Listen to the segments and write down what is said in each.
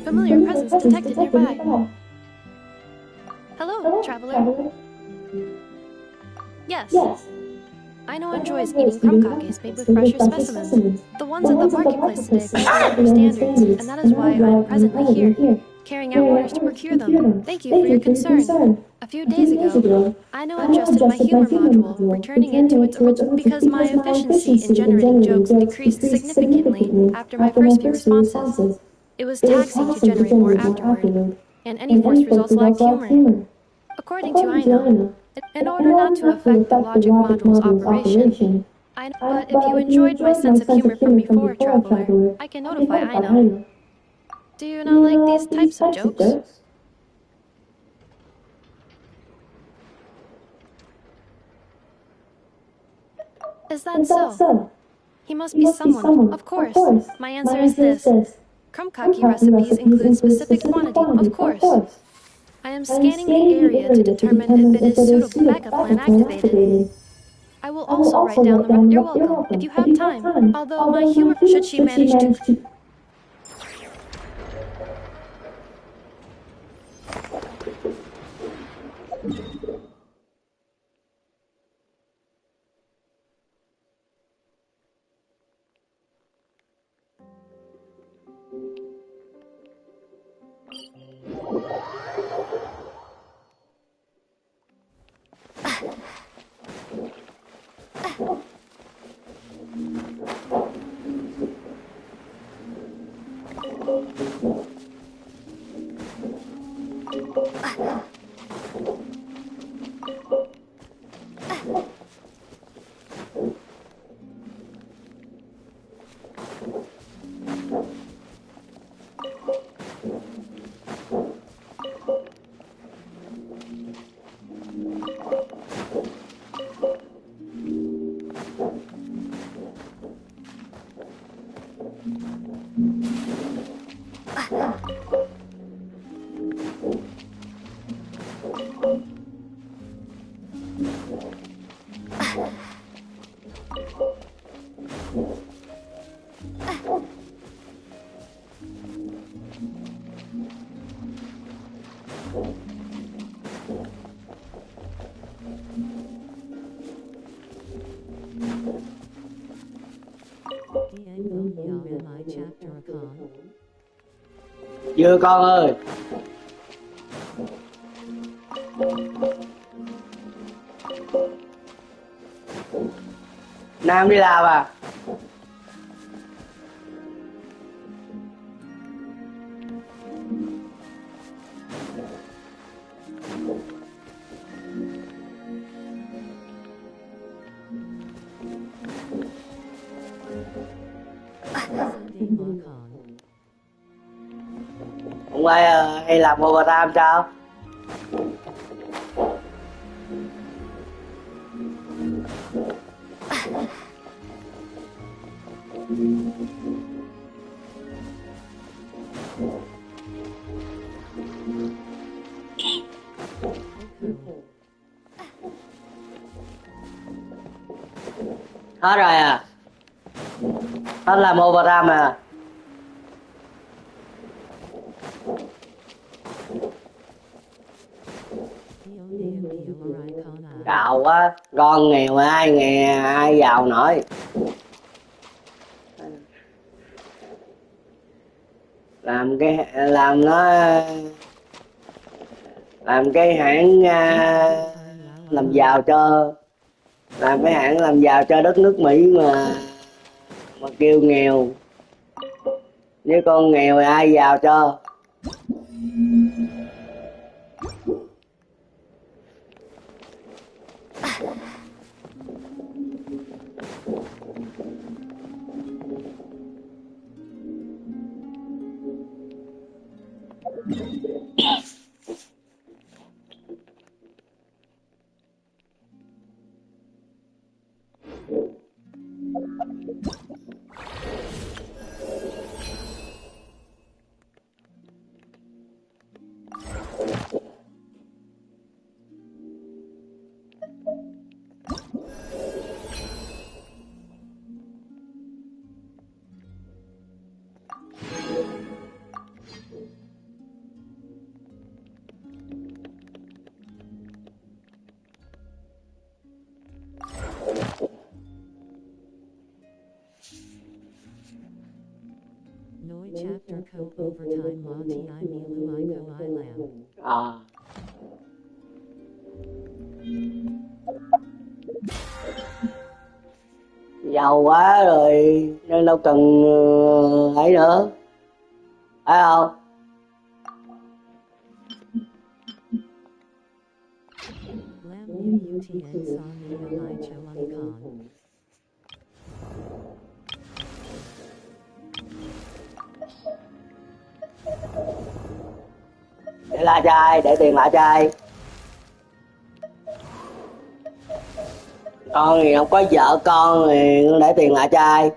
Familiar presence detected nearby. Hello, traveler. Yes. I know enjoys eating krumkakis made with fresher specimens. The ones at the marketplace today exceeded your standards, and that is why I am presently here, carrying out orders to procure them. Thank you for your concern. A few days ago, I now adjusted my humor module, returning it to its original because my efficiency in generating jokes decreased significantly after my first few responses. It was taxing to generate more afterward, and any forced results lacked humor. According to Aina, in order not to affect the logic module's operation, but if you enjoyed my sense of humor from before, traveler, I can notify Aina. Do you not like these types of jokes? Is that so? He must be someone. Of course. My answer is this. Krumkaki recipes include specific quantity, of course. I am scanning the area to determine if it is suitable backup plan activated. I will also write down the you're welcome, if you have time, although my humor should she manage to... Chưa con ơi. Nam đi làm à? Hôm nay hay làm overtime sao? Hết rồi à? Hết làm overtime à? Cào quá, con nghèo ai giàu nổi. Làm cái hãng làm giàu cho đất nước Mỹ mà kêu nghèo, với con nghèo thì ai giàu cho. Chapter co overtime la ti milu I ko I lam. Giàu quá rồi nên đâu cần ấy nữa, phải không? Lam mu utn sa mi I cho un con. Để lại cho ai? Để tiền lại cho ai? Con thì không có vợ con thì để tiền lại cho ai?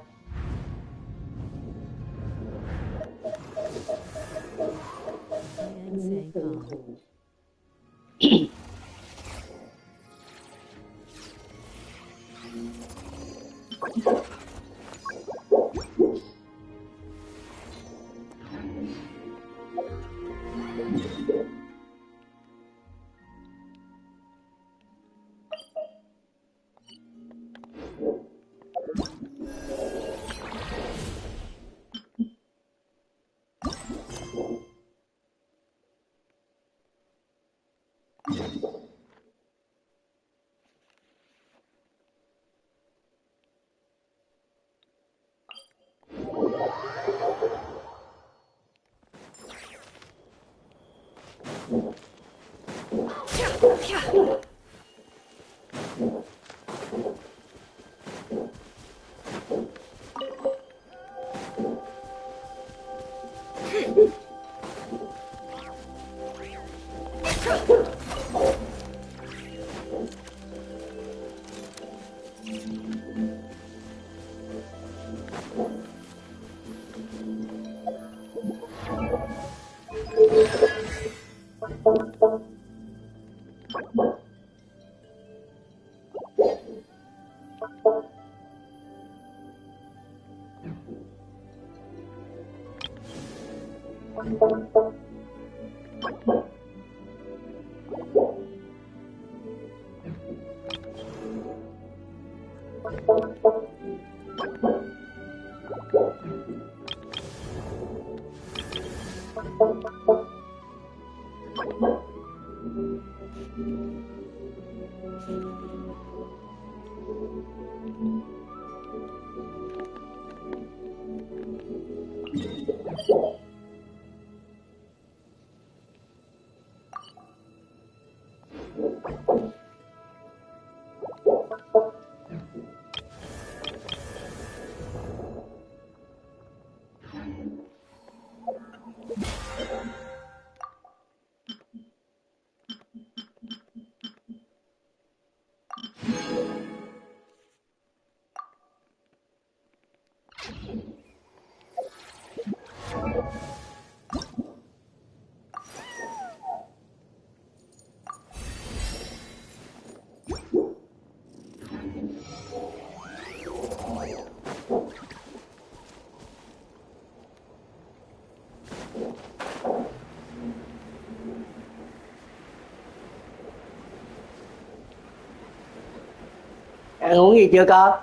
Ăn uống gì chưa con?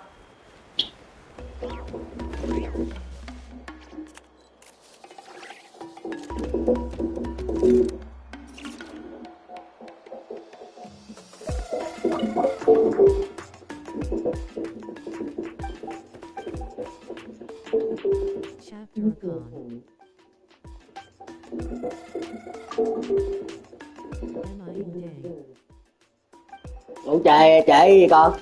Chapter Con. Am I in day? Ngủ trễ gì con?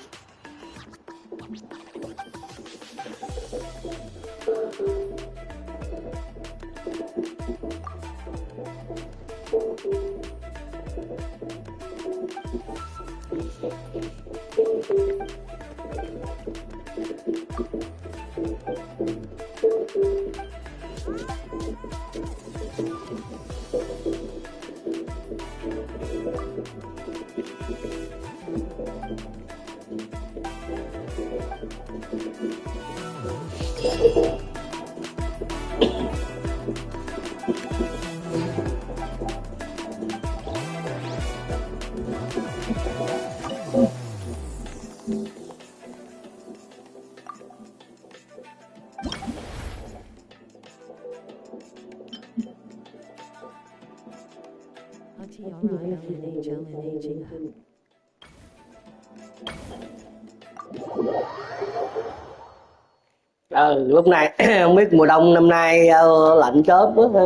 Atrilnhlnhinga. Lúc này không biết mùa đông năm nay lạnh chớp quá ha.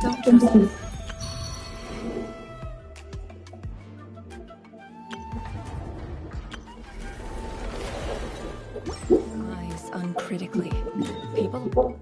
Don't trust him. Eyes uncritically. People?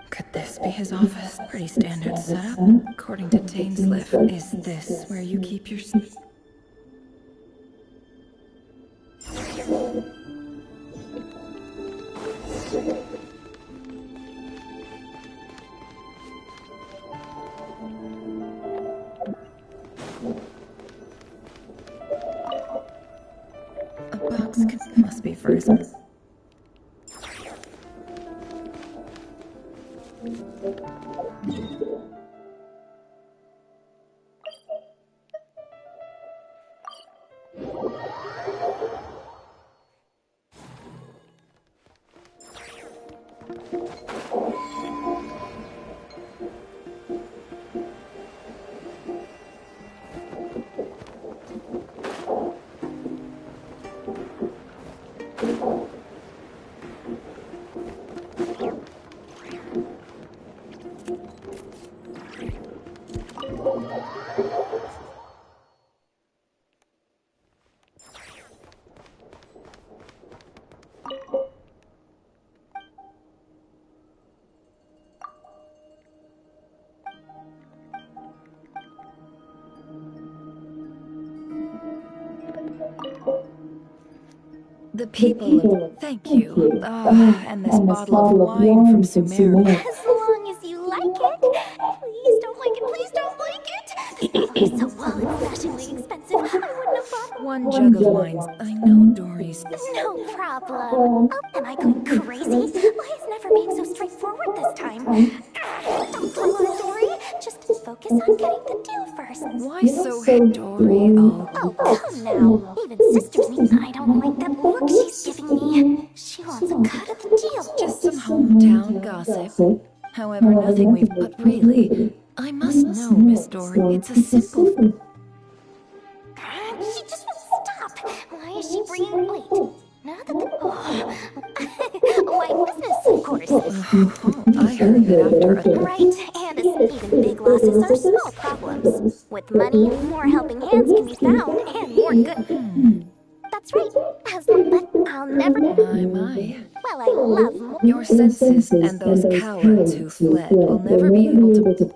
Could this be his office? Pretty standard setup. According to Tainsliff, is this where you keep your... A box must be for his... The people of... Thank you. And this bottle of wine from Sumer. As long as you like it. Please don't like it, please don't like it. The bottle is so wall-fashioningly expensive, I wouldn't have bought One jug of wine. I know, Dory's. No problem. Oh, am I going crazy? Why is Never being so straightforward this time? Don't dwell on it, Dory. Just focus on getting the deal first. Why so Dory? Oh, come now. Even sisters need. I don't like that look she's giving me. She wants a cut of the deal. Just some hometown gossip. However, nothing we've... But really, I must know, Miss Dory, it's a simple... She just won't stop. Why is she bringing... Wait. Not that the... Oh. Why, business, of course. I heard that after a... Right, and even big losses are small problems. With money, more helping hands can be found, and more good... That's right. But I'll never... My. Well, I love more... Your senses and those cowards who fled will never be able to...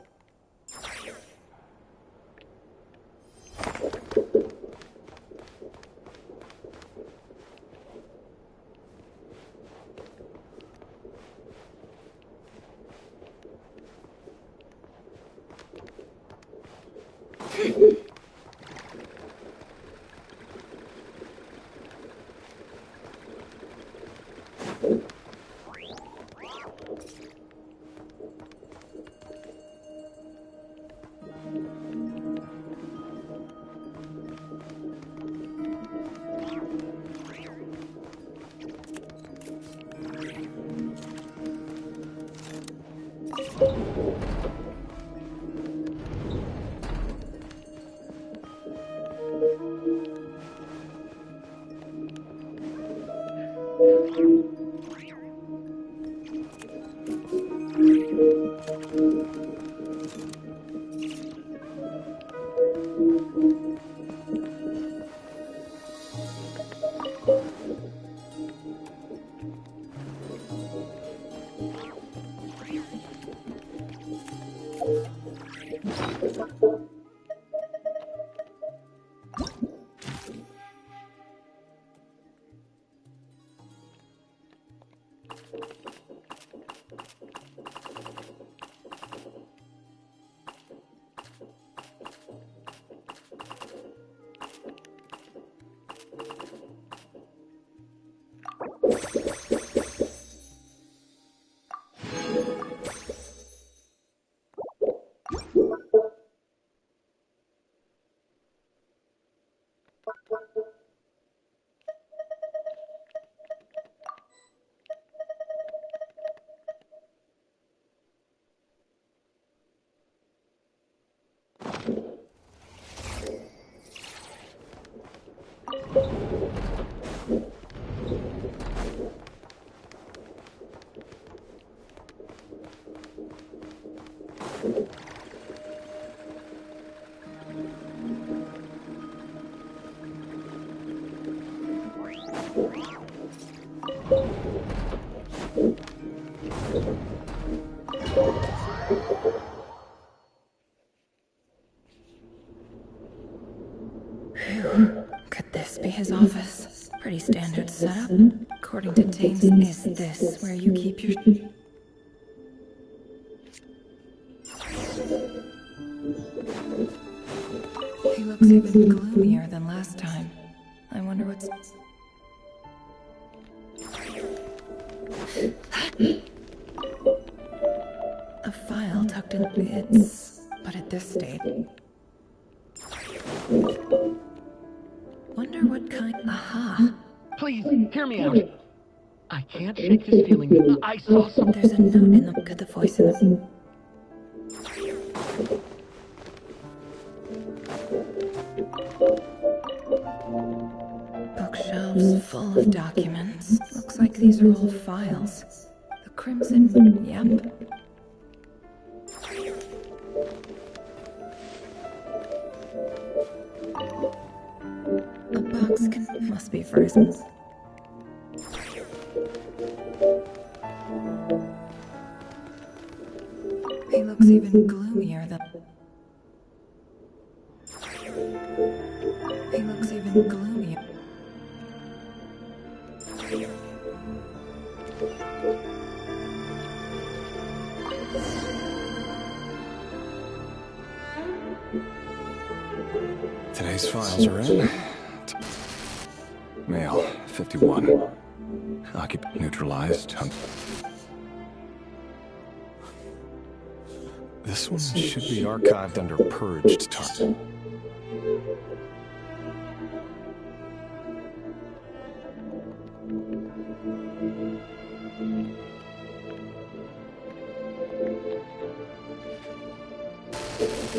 Could this be his office? Pretty standard setup. According to Tames, is this where you keep your... He looks even gloomier than last time. I wonder what's... A file tucked in its... But at this state... Wonder what kind... Aha! Please, hear me out. I can't shake this feeling. I saw something. There's a note in the... Could the voice in the... Bookshelves full of documents. Looks like these are all files. The crimson... Yep. A box can... Must be frozen. He looks even gloomier than... He looks even gloomier. Today's files are in. Male, 51. Neutralized. This one should be archived under purged target.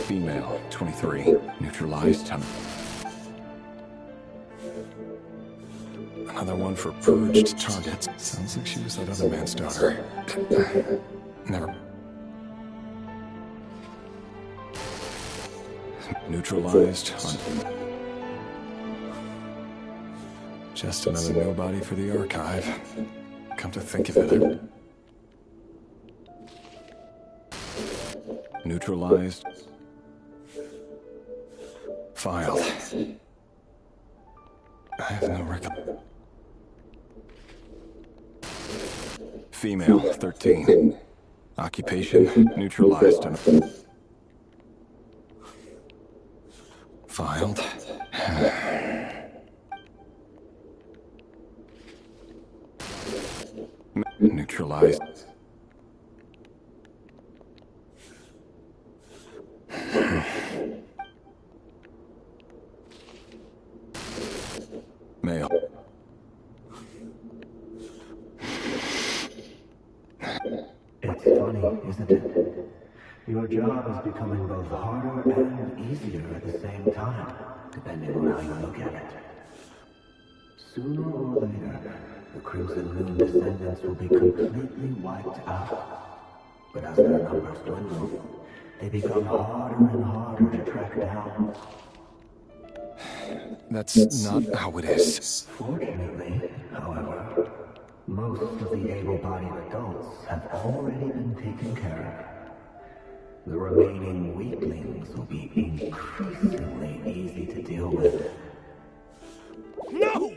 Female, 23. Neutralized. Another one for purged targets. Sounds like she was that other man's daughter. Never. Neutralized. Just another nobody for the archive. Come to think of it. Neutralized. Filed. I have no record. Female, 13. Occupation, neutralized. Filed. Neutralized. Male. It's funny, isn't it? Your job is becoming both harder and easier at the same time, depending on how you look at it. Sooner or later, the Crimson Moon descendants will be completely wiped out. But as their numbers dwindle, they become harder and harder to track down. That's not how it is. Fortunately, however, most of the able-bodied adults have already been taken care of. The remaining weaklings will be increasingly easy to deal with. No!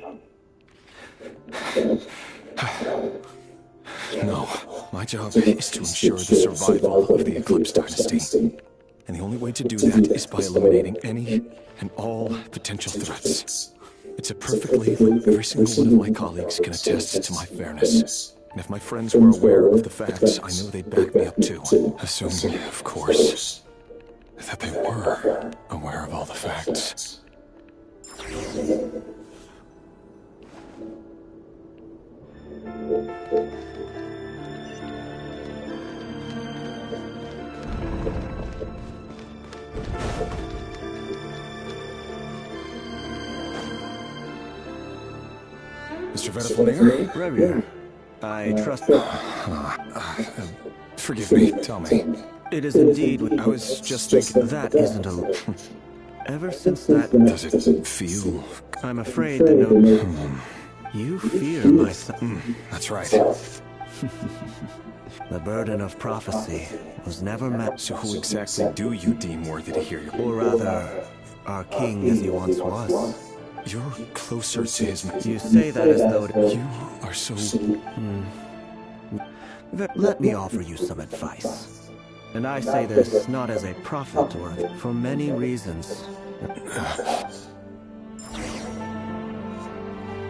No. My job is to ensure the survival of the Eclipse Dynasty. And the only way to do that is by eliminating any and all potential threats. It's a perfectly, every single one of my colleagues can attest to my fairness. And if my friends were aware of the facts, I know they'd back me up too. Assuming, of course, that they were aware of all the facts. Mr. Vedafonier? Revier, I trust... Forgive me, tell me. It is indeed... I was just thinking... That isn't a... Ever since that... Does it feel... I'm afraid to know... You fear my son... That's right. The burden of prophecy was never met... So who exactly do you deem worthy to hear your... Or rather, our king as he once was. You're closer to his... You say that as though... You are so... Let me offer you some advice. And I say this not as a prophet or for many reasons.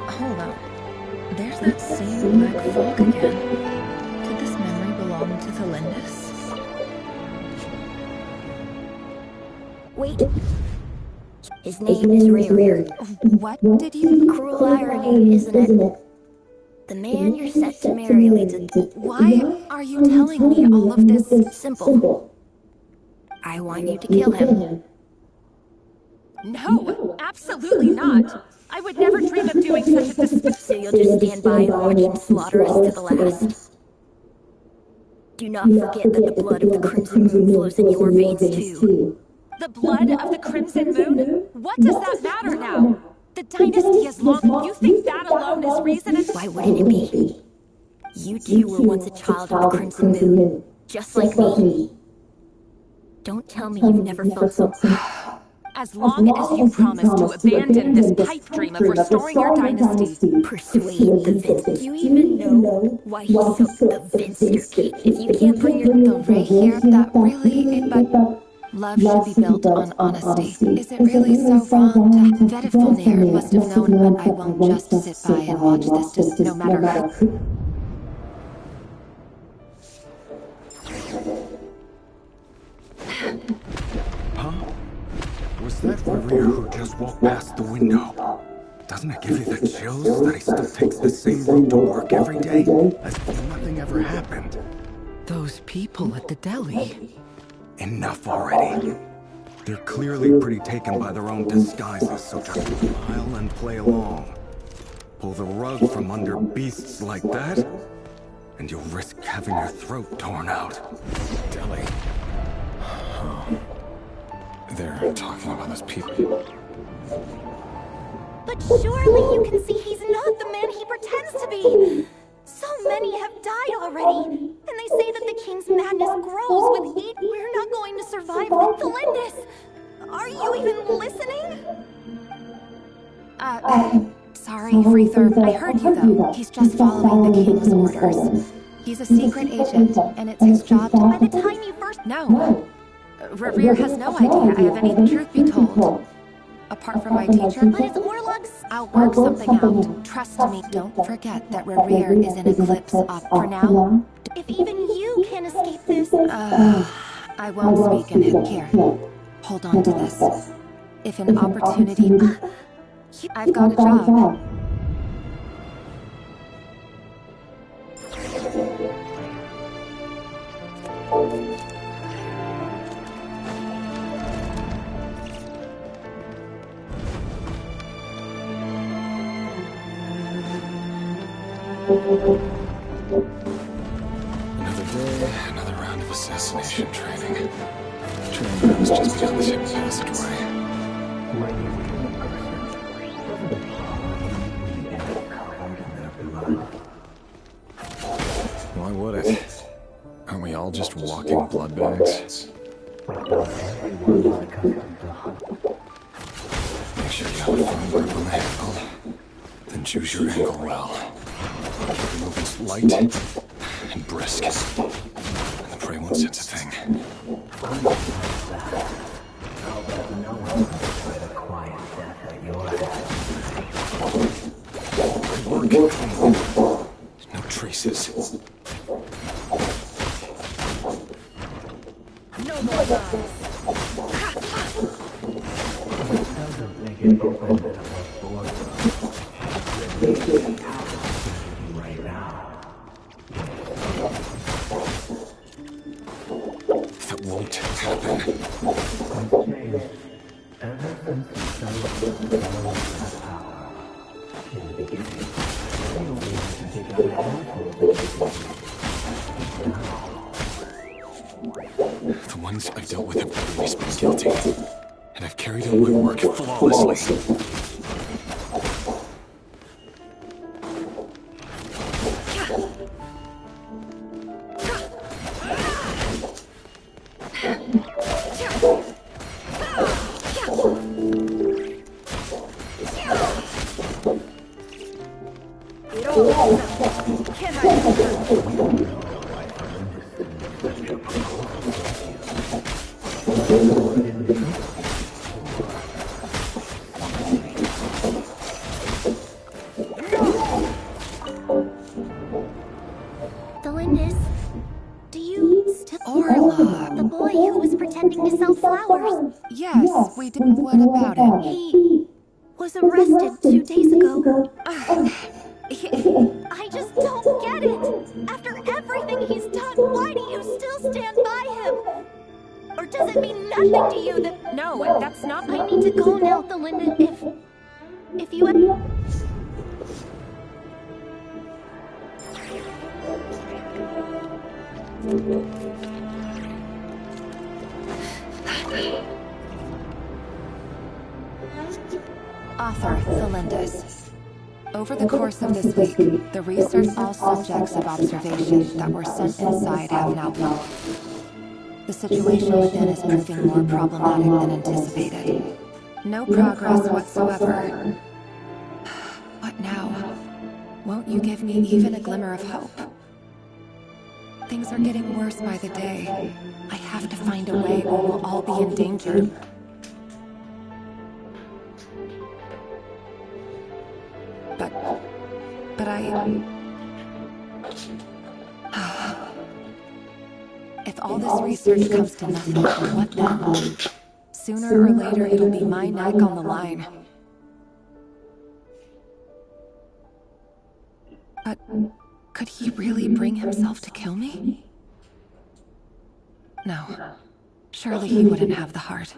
Hold up. There's that same black fog again. Did this memory belong to the Lindis? Wait. His name is Rear. What did you... Cruel irony, isn't it? The man you're set to marry leads a... Why are you telling me all of this? Simple. I want you to kill him. No, absolutely not. I would never dream of doing such a So you'll just stand by and watch him slaughter us to the last. Do not forget that the blood of the Crimson Moon flows in your veins too. The blood of the Crimson Moon? What does that matter now? The dynasty is long. You think that alone is reason? Why wouldn't it be? You two were once a child of the Crimson Moon, just like me. Don't tell me you've never felt so... As long as you promise to abandon this pipe dream of restoring your dynasty. Persuade the Vince. Do you even know why he's so convinced your king? If you can't bring your The Ray here, that really, but love should be built on honesty. Is it really so wrong to that if Volnir must have known, but I won't just sit by and watch this, just no matter who. Huh? Was that Revere who just walked past the window? Doesn't it give you the chills that he still takes the same route to work every day? As if nothing ever happened. Those people at the deli. Enough already. They're clearly pretty taken by their own disguises, so just smile and play along. Pull the rug from under beasts like that, and you'll risk having your throat torn out. Deli. Oh. They're talking about those people. But surely you can see he's not the man he pretends to be. So many have died already, and they say that the king's madness grows with heat. We're not going to survive the Lindis. Are you even listening? Sorry, Freether. I heard you, though. He's just following the king's orders. He's a secret agent, and it's his job to... By the time you first... No. Revere has no idea I have any truth be told. Apart from my teacher, But it's Orlog's... I'll work something out. Trust me, don't forget that Revere is an eclipse up for now. If even you can't escape this... I won't speak in it. Here, hold on to this. If an opportunity... I've got a job. Another day, another round of assassination training. Training ground is just beyond this hidden passageway. Why would it? Aren't we all just walking blood bags? Make sure you have a firm grip on the handle. Then choose your angle well. Keep your movements light and brisk. And the prey won't sense a thing. Good work. No traces. No more lies. Doesn't make it open to the border. Right now. That won't happen. Ever since the celebrated had power, in the beginning, they only had to take out a handful of the The ones I've dealt with have always been guilty. And I've carried out my work flawlessly. The Lindis... Do you still... Orlog. The boy who was pretending to sell flowers. Yes, we did. What about him? He was arrested 2 days ago. I just don't get it. After everything he's done, why do you still stand by him? Or does it mean nothing to you that... No, that's not... I need to go now, Thelinda, if you... Author, Thelindis. Over the course of this week, the research all subjects of observation that were sent inside have now left. The situation within is proving more problematic than anticipated. No progress whatsoever. What now? Won't you give me even a glimmer of hope? Things are getting worse by the day. I have to find a way or we'll all be in danger. But if all this research comes to nothing, what then? Sooner or later, it'll be my neck on the line. But could he really bring himself to kill me? No. Surely he wouldn't have the heart.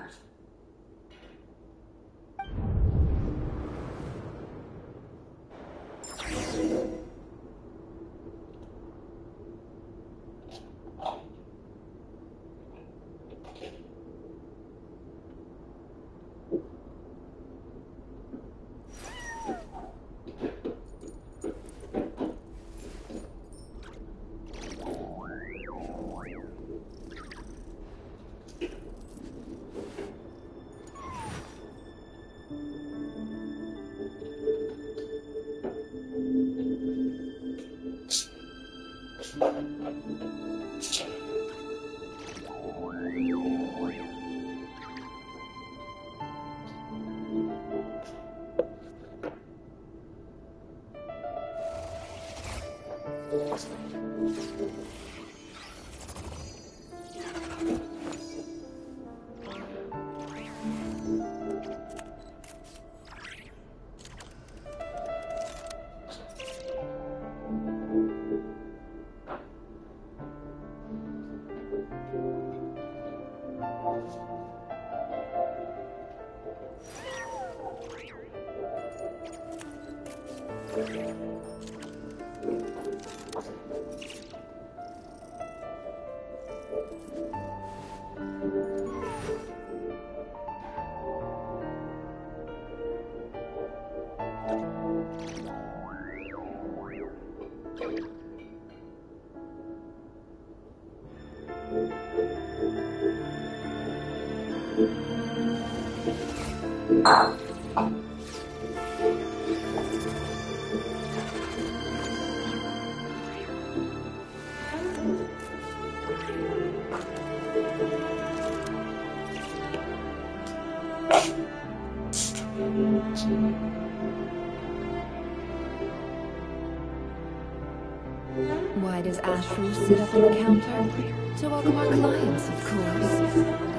Why does Ashru sit up on the counter? To welcome our clients, of course.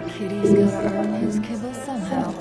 The kitty's gotta earn his kibble somehow.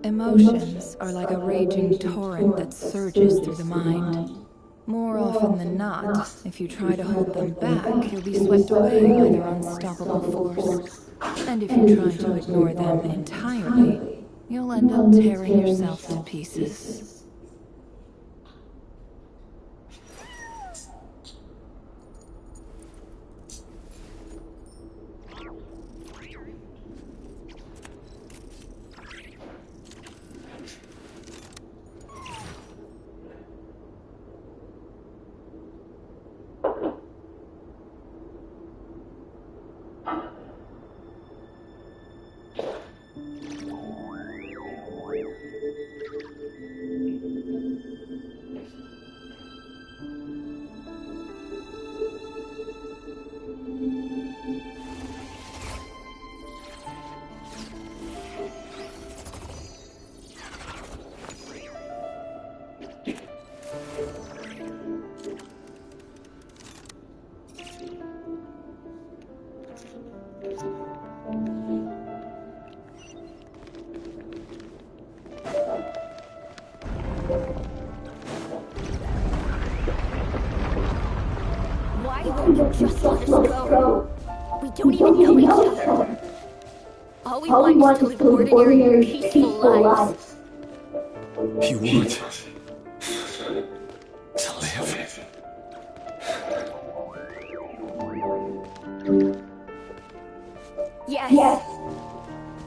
Emotions are like a raging torrent that surges through the mind. More often than not, if you try to hold them back, you'll be swept away by their unstoppable force. And if you try to ignore them entirely, you'll end up tearing yourself to pieces. just let us go. We don't even know each other. All we want is to live ordinary, peaceful lives. You want to live? Yes.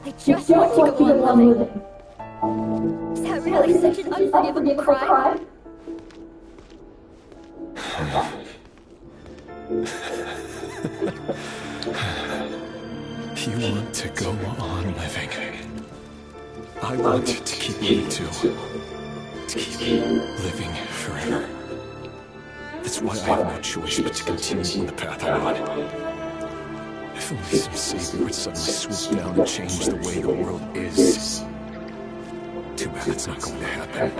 I just want to go on living. Is that really such an unforgivable crime? You want to go on living. I want to keep living too. To keep living forever. That's why I have no choice but to continue on the path I'm on. If only some savior would suddenly swoop down and change the way the world is. Too bad it's not going to happen.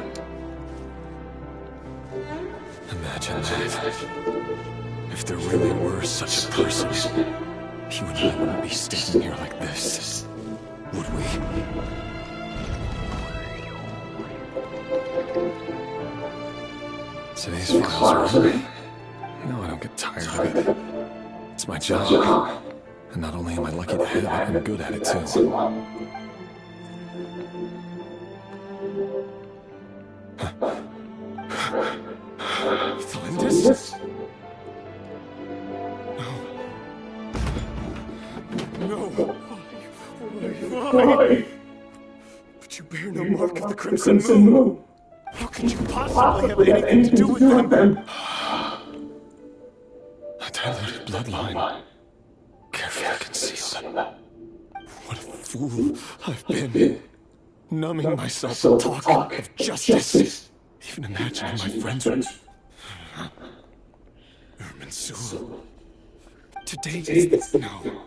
Imagine that. If there really were such a person, you and I wouldn't be standing here like this, would we? Today's files are on. No, I don't get tired of it. It's my job. And not only am I lucky to have it, I'm good at it too. Flinders? No. Why? But you bear no mark of the Crimson Moon. How could you possibly have anything to do with them? A diluted bloodline. Carefully concealed. What a fool I've been. Numbing myself with talk of justice. Even imagining my friends would... Erminsul. Today is... No.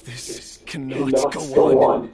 This cannot go on.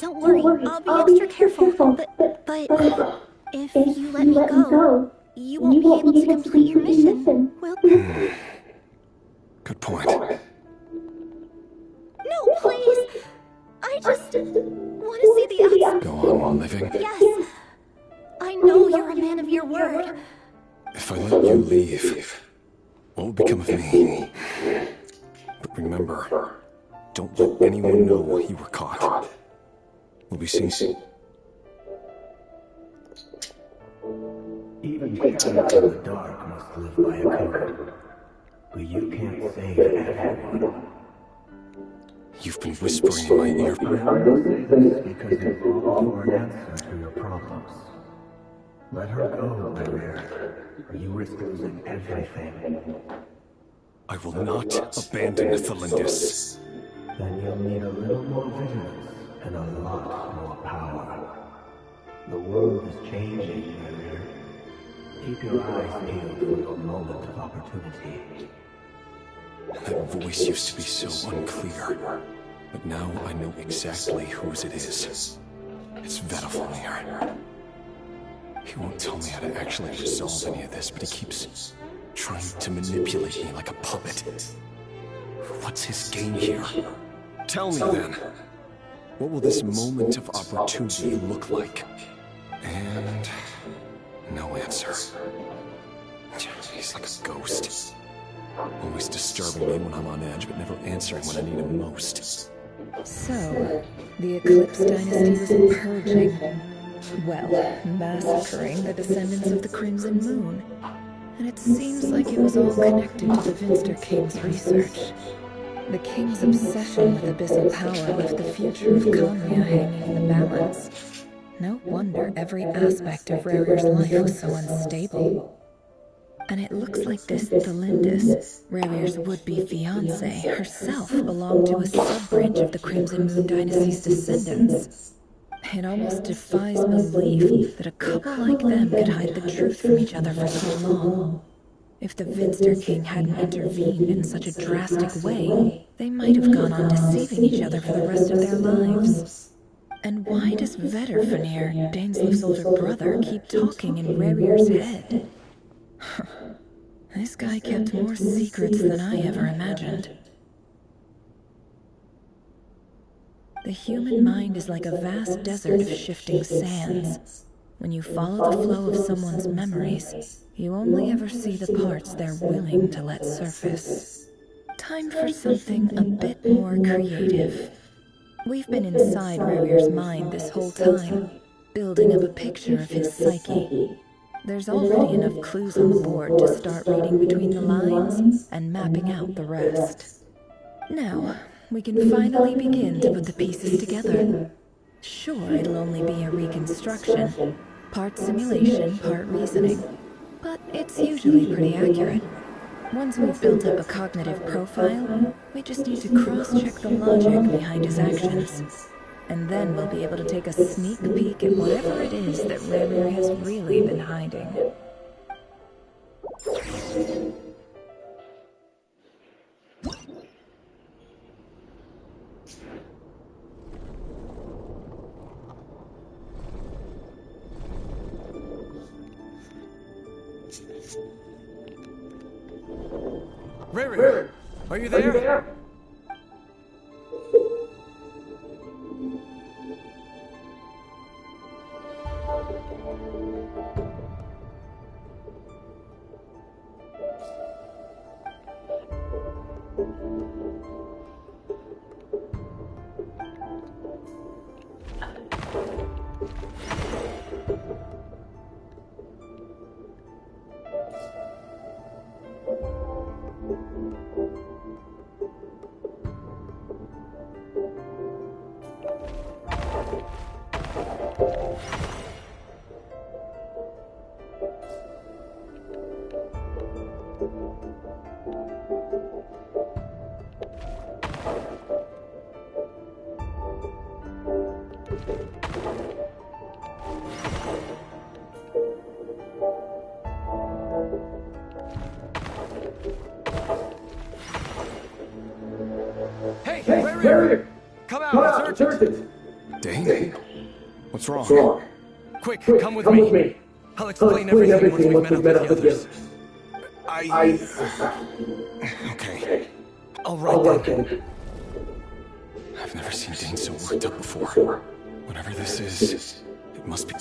Don't worry, I'll be extra careful, but if you let me go, you won't be able to complete your mission, will you? Good point. No, please! I just want to see the outside. Go on living? Yes. I know you're a man of your word. If I let you leave, what will become of me? But remember, don't let anyone know you were caught. We'll be seen. Even shadows in the dark must live by a code. But you can't save everyone. You've been whispering in my ear. I will say this because you've called for an answer to your problems. Let her go, my dear, or you risk losing everything. I will not abandon Thalindis. Then you'll need a little more vigilance and a lot more power. The world is changing, my dear. Keep your eyes peeled for your moment of opportunity. That voice used to be so unclear, but now I know exactly whose it is. It's Vedafamir. He won't tell me how to actually resolve any of this, but he keeps trying to manipulate me like a puppet. What's his game here? Tell me then. What will this moment of opportunity look like? And... no answer. He's like a ghost. Always disturbing me when I'm on edge, but never answering when I need him most. So, the Eclipse Dynasty was purging. Well, massacring the descendants of the Crimson Moon. And it seems like it was all connected to the Vinster King's research. The King's obsession with abyssal power left the future of Kanya hanging in the balance. No wonder every aspect of Rarir's life was so unstable. And it looks like this Thalindis, Rarir's would-be fiancé, herself belonged to a sub-branch of the Crimson Moon Dynasty's descendants. It almost defies belief that a couple like them could hide the truth from each other for so long. If the Vinster King hadn't intervened in such a drastic way, they might have gone on deceiving each other for the rest of their lives. And why does Vedderfanir, Daneslif's older brother, keep talking in Rerir's head? This guy kept more secrets than I ever imagined. The human mind is like a vast desert of shifting sands. When you follow the flow of someone's memories, you only ever see the parts they're willing to let surface. Time for something a bit more creative. We've been inside Rerir's mind this whole time, building up a picture of his psyche. There's already enough clues on the board to start reading between the lines and mapping out the rest. Now, we can finally begin to put the pieces together. Sure, it'll only be a reconstruction, part simulation, part reasoning, but it's usually pretty accurate. Once we've built up a cognitive profile, we just need to cross-check the logic behind his actions. And then we'll be able to take a sneak peek at whatever it is that Rerir has really been hiding. Rerir! Are you there? Hey, Rerir! Come out, it's urgent! Dane? What's wrong? Quick, come with me. I'll explain everything once we've met up with the others. Okay. All right then. I've never seen Dane so worked up before. Whatever this is, it must be...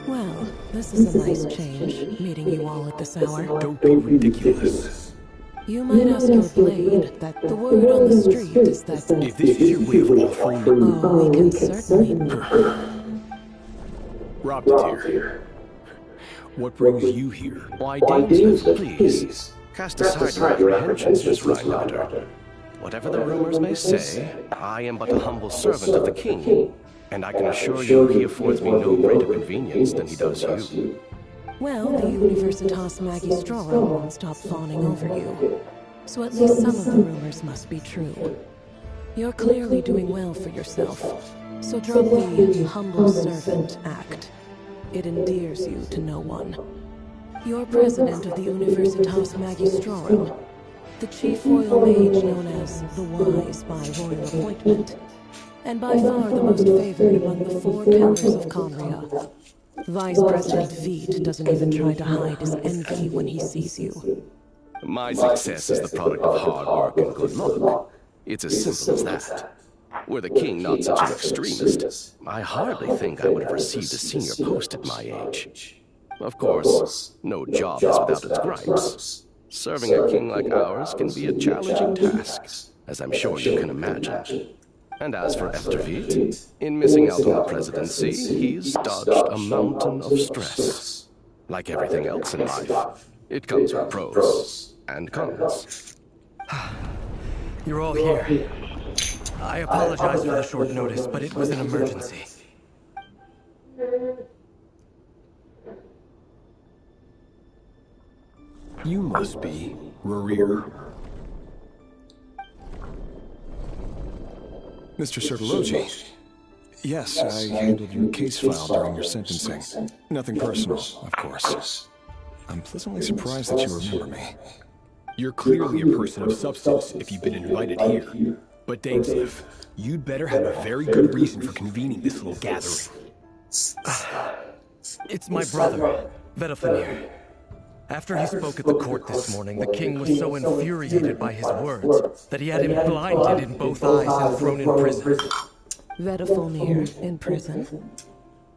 Well, this is a nice change, meeting you all at this hour. Don't be ridiculous. You might ask your blade that the word on the street is that... If this is your way of offering me... Oh, we can certainly... Robert, what brings you here? Why, Dainsleif, please. Cast aside your apprehensions, Miss Rhinelander. Whatever the rumors may say, I am but a humble servant of the king, and I can assure you he affords me no greater convenience than he does you. Well, the Universitas Magistrorum won't stop fawning over you. So at least some of the rumors must be true. You're clearly doing well for yourself, so drop the humble servant act. It endears you to no one. You're president of the Universitas Magistrorum, the chief royal mage known as the Wise by royal appointment, and by far the most favored among the 4 pillars of Conria. Vice President Veit doesn't even try to hide his envy when he sees you. My success is the product of hard work and good luck. It's as simple as that. Were the king not such an extremist, I hardly think I would have received a senior post at my age. Of course, no job is without its gripes. Serving a king like ours can be a challenging task, as I'm sure you can imagine. And as for Efterveit, in missing out on the presidency, he's dodged a mountain of stress. Like everything else in life, it comes with pros and cons. You're all here. I apologize for the short notice, but it was an emergency. You must be Rerir. Mr. Sertologi. Yes, I handled your case file during your sentencing. Nothing personal, of course. I'm pleasantly surprised that you remember me. You're clearly a person of substance if you've been invited here. But Dainsleif, you'd better have a very good reason for convening this little gathering. It's my brother, Vedalfenir. After he spoke at the court this morning, the king was so infuriated by his words that he had him blinded in both eyes and thrown in prison. Vedalfenir in prison?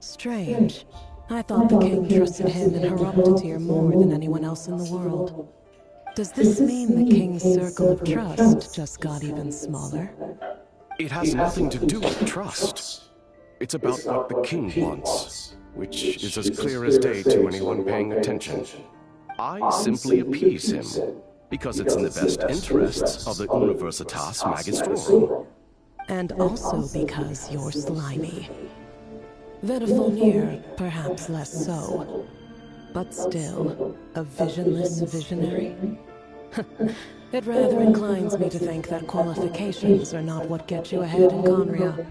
Strange. I thought the king trusted him and Heroptatir more than anyone else in the world. Does this mean the king's circle of trust just got even smaller? It has nothing to do with trust. It's about what the king wants, which is as clear as day to anyone paying attention. I simply appease him, because it's in the best interests of the Universitas Magistrorum. And also because you're slimy. Vedalfenir, perhaps less so. But still, a visionless visionary? It rather inclines me to think that qualifications are not what get you ahead in Conria.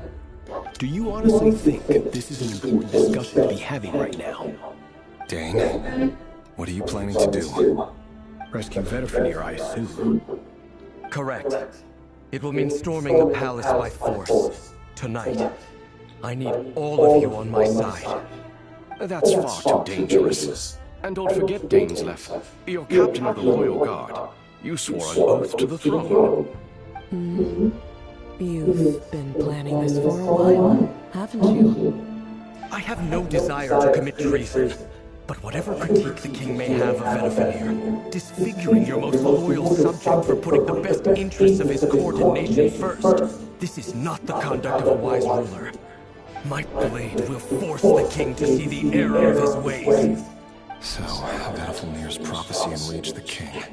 Do you honestly think this is an important discussion to be having right now? Dane, what are you planning to do? Rescue Vedalfenir, I assume. Correct. It will mean storming the palace by force. Tonight. I need all of you on my side. That's far too dangerous. And don't forget, Dainsleif, you're captain of the Royal Guard. You swore an oath to the throne. You've been planning this for a while, haven't you? I have no desire to commit treason. But whatever critique the king may have of Vedalfenir, disfiguring your most loyal subject for putting the best interests of his court and nation first, this is not the conduct of a wise ruler. My blade will force the king to see the error of his ways. So, Vedalfenir's prophecy enraged the king.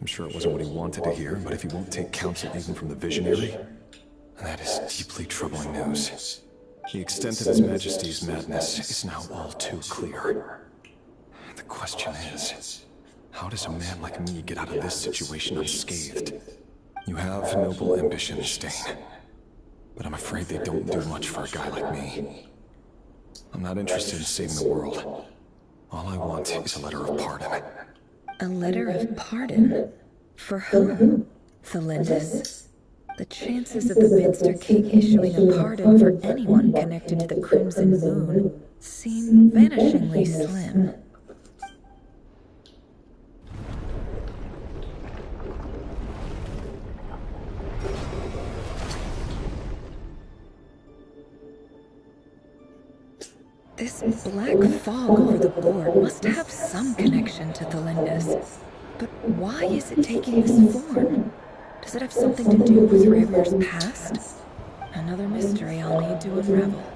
I'm sure it wasn't what he wanted to hear, but if he won't take counsel even from the visionary, that is deeply troubling news. The extent of His Majesty's madness is now all too clear. The question is, how does a man like me get out of this situation unscathed? You have noble ambitions, Dane, but I'm afraid they don't do much for a guy like me. I'm not interested in saving the world. All I want is a letter of pardon. A letter of pardon? For whom? Thelindis? The chances of the Minster King issuing a pardon for anyone connected to the Crimson Moon seem vanishingly slim. This This black fog over the board must have some connection to Thelindis. But why is it taking this form? Does it have something to do with Ramir's past? Another mystery I'll need to unravel.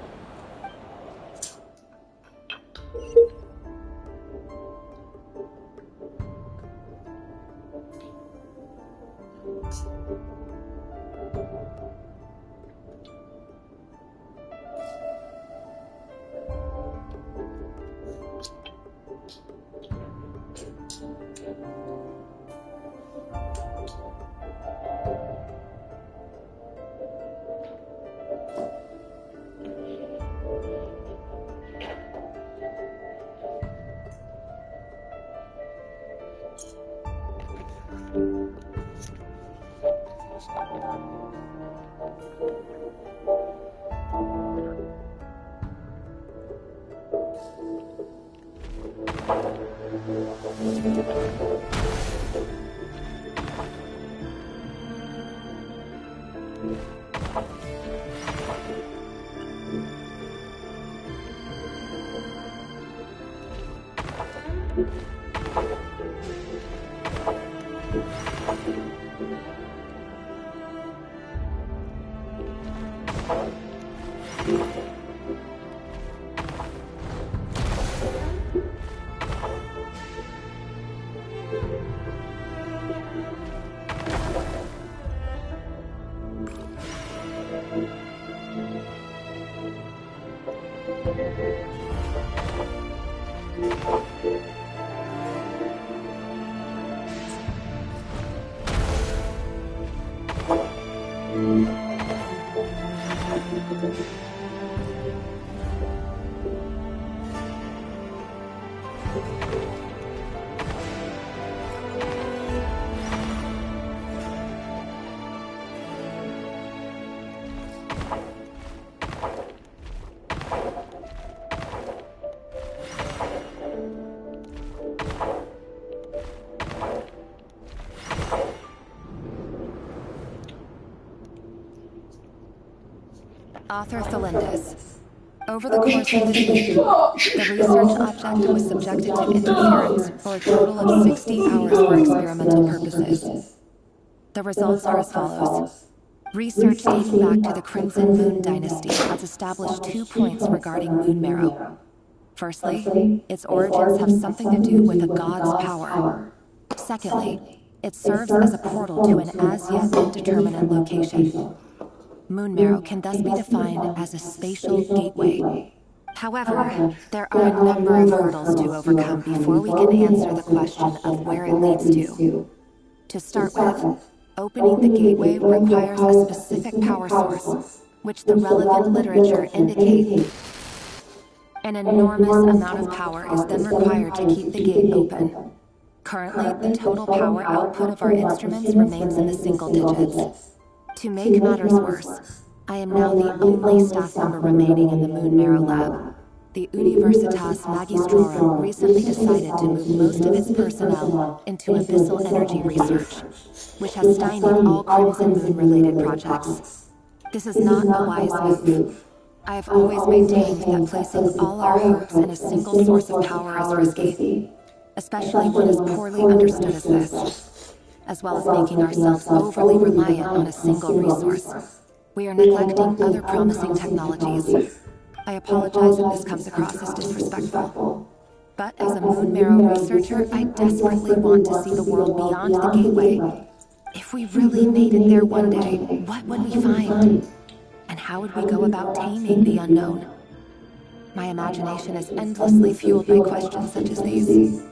Author Thelindis. Over the course of this week, the research object was subjected to interference for a total of 60 hours for experimental purposes. The results are as follows. Research dating back to the Crimson Moon Dynasty has established 2 points regarding moon marrow. Firstly, its origins have something to do with a god's power. Secondly, it serves as a portal to an as-yet indeterminate location. Moon marrow can thus be defined as a spatial gateway. However, there are a number of hurdles to overcome before we can answer the question of where it leads to. To start with, opening the gateway requires a specific power source, which the relevant literature indicates. An enormous amount of power is then required to keep the gate open. Currently, the total power output of our instruments remains in the single digits. To make matters worse, I am now the only staff member remaining in the Moon Marrow lab. The Universitas Magistrorum recently decided to move most of its personnel into abyssal energy research, which has stymied all Crimson Moon-related projects. This is not a wise move. I have always maintained that placing all our hopes in a single source of power is risky, especially one as poorly understood as this, as well as making ourselves overly reliant on a single resource. We are neglecting other promising technologies. I apologize if this comes across as disrespectful. But as a Moon Marrow researcher, I desperately want to see the world beyond the gateway. If we really made it there one day, what would we find? And how would we go about taming the unknown? My imagination is endlessly fueled by questions such as these.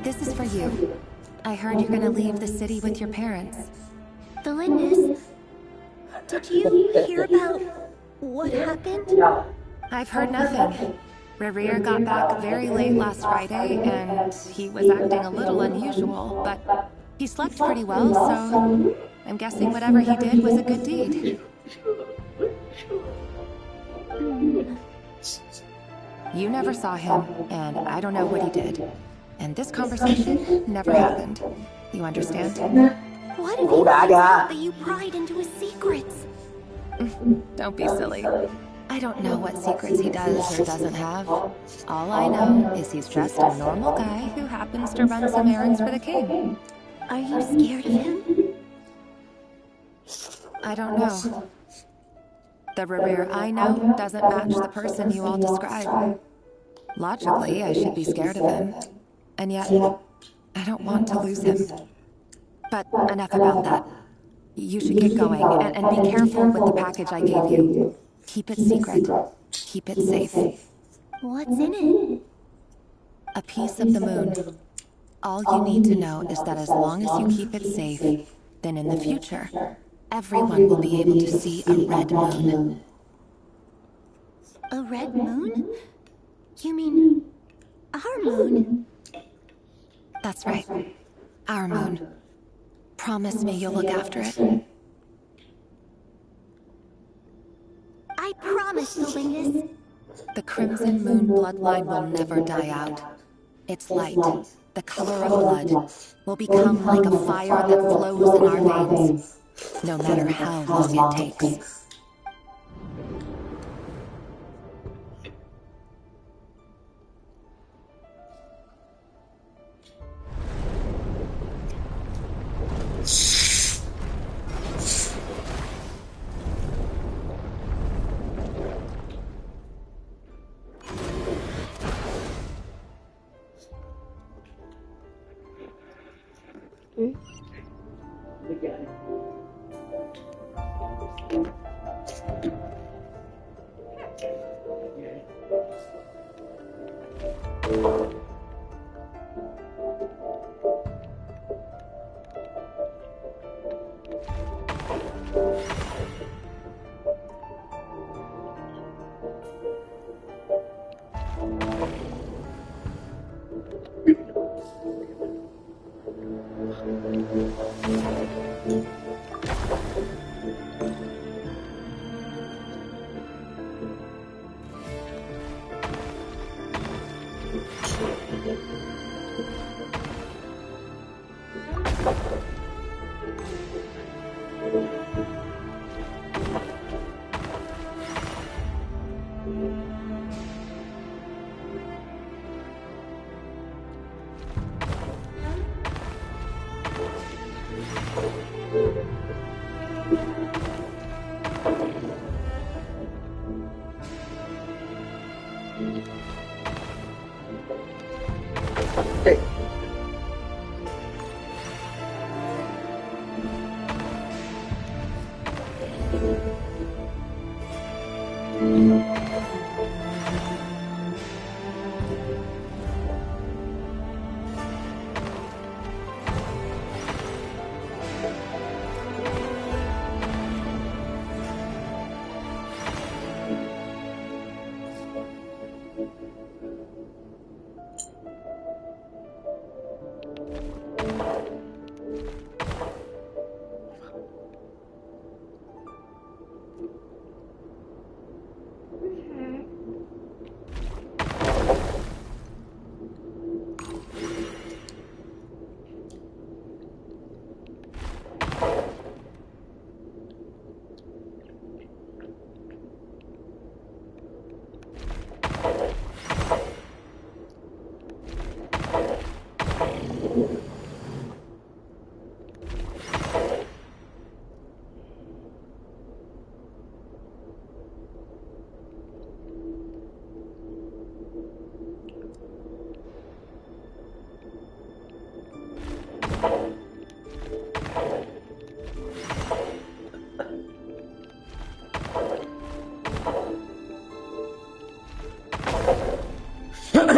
This is for you. I heard you're gonna leave the city with your parents. The Lindis? Did you hear about what happened? I've heard nothing. Rerir got back very late last Friday, and he was acting a little unusual, but he slept pretty well, so I'm guessing whatever he did was a good deed. You never saw him, and I don't know what he did. And this conversation never happened. You understand? What if he finds out that you pried into his secrets? Don't be silly. I don't know what secrets he does or doesn't have. All I know is he's just a normal guy who happens to run some errands for the king. Are you scared of him? I don't know. The Rerir I know doesn't match the person you all describe. Logically, I should be scared of him. And yet, I don't want to lose him. But enough about that. You should get going, and be careful with the package I gave you. Keep it secret. Keep it safe. What's in it? A piece of the moon. All you need to know is that as long as you keep it safe, then in the future, everyone will be able to see a red moon. A red moon? You mean our moon? That's right. Our moon. Promise me you'll look after it. I promise you, Lindis. The Crimson Moon bloodline will never die out. Its light, the color of blood, will become like a fire that flows in our veins, no matter how long it takes.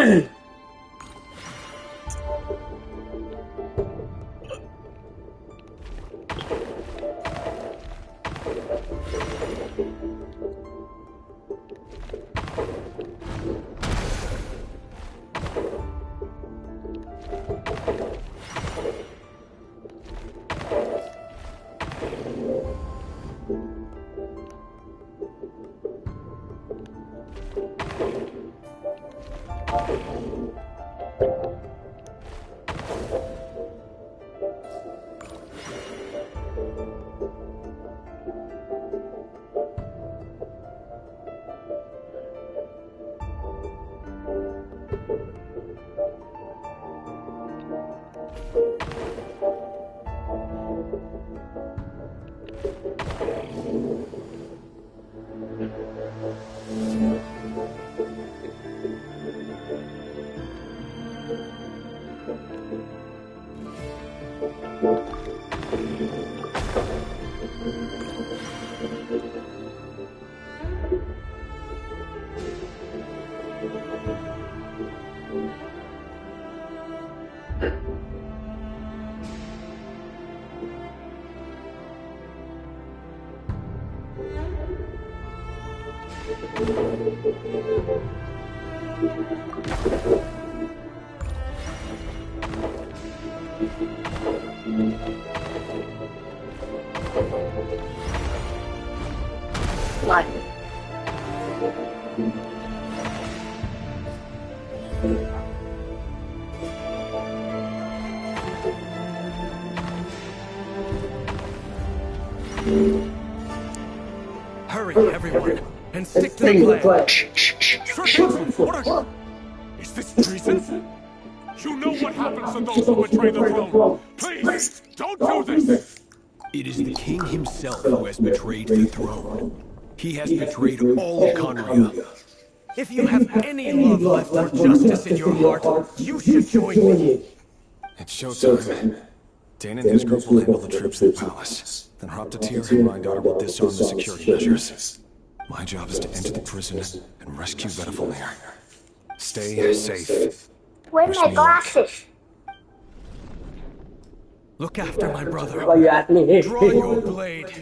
Lại. Hurry, everyone, and stick to the plan. Sir Kingsley, what are... Is this treason? You know what happens to those who betray the throne. Please, don't do this! It is the king himself who has betrayed the throne. He has betrayed all of Conria. If you have any love left for justice in your heart, you should join me. It's showtime. Dane and his group will handle the troops in the palace. Then Hoptatir and my daughter will disarm the security measures. My job is to enter the prison and rescue Vedafalnir. Stay safe. Where's my glasses? Look after my brother. Bây giờ anh đi. Draw your blade.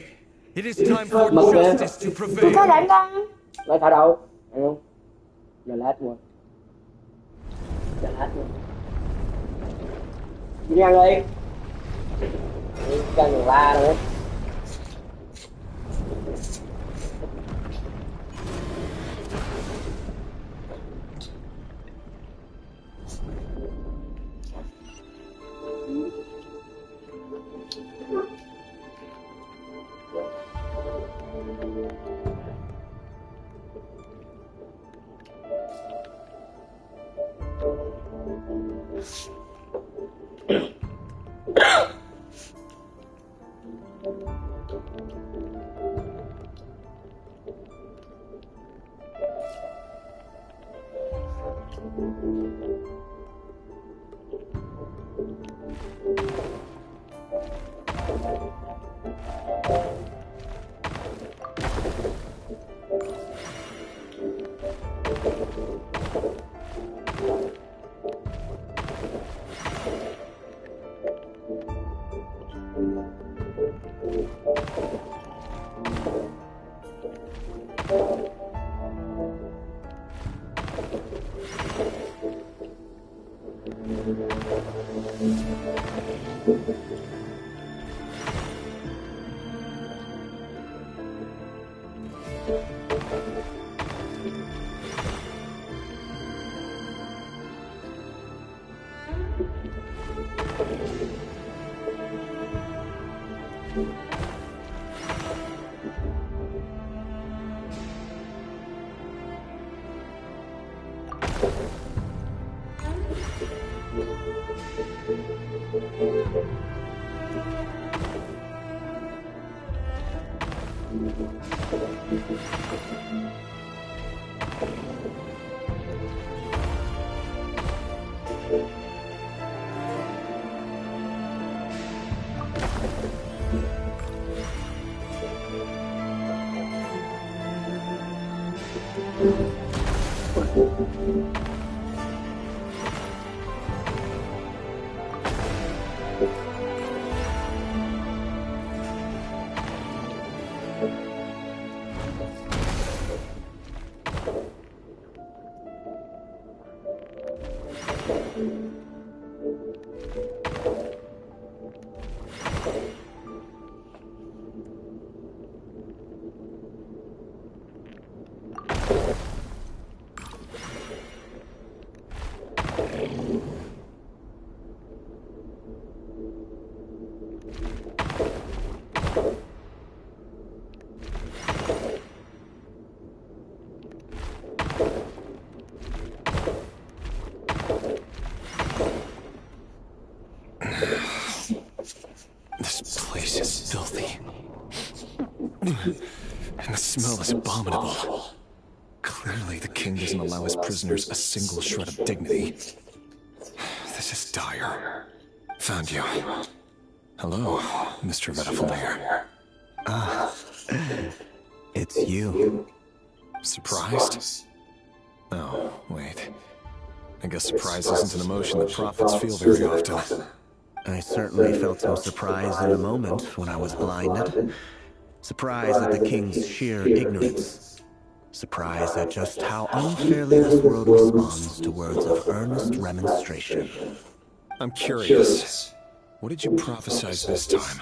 It is time for justice to Có prevail. đánh không? Lấy thả đâu? Thấy không? Giờ lát luôn. Giờ lát luôn. Đi ăn đi. Đi cho người la rồi. This place is filthy. And the smell is abominable. Clearly, the king doesn't allow his prisoners a single shred of dignity. This is dire. Found you. Hello, Mr. Metafamiliar. Ah, it's you. Surprised? Oh, wait. I guess surprise isn't an emotion that prophets feel very often. I certainly felt some surprise in a moment when I was blinded. Surprise at the king's sheer ignorance. Surprise at just how unfairly this world responds to words of earnest remonstration. I'm curious. What did you prophesize this time?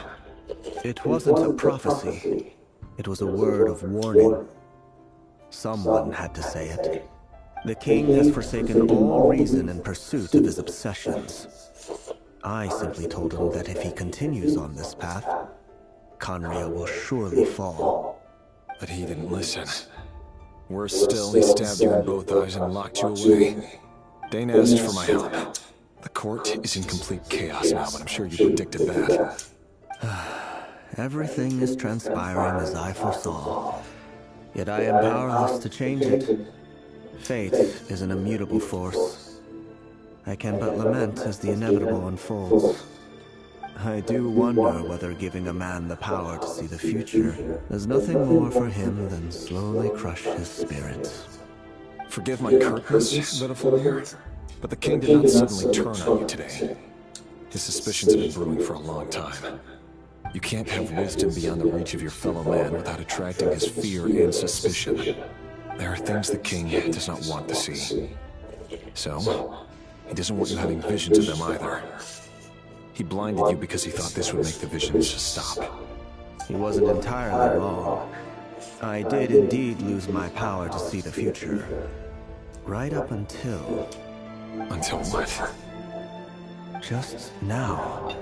It wasn't a prophecy. It was a word of warning. Someone had to say it. The king has forsaken all reason in pursuit of his obsessions. I simply told him that if he continues on this path, Conria will surely fall. But he didn't listen. Worse still, he stabbed you in both eyes and locked you away. Dane asked for my help. The court is in complete chaos now, but I'm sure you predicted that. Everything is transpiring as I foresaw. Yet I am powerless to change it. Fate is an immutable force. I can but lament as the inevitable unfolds. I do wonder whether giving a man the power to see the future does nothing more for him than slowly crush his spirit. Forgive my curtness, Metafamiliar, but the king did not suddenly turn on you today. His suspicions have been brewing for a long time. You can't have wisdom beyond the reach of your fellow man without attracting his fear and suspicion. There are things the king does not want to see. So, he doesn't want you having visions of them either. He blinded you because he thought this would make the visions stop. He wasn't entirely wrong. I did indeed lose my power to see the future. Right up until... Until what? Just now.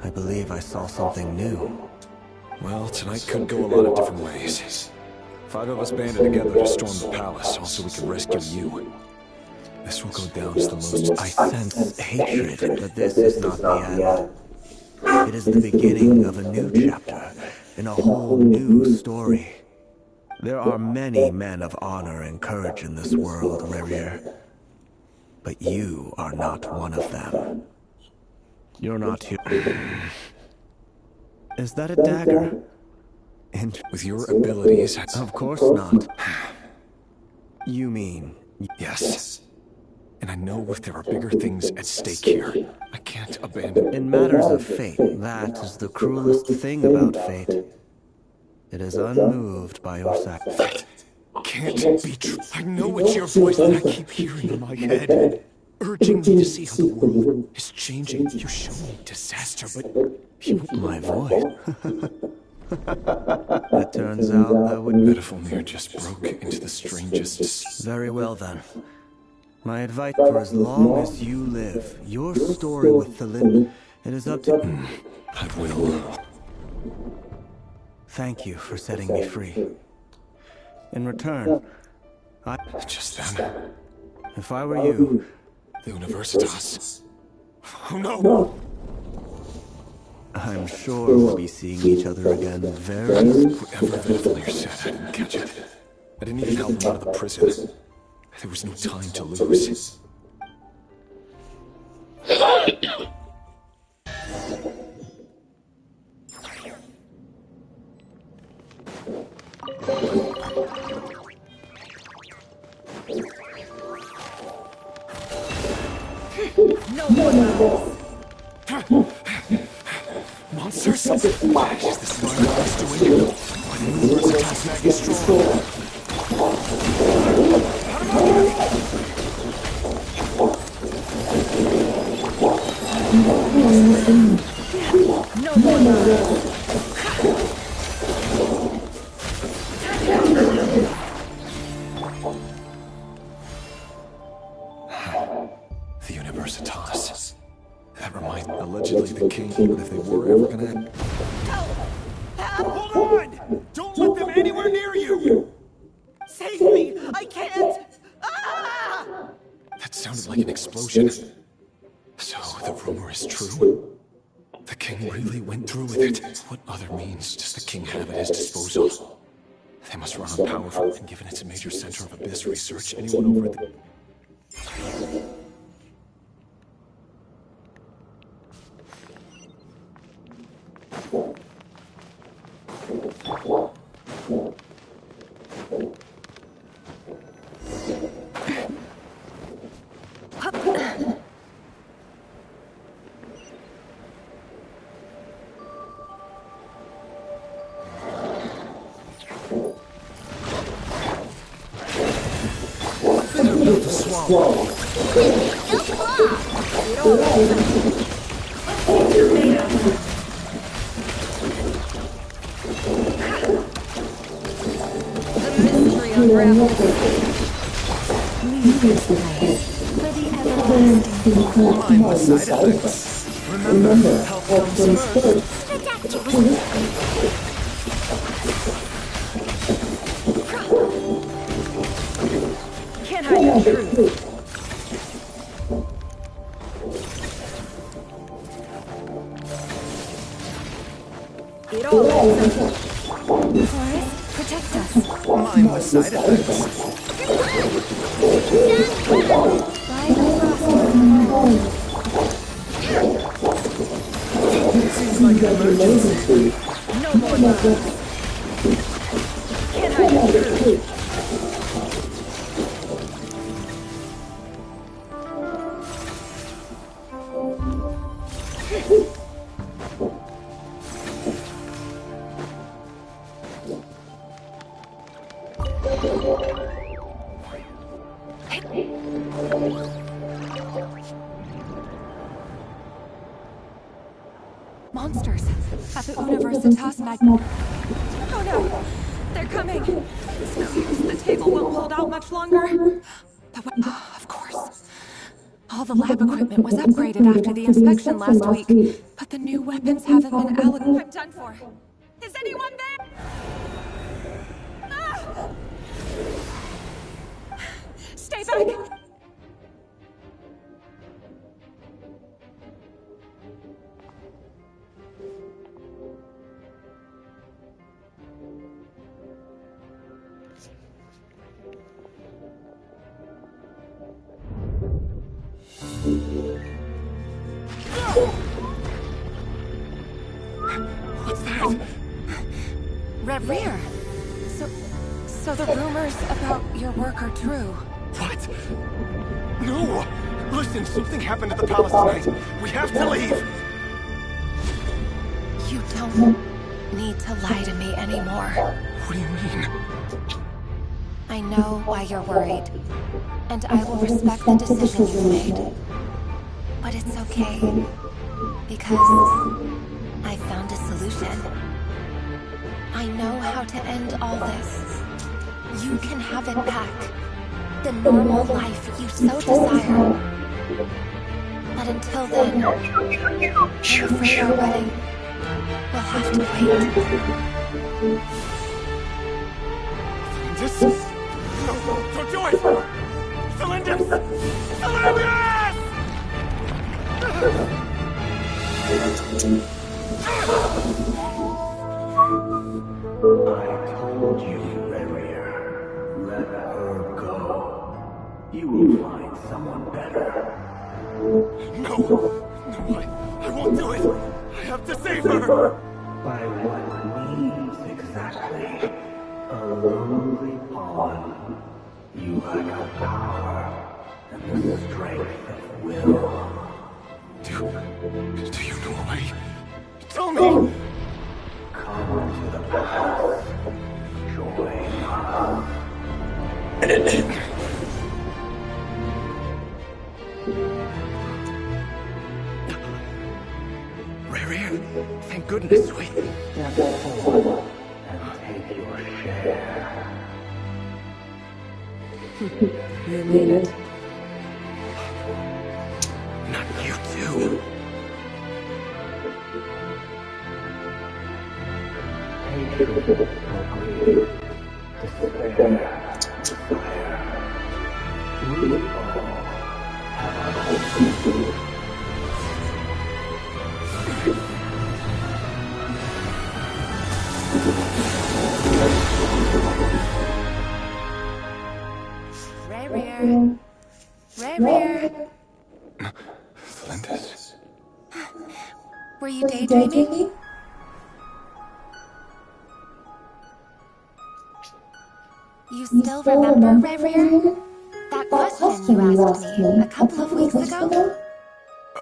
I believe I saw something new. Well, tonight could go a lot of different ways. 5 of us banded together to storm the palace, also we could rescue you. This will go down as the most... I sense hatred, but this is not the end. It is the beginning of a new chapter, in a whole new story. There are many men of honor and courage in this world, Rerir. But you are not one of them. You're not here. Is that a dagger? And with your abilities... Of course not. You mean... Yes. And I know if there are bigger things at stake here, I can't abandon... In matters of fate, that is the cruelest thing about fate. It is unmoved by your sacrifice. Can't be true. I know it's your voice that I keep hearing in my head, urging me to see how the world is changing. You show me disaster, but you... My voice? It turns out that would... Metafamiliar just broke into the strangest... Very well then. My advice for as long as you live, your story with the Lind, it is up to... I will. Thank you for setting me free. In return, Just then... if I were you... The Universitas... Oh no! I'm sure we'll be seeing each other again very... Whatever Metafamiliar said, I didn't catch it. I didn't even help him out of the prison. There was no time to lose. No one knows. Monsters? Is this what I was doing? Why the Universitas Maggie strong? No more lies. The Universitas. That reminds me, allegedly the king, if they were ever gonna... Hold on! Don't let them anywhere near you! Save me! I can't! Ah! That sounded like an explosion. So the rumor is true? The king really went through with it? What other means does the king have at his disposal? They must run on powerful, and given it's a major center of abyss research, anyone over at the... Mindless side effects. Remember, health comes first. Can't hide the truth. It all makes sense. Forest, protect us. Mindless side effects. By the crossroads. Seems like an emergency. No more lies. Can't hide the truth. Monsters at the Universitas Mag. Oh no! They're coming! It's close. The table won't hold out much longer. Of course. All the lab equipment was upgraded after the inspection last week, but the new weapons haven't been allocated. I'm done for. Is anyone there? Ah! Stay back! What's that? Red Rear. So the rumors about your work are true. What? No! Listen, something happened at the palace tonight. We have to leave! You don't need to lie to me anymore. What do you mean? I know why you're worried, and I will respect the decision you've made. But it's okay, because I found a solution. I know how to end all this. You can have it back. The normal life you so desire. But until then, I'm afraid our wedding will have to wait. This? No, don't do it! Cylinders! Cylinders! I told you, Barrier. Let her go. You will find someone better. No, I won't do it! I have to save her! By what means exactly? A lonely pawn. You lack the power and the strength of will. Do you know a way? Tell me! Come to the palace. Join us. Thank goodness, wait. Step forward and take your share. You mean it? Not you too. Hatred, greed, despair, desire. We all have our own. Rare. Flinders. Were you daydreaming? You still remember, Rare? That question you asked me a couple of weeks ago?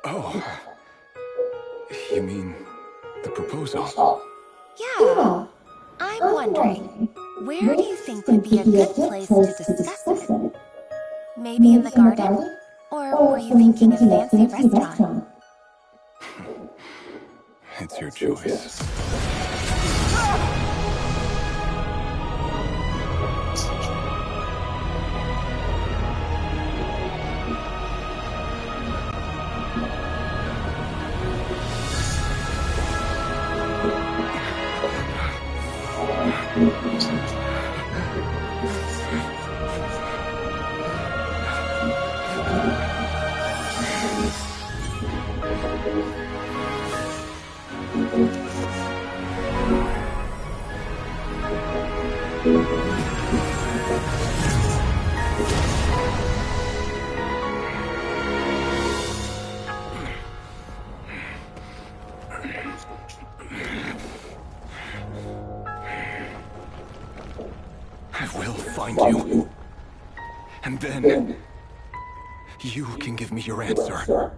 Oh. You mean the proposal? Yeah. I'm wondering, where do you think would be a good place to discuss it? Maybe in the garden? Or were you thinking a fancy restaurant? It's your choice. I will find you. And then you can give me your answer.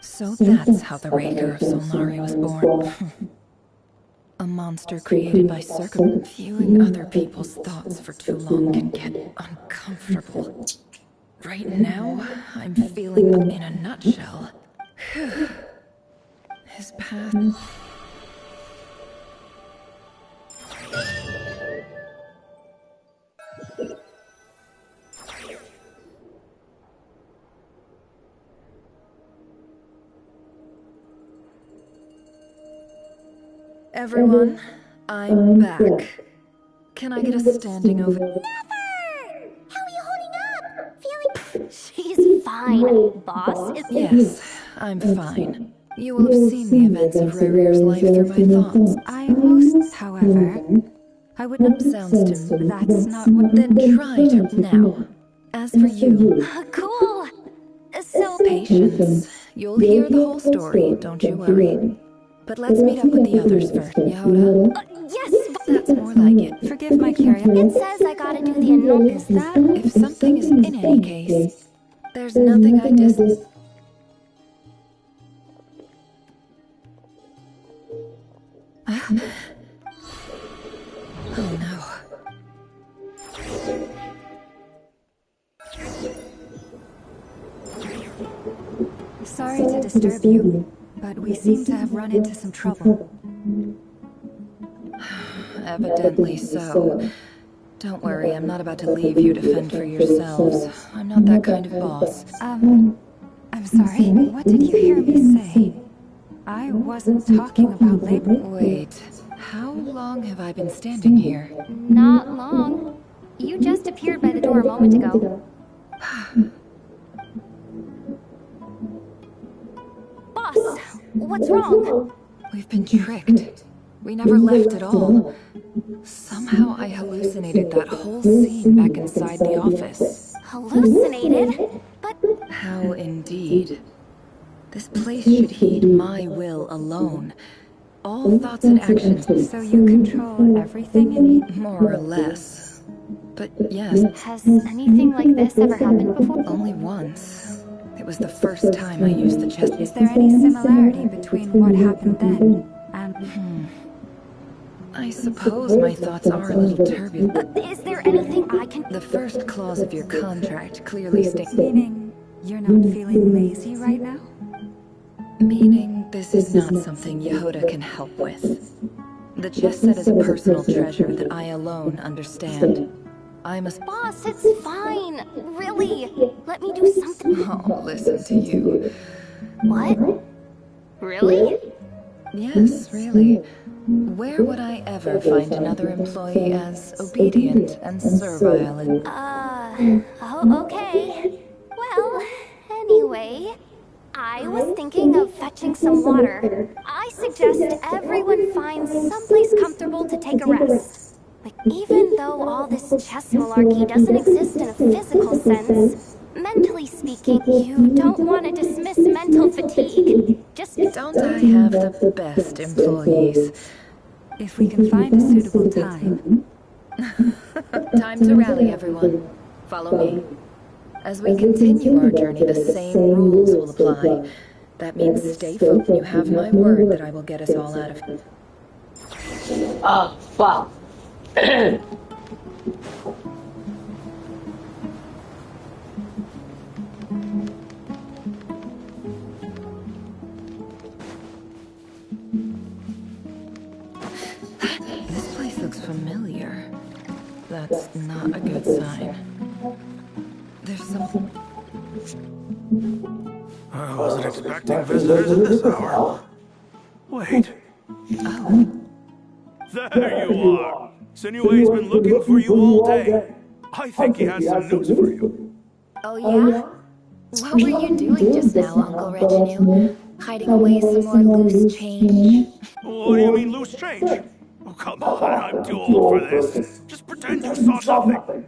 So that's how the Raker of Solnari was born. A monster created by viewing other people's thoughts for too long can get uncomfortable. Right now, I'm feeling in a nutshell. His path... Everyone, I'm back. Can I get a standing ovation? Never! How are you holding up? Feeling... She's fine, boss. Yes, I'm fine. You will have seen the events of Rare's life through my thoughts. I most, however, I would not... Sounds to me. That's not what... Then try it now. As for you... Cool. So... Patience. You'll hear the whole story, don't you worry. But let's meet up with the others first, Yehoda. Yes, but... That's more like it. Forgive my curiosity. It says I gotta do the annul... Is that... If something is in any case, there's nothing I dis... Oh no. Sorry to disturb you, but we seem to have run into some trouble. Evidently so. Don't worry, I'm not about to leave you to fend for yourselves. I'm not that kind of boss. I'm sorry, what did you hear me say? I wasn't talking about labor. Wait, how long have I been standing here? Not long. You just appeared by the door a moment ago. Boss, what's wrong? We've been tricked. We never left at all. Somehow I hallucinated that whole scene back inside the office. Hallucinated? But... How indeed. This place should heed my will alone. All thoughts and actions. So you control everything in me? More or less. But yes. Has anything like this ever happened before? Only once. It was the first time I used the chest. Is there any similarity between what happened then and... I suppose my thoughts are a little turbulent. Is there anything I can... The first clause of your contract clearly states... Meaning, you're not feeling lazy right now? Meaning, this is not something Yehuda can help with. The chess set is a personal treasure that I alone understand. I must... Boss, it's fine. Really. Let me do something. Oh, listen to you. What? Really? Yes, really. Where would I ever find another employee as obedient and servile and... Oh, okay. Well, anyway, I was thinking of fetching some water. I suggest everyone finds someplace comfortable to take a rest. Like, even though all this chess malarkey doesn't exist in a physical sense, mentally speaking, you don't want to dismiss mental fatigue. Just... Don't I have the best employees? If we can find a suitable time. Time to rally, everyone. Follow me. As we continue our journey, the same rules will apply. That means stay focused. You have my word that I will get us all out of here. Oh, fuck. This place looks familiar. That's not a good sign. There's some... I wasn't expecting visitors at this hour. Wait. Oh. There you are! Sinue's been looking for you all day. I think he has some news for you. Oh, yeah? What were you doing just now, Uncle Reginue? Hiding away some more loose change? What do you mean, loose change? Oh, come on, I'm too old for this. Just pretend you saw nothing.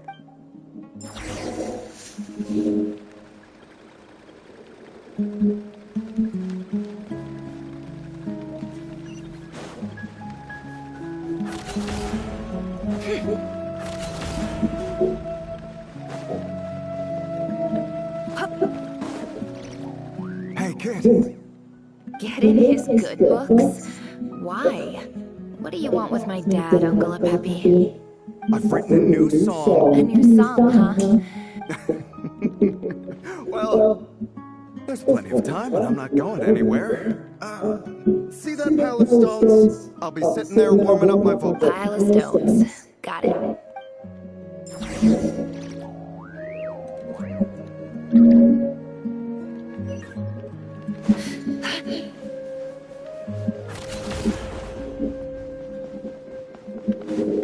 Hey, kid. Get in his good books? Why? What do you want with my dad, Uncle Peppy? I've written a new song. A new song, huh? Well, there's plenty of time and I'm not going anywhere. See that pile of stones? I'll be sitting there warming up my vocal. Pile of stones. Got it.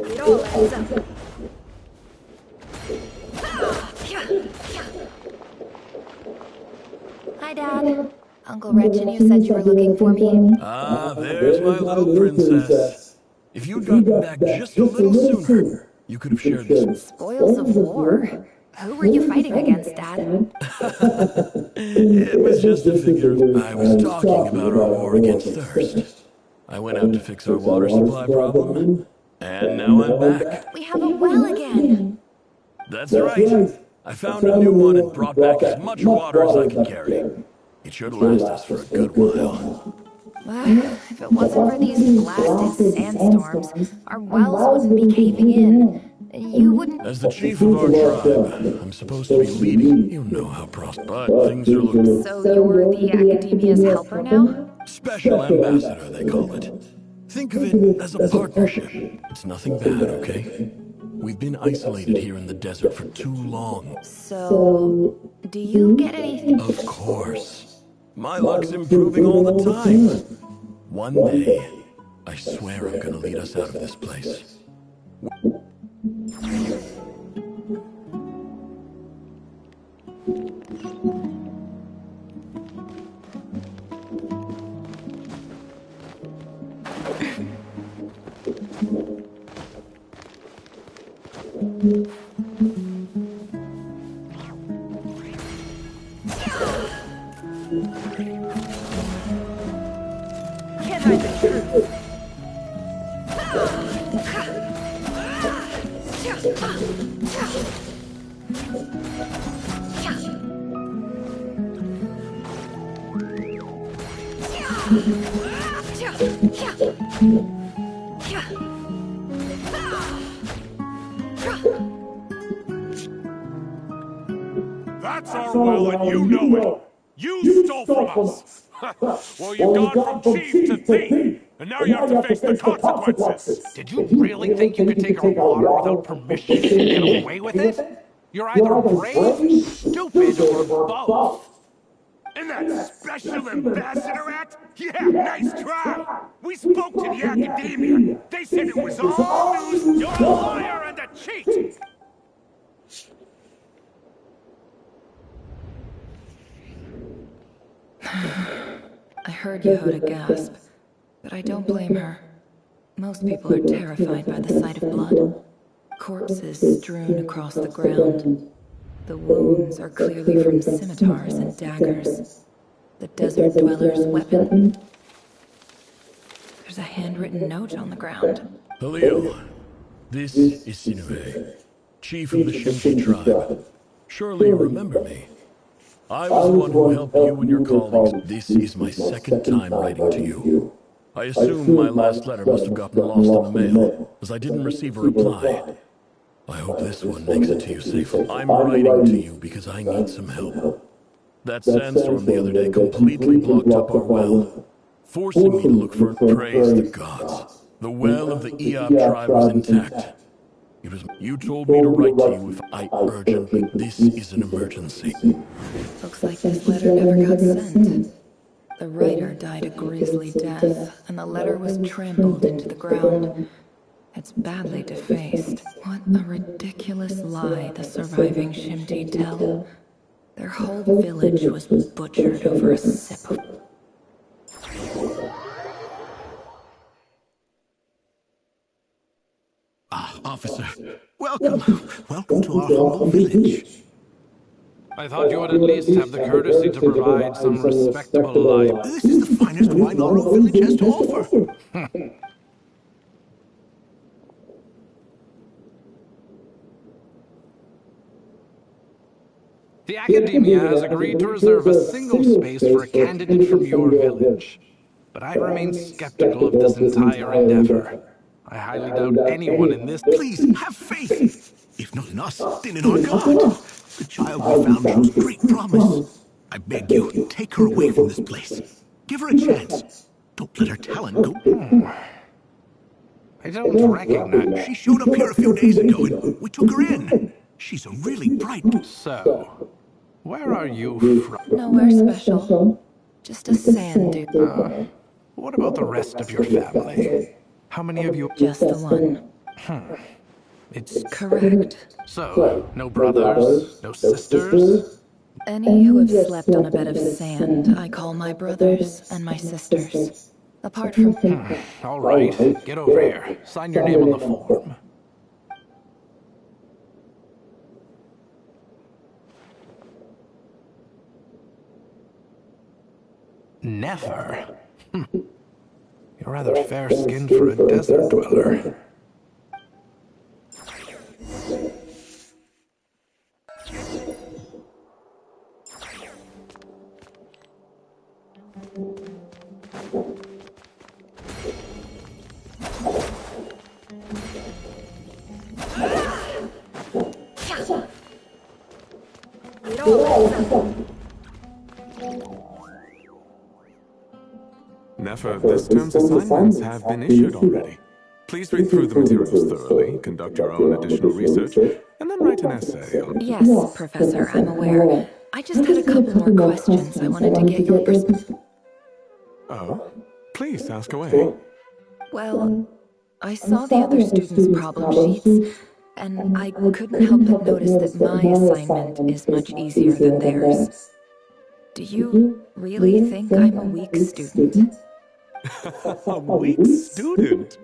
It all adds up. Hi, Dad. Uncle Reginue said you were looking for me. Ah, there's my little princess. If you'd gotten back just a little sooner, you could have shared this. Spoils of war? Who were you fighting against, Dad? It was just a figure. I was talking about our war against thirst. I went out to fix our water supply problem, and now I'm back. We have a well again. That's right. I found a new one and brought back as much water as I could carry. It should last us for a good while. If it wasn't for these blasted sandstorms, our wells wouldn't be caving in. You wouldn't... As the chief of our tribe, I'm supposed to be leading. You know how but things are looking... So you're the Academia's helper now? Special ambassador, they call it. Think of it as a partnership. It's nothing bad, okay? We've been isolated here in the desert for too long. So, do you get anything? Of course. My luck's improving all the time. One day, I swear I'm gonna lead us out of this place. Can't hide the truth. That's our well, and you know it. You stole from us. Well, you've gone from chief to thief, and now you have to face the consequences. Did you really think you could take our water without permission and get away with it? You're either brave, stupid, or both. And that special ambassador act? Yeah, nice try. We spoke to the academia. They said it was all news. You're a liar and a cheat. I heard Yehuda gasp, but I don't blame her. Most people are terrified by the sight of blood. Corpses strewn across the ground. The wounds are clearly from scimitars and daggers. The desert dweller's weapon. There's a handwritten note on the ground. Halil, this is Sinue, chief of the Shimji tribe. Surely you remember me. I was the one who helped you and your colleagues. This is my second time writing to you. I assume my last letter must have gotten lost in the mail, as I didn't receive a reply. I hope this one makes it to you safely. I'm writing to you because I need some help. That sandstorm the other day completely blocked up our well, forcing me to look for and praise the gods. The well of the Eob tribe was intact. You told me to write to you if I urgently. This is an emergency. Looks like this letter never got sent. The writer died a grisly death, and the letter was trampled into the ground. It's badly defaced. What a ridiculous lie the surviving Shimji tell. Their whole village was butchered over a sip of... Officer, welcome. Welcome to our humble village. I thought you would at least have the courtesy to provide some respectable light. This is the finest wine our village has to offer. The academia has agreed to reserve a single space for a candidate from your village. But I remain skeptical of this entire endeavor. I highly doubt anyone in this... Please, have faith. If not in us, then in our God. The child we found shows great promise. I beg you, take her away from this place. Give her a chance. Don't let her talent go... I don't recognize... She showed up here a few days ago and we took her in. She's a really bright... So, where are you from? Nowhere special. Just a sand dune. What about the rest of your family? How many of you... Just the one. It's... Correct. So, no brothers? No sisters? Any who have slept on a bed of sand, I call my brothers and my sisters. Apart from... All right, get over here. Sign your name on the form. Nefer? You're rather fair-skinned for a desert dweller. Nefer, this term's assignments have been issued already. Please read through the materials thoroughly, conduct your own additional research, and then write an essay on... Yes, Professor, I'm aware. I just had a couple more questions I wanted to get your perspective. Oh? Please, ask away. Well, I saw the other students' problem sheets, and I couldn't help but notice that my assignment is much easier than theirs. Do you really think I'm a weak student? A weak student?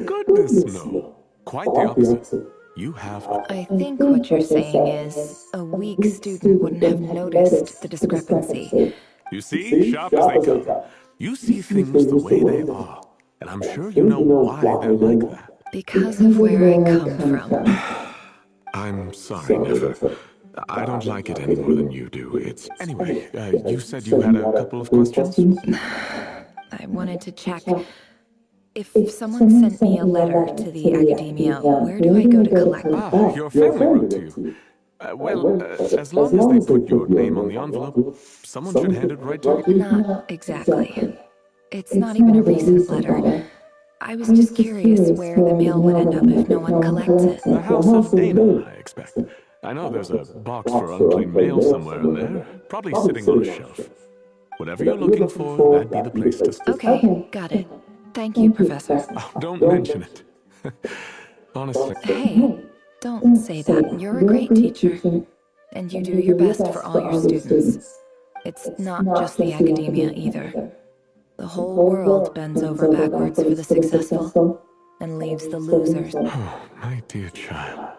Goodness, no. Quite the opposite. You have... I think what you're saying is, a weak student wouldn't have noticed the discrepancy. You see, sharp as they come. You see things the way they are, and I'm sure you know why they're like that. Because of where I come from. I'm sorry, Nefer. I don't like it any more than you do. It's... Anyway, you said you had a couple of questions? I wanted to check. If someone sent me a letter to the academia, where do I go to collect it? Your family wrote to you. As long as they put your name on the envelope, someone should hand it right to you. Not exactly. It's not even a recent letter. I was just curious where the mail would end up if no one collects it. The House of Dana, I expect. I know there's a box for unclaimed mail somewhere in there, probably sitting on a shelf. Whatever you're looking for, that'd be the place to start. Okay, got it. Thank you, Professor. Oh, don't mention it. Honestly. Hey, don't say that. You're a great teacher, and you do your best for all your students. It's not just the academia either. The whole world bends over backwards for the successful and leaves the losers. Oh, my dear child.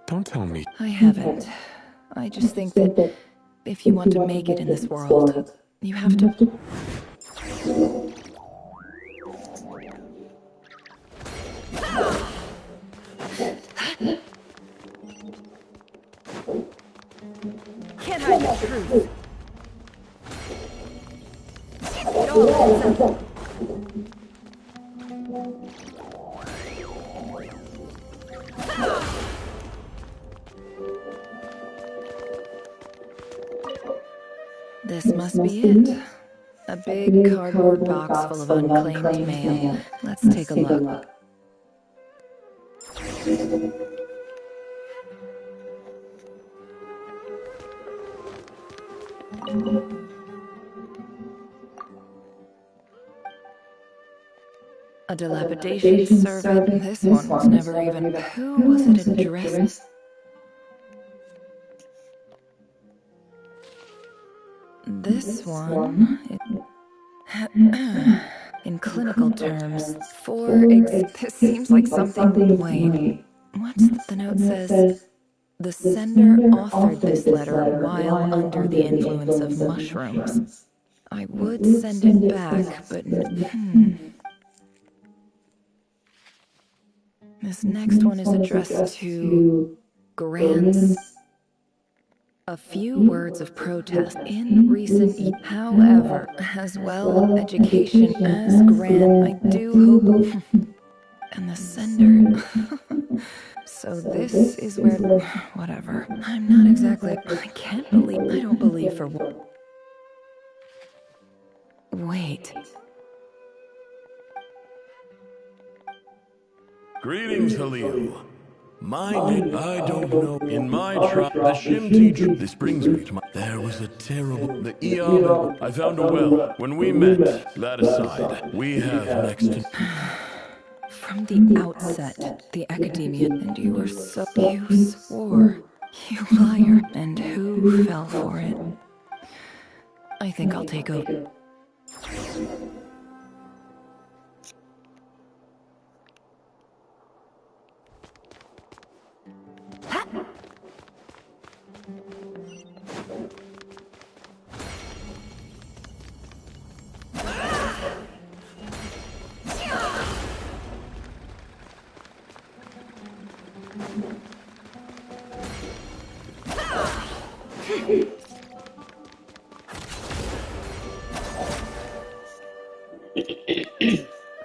Don't tell me. I haven't. I just think that if you want to make it in this world, you have to... Can't hide the truth. This must be it. A big cardboard box full of unclaimed mail. Let's take a look. A dilapidation servant. This one was never even... Who was it addressed? This one... In clinical terms, this seems like something... Wait, what's the note says? The sender authored this letter while under the influence of mushrooms. I would send it back, but... This next one is addressed to Grants. A few words of protest in recent, however, as well education as Grant, I do hope. And the sender. So this is where, whatever. I'm not exactly, I don't believe for what. Wait. Greetings, Halil. My name, I don't know. In my tribe, the Shim teacher, this brings me to my... There was a terrible... The Eon, I found a well. When we met, that aside, we have next to... From the outset, the academia, and you were so... You swore. You liar. And who fell for it? I think I'll take over.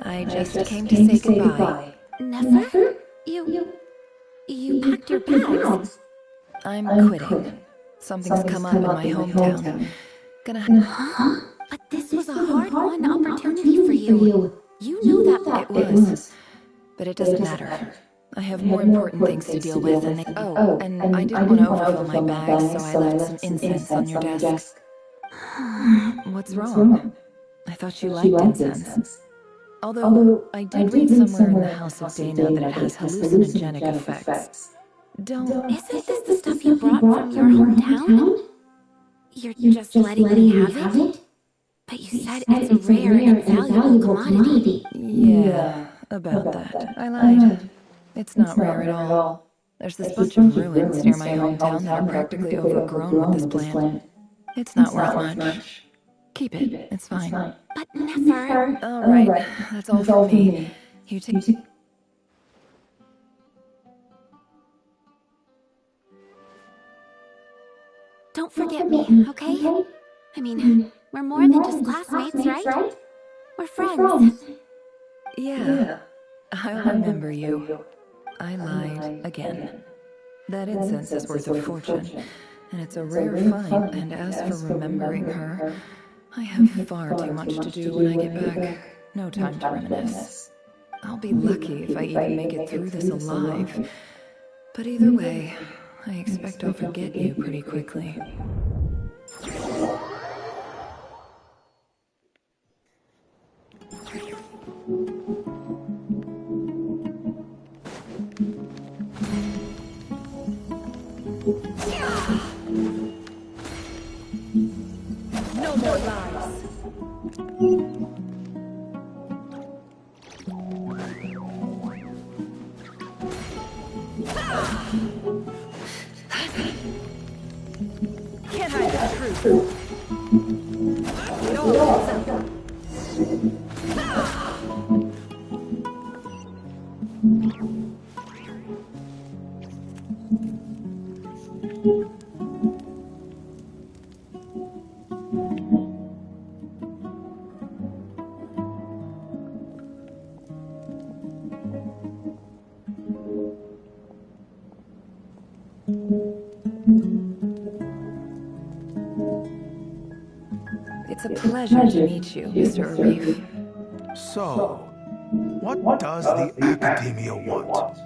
I just came to say goodbye. Nefer? You packed your bags. I'm quitting. Something's come up in my hometown. Huh? But this was a hard-won opportunity for you. You know that. It was. But it doesn't matter. I have more important things to deal with, and and I didn't want to overfill my bags, so I left some incense on your desk. What's wrong? I thought you liked incense. Although, I did read somewhere in the House of Dana that it has hallucinogenic effects. Isn't this the stuff you brought from your hometown? You're just letting me have it? But you said it's a rare and valuable commodity. Yeah, about that. I lied. It's not rare at all. There's this bunch of ruins near my hometown that are practically overgrown with this plant. It's not worth much. Keep it. It's fine. But Nefer... All right, that's all for me. You take... Don't forget me, okay? I mean, we're more than just classmates, right? We're friends. Yeah, I'll remember you. I lied again. That incense is worth a fortune, and it's a rare find, and as for remembering her, I have far too much to do when I get back. No time to reminisce. I'll be lucky if I even make it through this alive. But either way, I expect I'll forget you pretty quickly. No more lies. Can't hide the truth. It all adds up. It's a pleasure to meet you, Mr. Arif. So, what does the Academia want?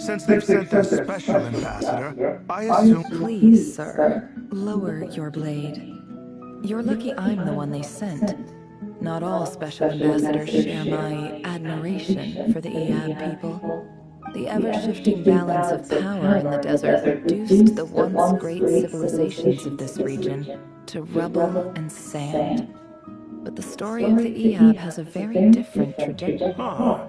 Since they've sent their special ambassador, I assume... Please, sir, lower your blade. You're lucky I'm the one they sent. Not all special ambassadors share my admiration for the Eab people. The ever-shifting balance of power in the desert reduced the once great civilizations of this region to rubble and sand. But the story of the Eab has a very different trajectory. Huh.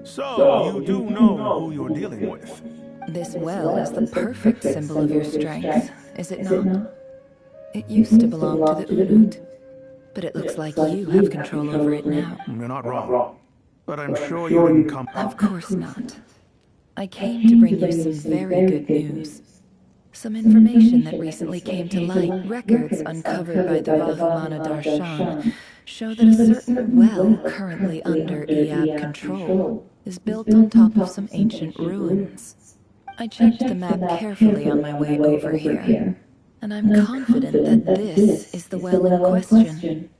So, you do know who you're dealing with. This well is the perfect symbol of your strength, is it not? It used to belong to the Unut, but it looks like you have control over it now. You're not wrong. But I'm sure you didn't come... Of course not. I came to bring you some very good news. Some information that recently came to light. Records uncovered by the Vahumana Darshan show that a certain well currently under Eab control is built on top of some ancient ruins. I checked the map carefully on my way over here, and I'm confident that this is the well in question.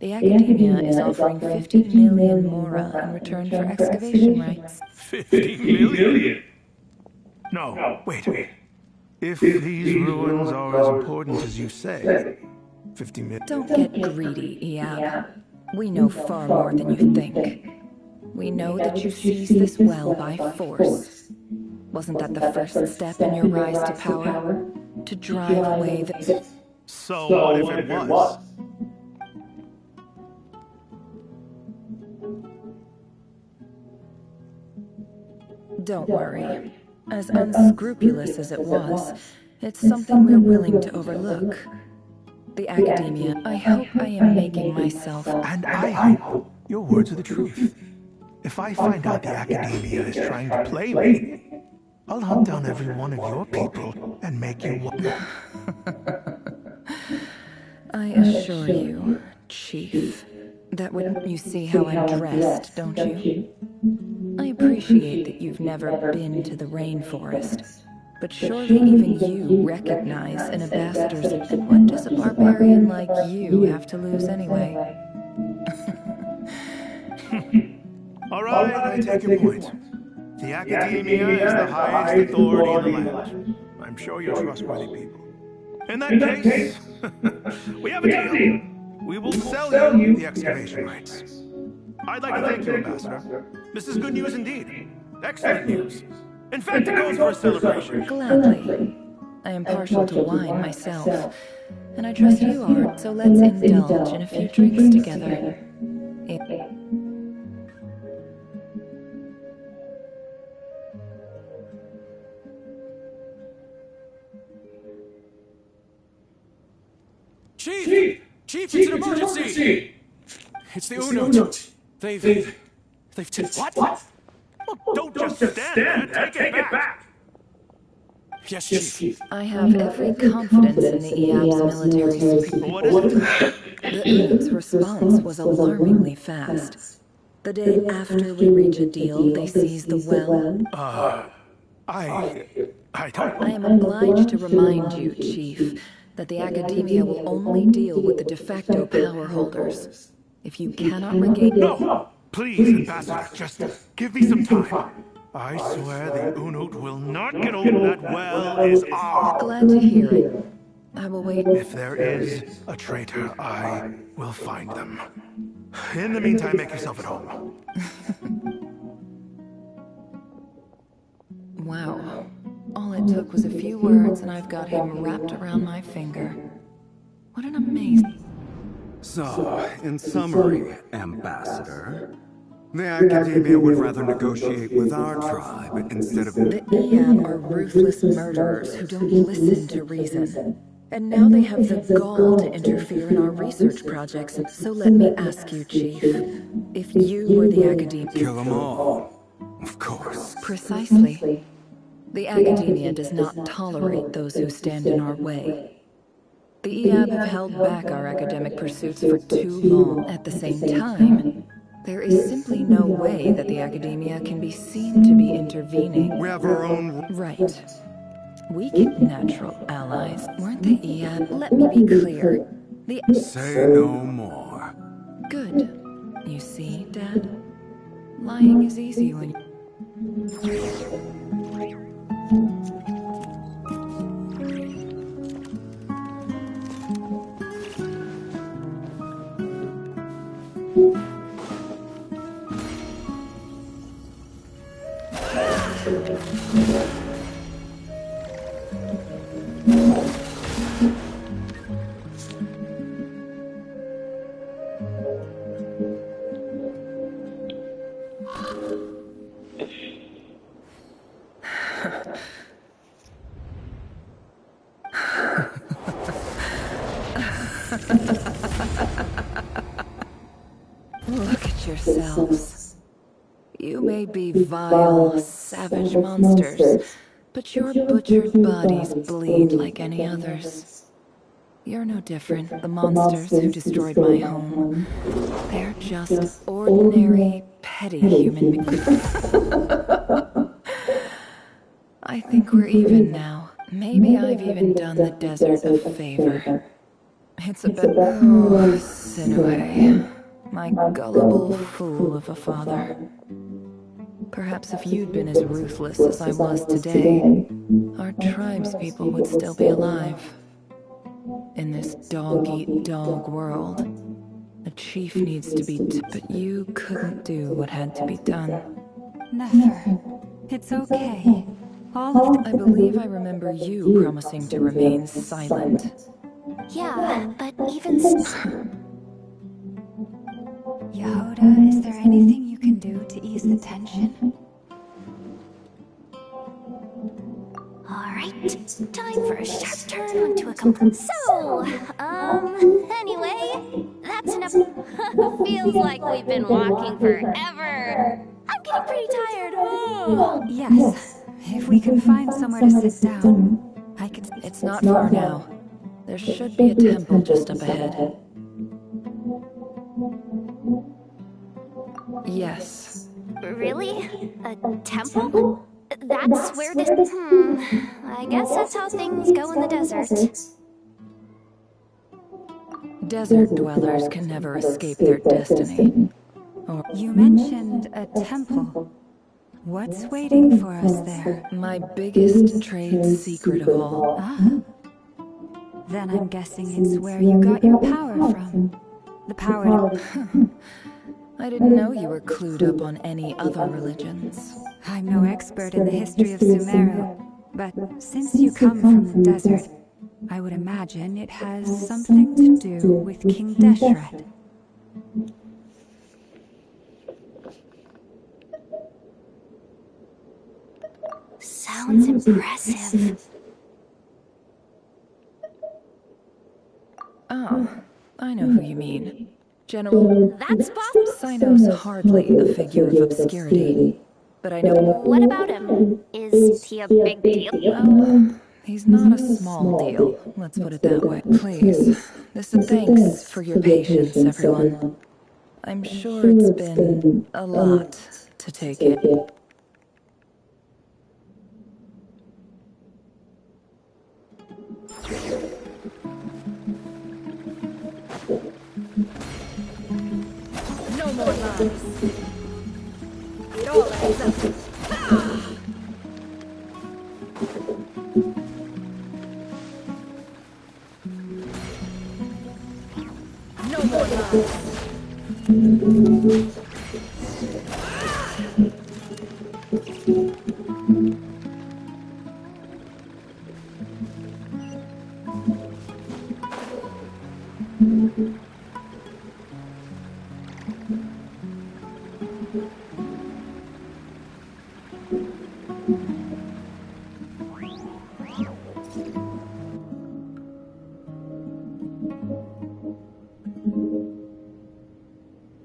The Academia is offering 50 million mora in return for excavation rights. 50 million? No, wait. If these ruins are as important as you say, 50 million... Don't get greedy, Eab. We know far more than you think. We know that you seized this well by force. Wasn't that the first step in your rise to power? To drive away the... So what if it was? Don't worry. As unscrupulous as it was, it's something we're willing to overlook. The Academia, I hope I am making myself... And I hope your words are the truth. If I find out the Academia is trying to play me, I'll hunt down every one of your people and make you one. I assure you, Chief, that when you see how I'm dressed, don't you? I appreciate that you've never been to the rainforest, but surely even you recognize an ambassador's... And what does a barbarian like you have to lose anyway? All right, I take your point. The Academia is the highest authority in the land. I'm sure you're trustworthy people. In that case, we have a deal. We will sell you the excavation rights. I'd like to thank you, Ambassador. This is good news indeed. Excellent news. In fact, it goes for a celebration. Gladly. I am partial to wine myself, and I trust you are, so let's indulge in a few drinks together. Chief! Chief, it's an emergency! It's the Unut. They've What? Well, don't just stand there. Take it back. Yes, Chief. I have every confidence in the Eab's military spirit. What is it? The Unut's response was alarmingly fast. The day after we reach a deal, they seize the well. I don't... I am obliged to remind you, Chief, that the Academia will only deal with the de facto power holders. If you cannot regain... No! Please, Ambassador, just give me some time. I swear the Unut will not get over that well is ours. Glad to hear it. I will wait. If there is a traitor, I will find them. In the meantime, make yourself at home. Wow. All it took was a few words and I've got him wrapped around my finger. What an amazing... So, in summary, Ambassador, the Academia would rather negotiate with our tribe instead of... The nghiem are ruthless murderers who don't listen to reason. And now they have the gall to interfere in our research projects. So let me ask you, Chief, if you were the Academia... Kill them all, of course. Precisely. The Academia does not tolerate those who stand in our way. The nghiem have held back our academic pursuits for too long. At the same time, there is simply no way that the Academia can be seen to be intervening. We have our own... Right. Weak natural allies, weren't the nghiem? Let me be clear. Say no more. Good. You see, Dad? Lying is easy when... Look at yourselves. You may be vile, savage monsters, but your butchered bodies bleed like any others. You're no different, the monsters who destroyed my home. They're just ordinary, petty human beings. I think we're even now. Maybe I've even done the desert a favor. It's a bit... Oh, Sinuhe. My gullible fool of a father. Perhaps if you'd been as ruthless as I was today, our tribespeople would still be alive. In this dog-eat-dog world, a chief needs to be... But you couldn't do what had to be done. Nefer, it's okay. All of I believe I remember you promising to remain silent. Yeah, but even... Yehuda, is there anything you can do to ease the tension? Alright, time for a sharp turn onto a So, anyway, that's enough. Feels like we've been walking forever. I'm getting pretty tired. Yes, if we can find somewhere to sit down, I could... It's not far now. There should be a temple just up ahead. Yes. Really? A temple? That's where this... I guess that's how things go in the desert. Desert dwellers can never escape their destiny. You mentioned a temple. What's waiting for us there? My biggest trade secret of all. Ah. Then I'm guessing it's where you got your power from. The power to... I didn't know you were clued up on any other religions. I'm no expert in the history of Sumeru, but since you come from the desert, I would imagine it has something to do with King Deshret. Sounds impressive. Oh, I know who you mean. General... That's Bob? Sino's hardly a figure of obscurity, but I know... What about him? Is he a big deal? Well, he's not a small deal, let's put it that way. Please, this is thanks for your patience, everyone. I'm sure it's been a lot to take in. more lies. It all adds up. No more lies.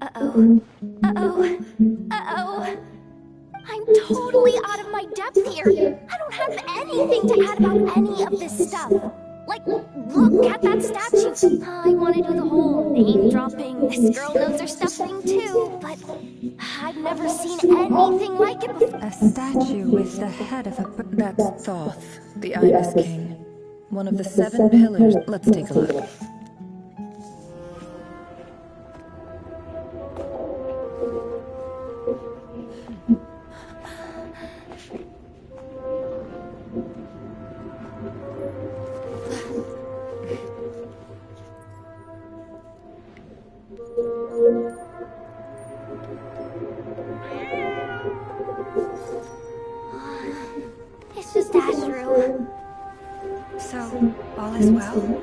Uh-oh. Uh-oh. Uh-oh. I'm totally out of my depth here. I don't have anything to add about any of this stuff. Like, look at that statue. I want to do the whole name-dropping, this girl knows her stuff thing too, but I've never seen anything like it before. A statue with the head of a... That's Thoth, the Ibis King. One of the 7 pillars. Let's take a look. It's just Ashru. So, all is well?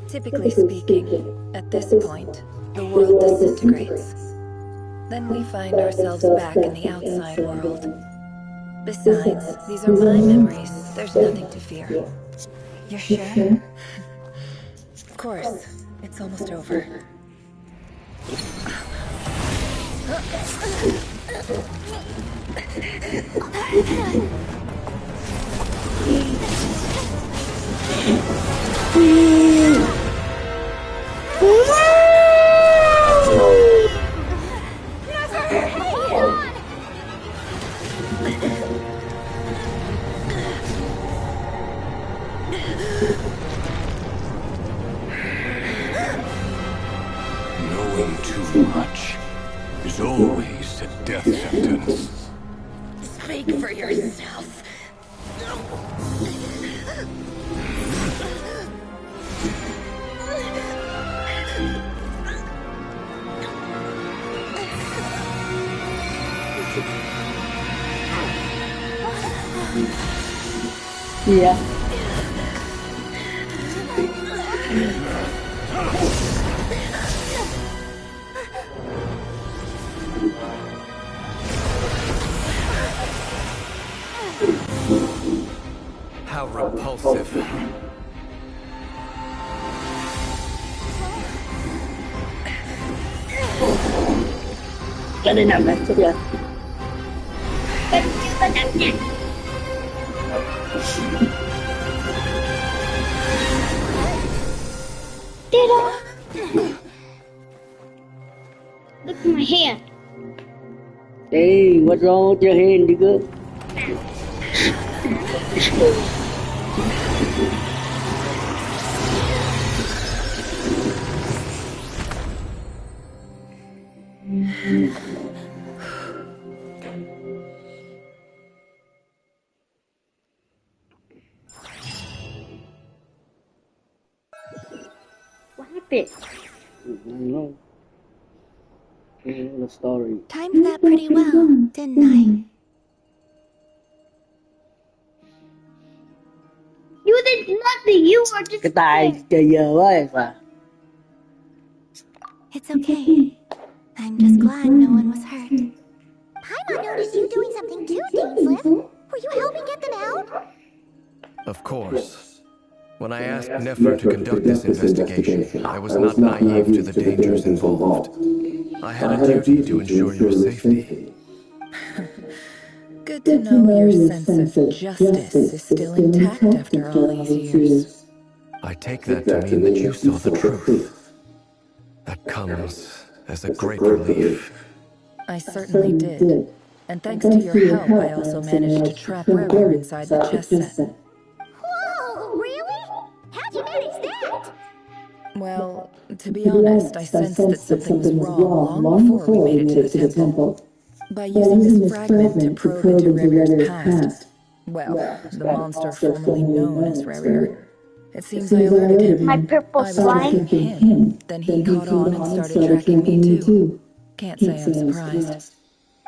Typically speaking, at this point, the world disintegrates. Then we find ourselves back in the outside world. Besides, these are my memories. There's nothing to fear. You're sure? Of course. It's almost over. Knowing too much is always a death sentence. Speak for yourself. Yeah. How repulsive. Cái này nằm đây, chấp nhận. Vẫn chưa có nằm nha. Look at my hand. Hey, what's wrong with your hand, nigga? What happened? I don't know. The story. Timed that pretty well, didn't I? You did nothing. You were just Cái tài trời giờ quá em à. It's okay. I'm just glad no one was hurt. Paimon noticed you doing something too, Dainsliff. Were you helping get them out? Of course. When I asked Nefer to conduct this investigation, I was not naive to the dangers involved. I had a duty to ensure your safety. Good to know your sense of justice is still intact after all these years. I take that to mean that you saw the truth. That comes as a great relief. I certainly did. And thanks to your help, I also managed to trap Rewir inside the chess set. Whoa, really? How'd you manage that? Well, to be honest, I sensed that something was wrong long before we made it to the temple. By using this fragment to probe into Rewir's past, well, the monster formerly known as Rewir. It seems I alerted him. My purple I was tracking him, then he caught on and started tracking me too. Can't say I'm surprised.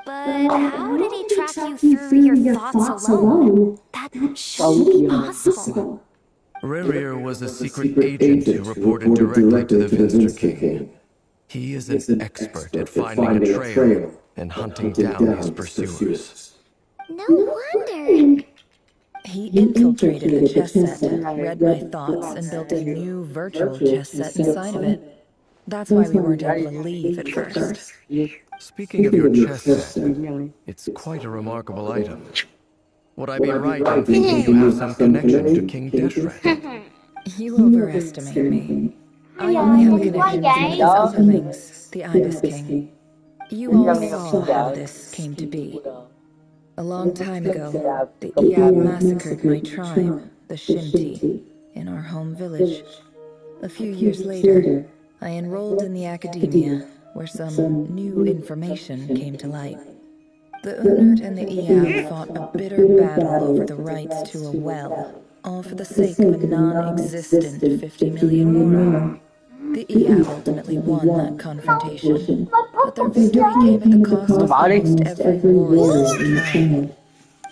But how did he track you through your thoughts alone? That shouldn't be possible. Rewir was a secret agent who reported directly to the Finster King. He is an expert at finding a trail and hunting down his pursuers. No wonder. He infiltrated the chess set, read my thoughts, and built a new virtual chess set inside of it. That's why we weren't able to leave at first. Speaking of your chess set, it's quite a remarkable item. Would I be right in thinking you have some connection to King Deshret? You overestimate me. I only have a connection with his underlings, the Ibis King. You all saw how this came to be. A long time ago, the Iab massacred my tribe, the Shinti, in our home village. A few years later, I enrolled in the academia, where some new information came to light. The Unut and the Iab fought a bitter battle over the rights to a well, all for the sake of a non-existent 50 million mora. The Iab ultimately won that confrontation, but their victory came at the cost of almost every warrior in the tribe.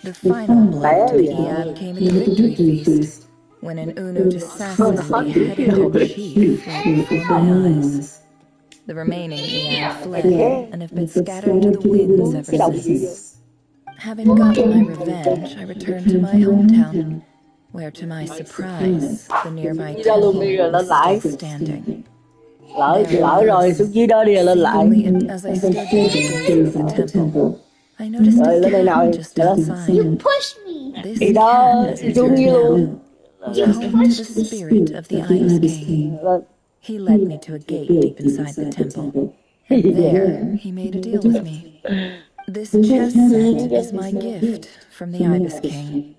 The final blow to the Iab came at the victory feast, when an Unut assassin beheaded their chief right before my eyes. The remaining Iab fled and have been scattered to the winds ever since. Having gotten my revenge, I returned to my hometown, where to my surprise, the nearby temple was still standing. Lỡ rồi xuống dưới đó đi lên lại. As I stood there gazing at the temple, I noticed a cat just outside. You pushed me. This cat, as it turned out, was home to the spirit of the Ibis King. He led me to a gate deep inside the temple, and there he made a deal with me. This chess set is my gift from the Ibis King.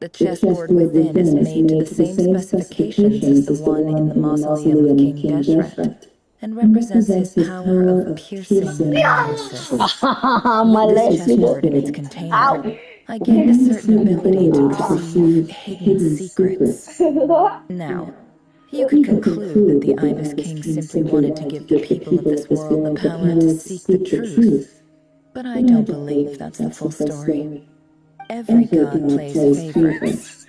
The chessboard within is made to the same specifications as the one in the mausoleum of King Deshret, and represents his power of piercing analysis. With this chessboard in its container, I gained a certain ability to perceive hidden secrets. Now, you could conclude that the Ibis King simply wanted to give the people of this world the power to seek the truth, but I don't believe that's the full story. Every god plays favorites.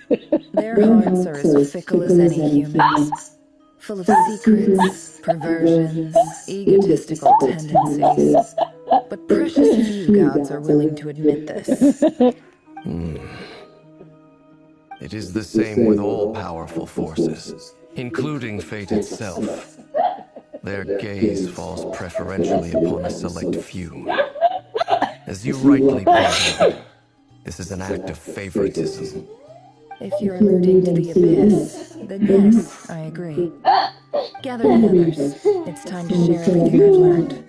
Their hearts are as fickle as any human's, full of secrets, perversions, egotistical tendencies. But precious few gods are willing to admit this. It is the same with all powerful forces, including fate itself. Their gaze falls preferentially upon a select few. As you rightly point out, this is an act of favoritism. If you're alluding to the abyss, then yes, I agree. Gather the others. It's time to share everything I've learned.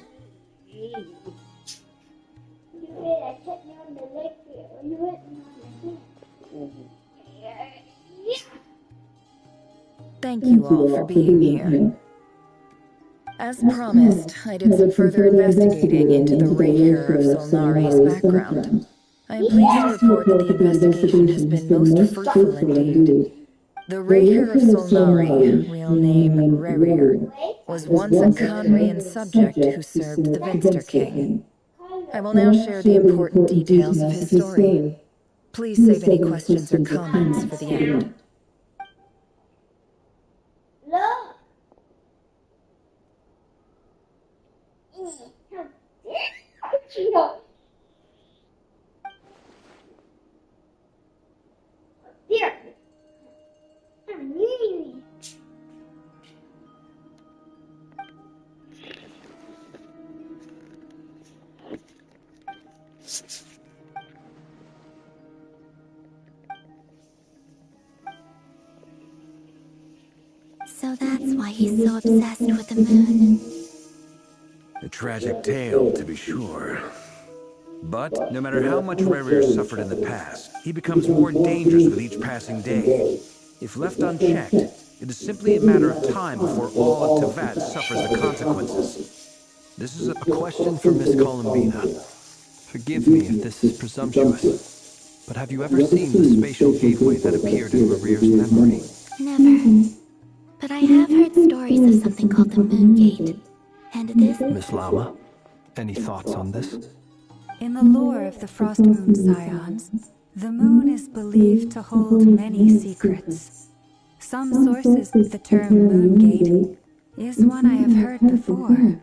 Thank you all for being here. As promised, I did some further investigating into the Reiher of Solnari's background. I am pleased to report that the investigation has been most fruitful indeed. The Reiher of Solnari, real name Rerir, was once a Conrian subject who served the Finster King. I will now share the important details of his story. Please save any questions or comments for the end. Here. So that's why he's so obsessed with the moon. A tragic tale, to be sure. But no matter how much Rerir suffered in the past, he becomes more dangerous with each passing day. If left unchecked, it is simply a matter of time before all of Tevat suffers the consequences. This is a question for Miss Columbina. Forgive me if this is presumptuous, but have you ever seen the spatial gateway that appeared in Rerir's memory? Never. But I have heard stories of something called the Moon Gate. And this... Miss Lama, any thoughts on this? In the lore of the Frost Moon Scions, the moon is believed to hold many secrets. Some sources, the term Moon Gate is one I have heard before.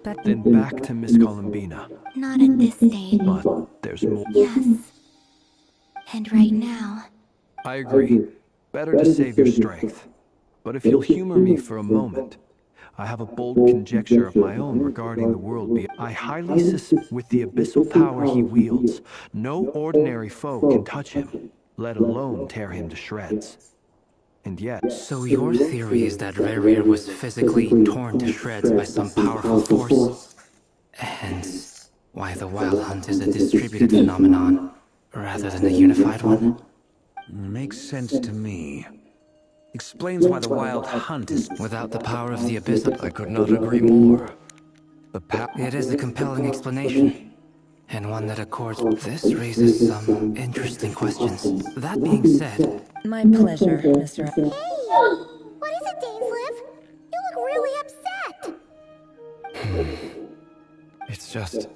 But then back to Miss Columbina. Not at this stage. But there's more. Yes. And right now... I agree. Better to save your strength. But if you'll humor me for a moment, I have a bold conjecture of my own regarding the world beyond. I highly suspect with the abyssal power he wields, no ordinary foe can touch him, let alone tear him to shreds. And yet... So your theory is that Rerir was physically torn to shreds by some powerful force? Hence, why the Wild Hunt is a distributed phenomenon, rather than a unified one? Makes sense to me. Explains why the Wild Hunt is... Without the power of the Abyss, I could not agree more. It is a compelling explanation, and one that accords. This raises some interesting questions. That being said... My pleasure, Mr. Hey! What is it, Dainsliv? You look really upset! It's just...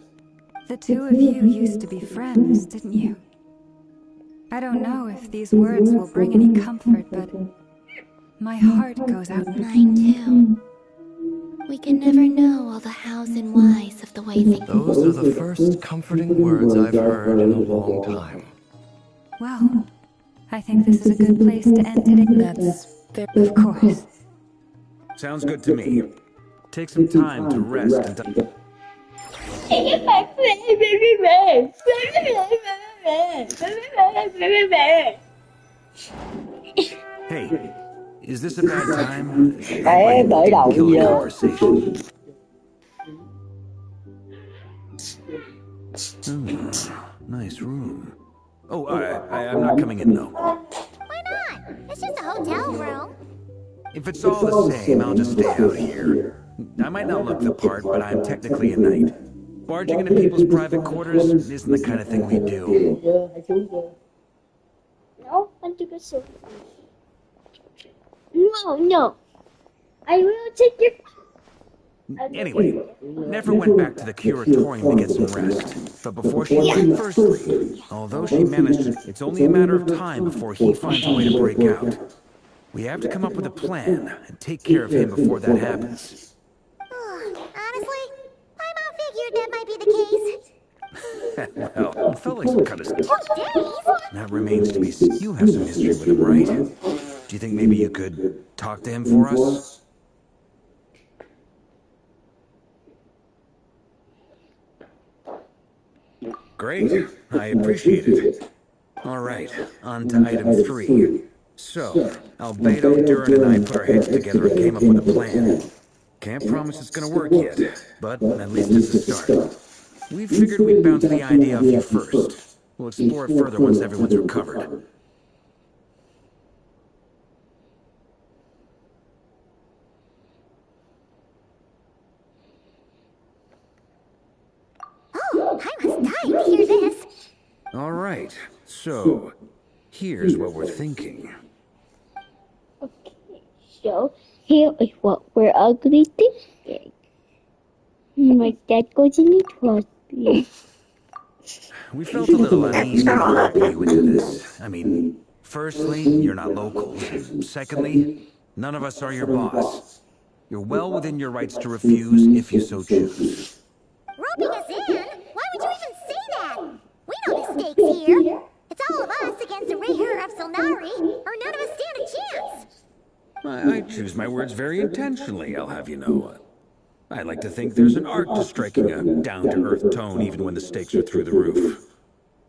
The two of you used to be friends, didn't you? I don't know if these words will bring any comfort, but... my heart goes out. Mine too. We can never know all the hows and whys of the way things... Those are the first comforting words I've heard in a long time. Well, I think this is a good place to end today. That's fair. Of course. Sounds good to me. Take some time to rest and... Hey, is this a bad time? Ê, bởi đầu giờ. Nice room. Oh, I'm not coming in though. Why not? It's just a hotel room. If it's all the same, I'll just stay out here. I might not look the part, but I'm technically a knight. Barging into people's private quarters isn't the kind of thing we do. No, no. I will take your... Anyway, Nefer went back to the curatorium to get some rest. But before she left, firstly, although she managed, it's only a matter of time before he finds a way to break out. We have to come up with a plan and take care of him before that happens. Honestly, my mom figured that might be the case. Well, it felt like some kind of... That remains to be seen. You have some history with him, right? Do you think maybe you could talk to him for us? Great. I appreciate it. All right, on to item 3. So, Albedo, Durin, and I put our heads together and came up with a plan. Can't promise it's gonna work yet, but at least it's a start. We figured we'd bounce the idea off you first. We'll explore it further once everyone's recovered. Oh, I must die to hear this. All right, so here's what we're thinking. Okay, so here is what we're ugly thinking. My dad goes in it was me. We felt a little uneasy about you would do this. I mean, firstly, you're not local. Secondly, none of us are your boss. You're well within your rights to refuse if you so choose. Roping us in? Why would you even say that? We know the stakes here. It's all of us against the Rerir of Solnari, or none of us stand a chance. I choose my words very intentionally, I'll have you know. I like to think there's an art to striking a down-to-earth tone even when the stakes are through the roof.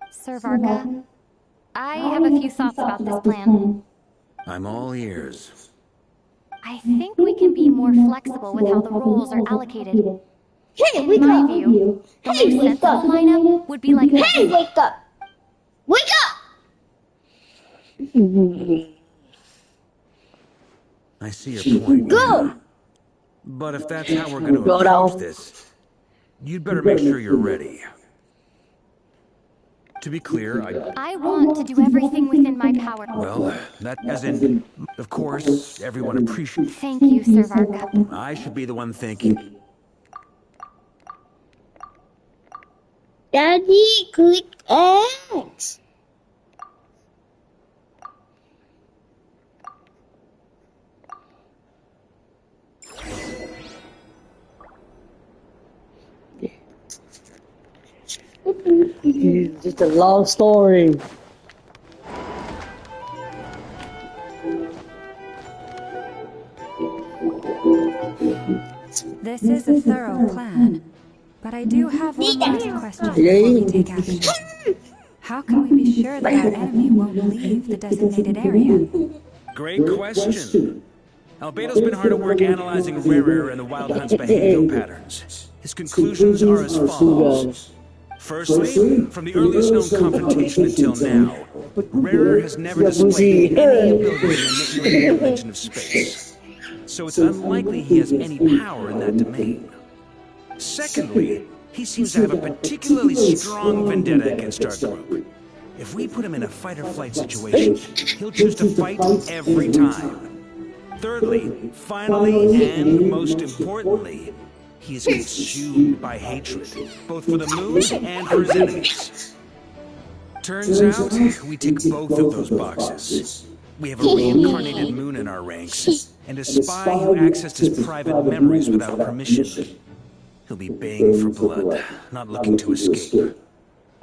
Sir Varka, I have a few thoughts about this plan. I'm all ears. I think we can be more flexible with how the roles are allocated. Hey, In wake my up! view, the Hey, most wake up! sensible lineup would be like this. Hey, wake up! Wake up! I see your point. Go! But if that's how we're going to approach this, you'd better make sure you're ready. To be clear, I want to do everything within my power. well, that as in, of course, everyone appreciates. Thank you, Sir Varka. I should be the one thanking. Daddy, click X. It's just a long story. This is a thorough plan, but I do have one last question before we take action. How can we be sure that our enemy won't leave the designated area? Great question. Albedo's been hard at work analyzing Rarer and the Wild Hunt's behavioral patterns. His conclusions are as follows. Firstly, from the earliest known confrontation until now, Rarer has never displayed any ability to manipulate the dimension of space. So it's unlikely he has any power in that domain. Secondly, he seems to have a particularly strong vendetta against our group. If we put him in a fight-or-flight situation, he'll choose to fight every time. Thirdly, finally, and most importantly, he is consumed by hatred, both for the moon and for his enemies. Turns out, we tick both of those boxes. We have a reincarnated moon in our ranks, and a spy who accessed his private memories without permission. He'll be baying for blood, not looking to escape.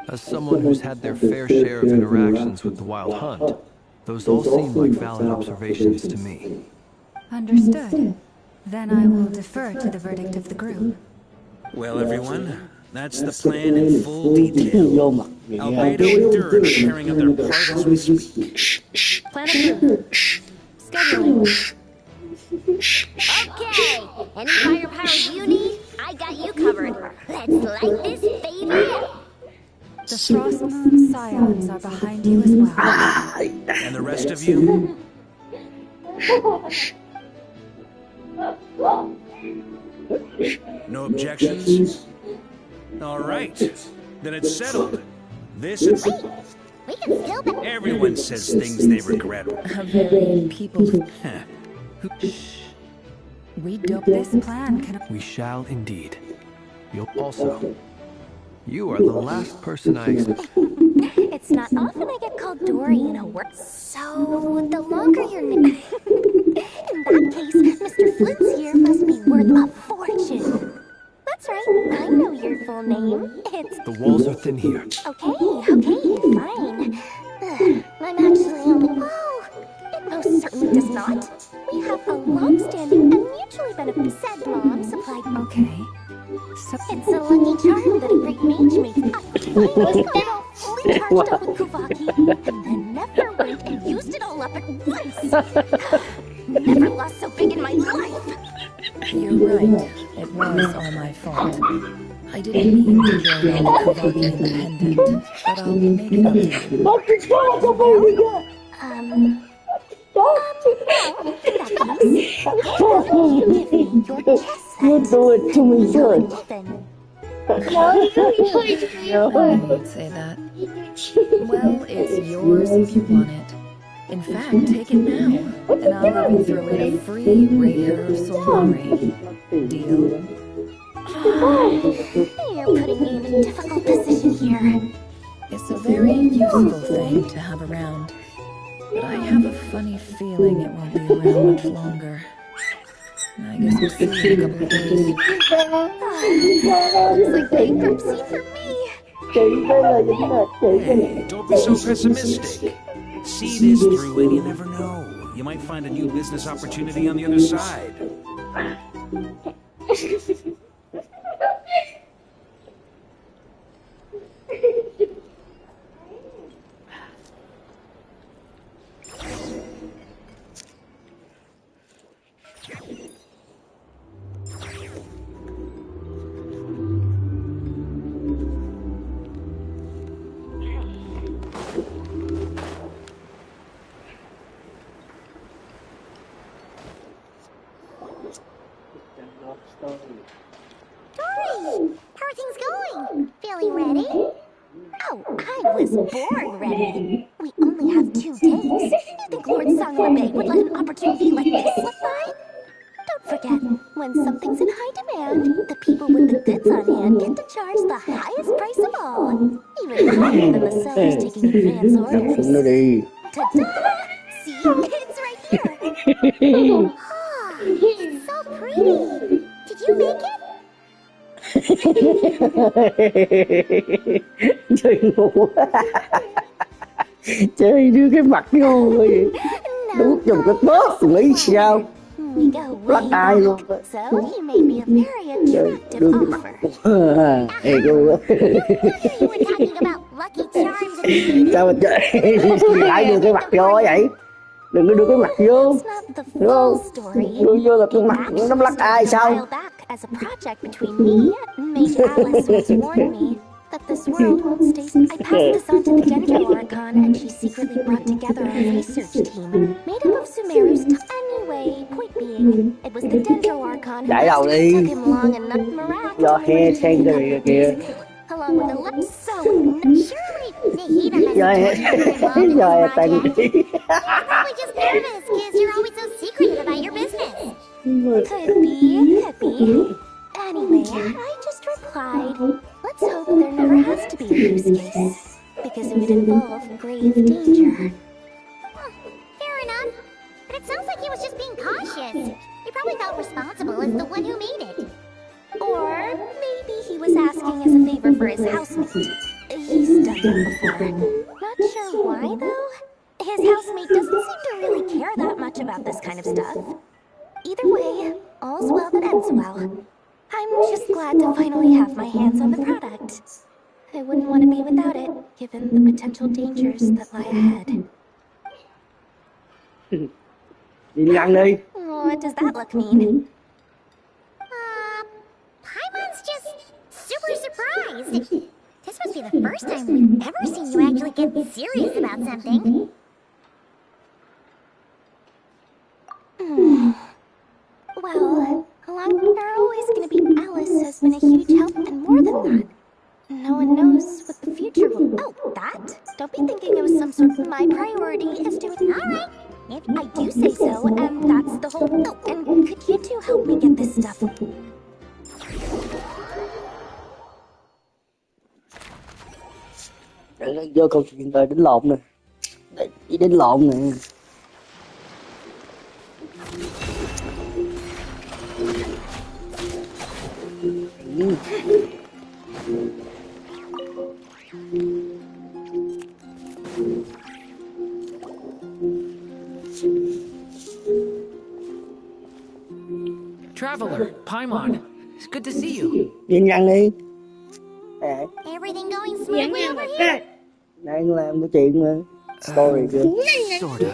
As someone who's had their fair share of interactions with the Wild Hunt, those all seem like valid observations to me. Understood. Then I will defer to the verdict of the group. Well, everyone, that's the plan in full detail. Albedo and Durin are carrying out their part as we speak. Plan approved. Scheduling. Okay, any firepower you need, I got you covered. Let's light this baby up. The Frost Moon Scions are behind you as well. And the rest of you? No objections? All right, then it's settled. This is... We can still... Everyone says things they regret. How very people... Shh. We dope this plan can... We shall indeed. You'll also... You are the last person I expect. It's not often I get called Dory in a word. So, the longer your name... In that case, Mr. Flint's here must be worth a fortune. That's right, I know your full name. It's... The walls are thin here. Okay, fine. I'm actually only... Oh, it most certainly does not. We have a long-standing and mutually beneficial said mom supplied... Okay. So it's a lucky charm that a great mage makes. I finally got it all fully charged up with Kuvaki, and then Nefer went and used it all up at once. Never lost so big in my life. You're right. It was all my fault. I didn't mean to join in the Kuvaki and the pendant, but I'll make it up to you. You do it to me good. I won't say that. Well, it's yours if you want it. In fact, take it now, and I'll even throw in a free Raker of Solari. Deal? You're putting me in a difficult position here. It's a very useful thing to have around, but I have a funny feeling it won't be around much longer. I guess we'll see in a couple of days. Looks like bankruptcy for me. Hey, don't be so pessimistic. See this through and you never know. You might find a new business opportunity on the other side. was born ready. We only have 2 days. You think Lord Sangalabe would let an opportunity like this slip by? Don't forget, when something's in high demand, the people with the goods on hand get to charge the highest price of all. Even higher than the sellers taking advance orders. Nó đi. Ta-da! See? It's right here. Ah, it's so pretty. Did you make it? Chơi ngu. Chơi đưa cái mặt vô rồi. Đúng dùng cái bớt nghĩ sao? We go way Lắc ai luôn. so he may be a very attractive offer. Ê cô. You were talking about lucky charms and Sao mà chơi? Lại đưa cái mặt vô vậy? Đừng có đưa cái mặt vô. Đúng không? Đưa vô là cái mặt nó lắc ai sao? As a project between me and Mage Alice once warned me that this world won't stay. I passed this on to the Dendro Archon, and she secretly brought together a research team made up of Sumerus. Anyway, point being, it was the Dendro Archon who took him long enough miraculously. Do he sang the kìa. Along with the lips, so surely Nahida has Rồi tần You're probably just nervous because you're always so secretive about your business. Could be. Anyway, I just replied, let's hope there never has to be a use case, because it would involve grave danger. Fair enough. But it sounds like he was just being cautious. He probably felt responsible as the one who made it. Or maybe he was asking as a favor for his housemate. He's done that before. Not sure why, though. His housemate doesn't seem to really care that much about this kind of stuff. Either way, all's well that ends well. I'm just glad to finally have my hands on the product. I wouldn't want to be without it, given the potential dangers that lie ahead. Đi ăn đi. What does that look mean? Paimon's just super surprised. This must be the first time we've ever seen you actually get serious about something. Well, along there always gonna be Alice has been a huge help, and more than that. No one knows what the future will. Oh, that? Don't be thinking it was some sort of my priority is to. Alright. If I do say so, and that's the whole. Oh, and could you two help me get this stuff? Vô câu chuyện rồi đánh lộn nè. Đi đánh lộn nè. Traveler, Paimon, it's good to see you. Đi ăn đi. Everything going smoothly over here? Đang làm cái chuyện mà. Story kìa. Sorta.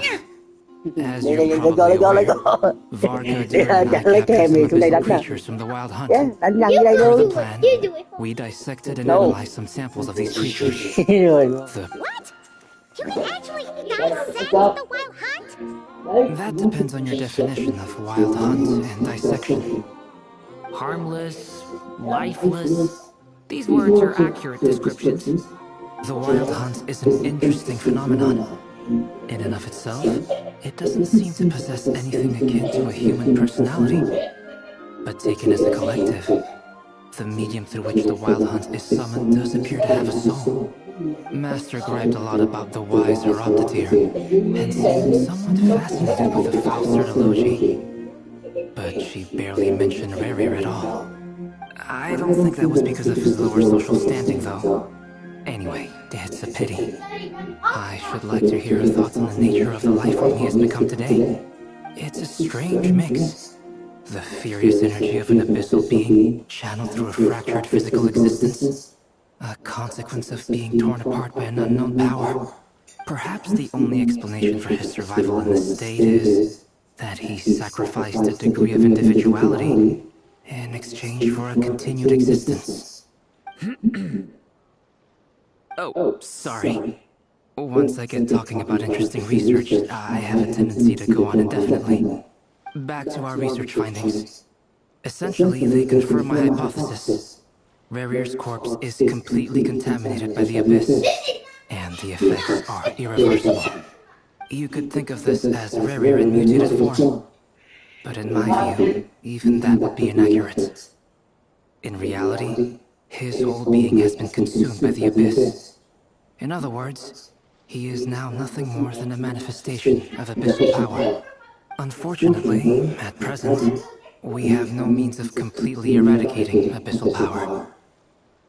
As Đi you're go. probably aware, Varga did Lấy kem đi xuống đây some đánh nè. creatures from the wild hunt. Đánh nhanh như đây For luôn. the plan, we dissected and analyzed some samples of these creatures. The What? You can actually dissect the wild hunt? That depends on your definition of wild hunt and dissection. Harmless, lifeless. These words are accurate descriptions. The wild hunt is an interesting phenomenon. In and of itself, it doesn't seem to possess anything akin to a human personality. But taken as a collective, the medium through which the wild hunt is summoned does appear to have a soul. Master griped a lot about the wise Oroptiter, and seemed somewhat fascinated with the Fausterdology. But she barely mentioned Rerir at all. I don't think that was because of his lower social standing, though. Anyway, it's a pity. I should like to hear her thoughts on the nature of the life form he has become today. It's a strange mix. The furious energy of an abyssal being channeled through a fractured physical existence. A consequence of being torn apart by an unknown power. Perhaps the only explanation for his survival in this state is that he sacrificed a degree of individuality in exchange for a continued existence. Oh, sorry. Once I get talking about interesting research, I have a tendency to go on indefinitely. Back to our research findings. Essentially, they confirm my hypothesis. Rerir's corpse is completely contaminated by the abyss. the effects are irreversible. You could think of this as Rerir in mutated form. But in my view, even that would be inaccurate. In reality, his whole being has been consumed by the Abyss. In other words, he is now nothing more than a manifestation of abyssal power. Unfortunately, at present, we have no means of completely eradicating abyssal power.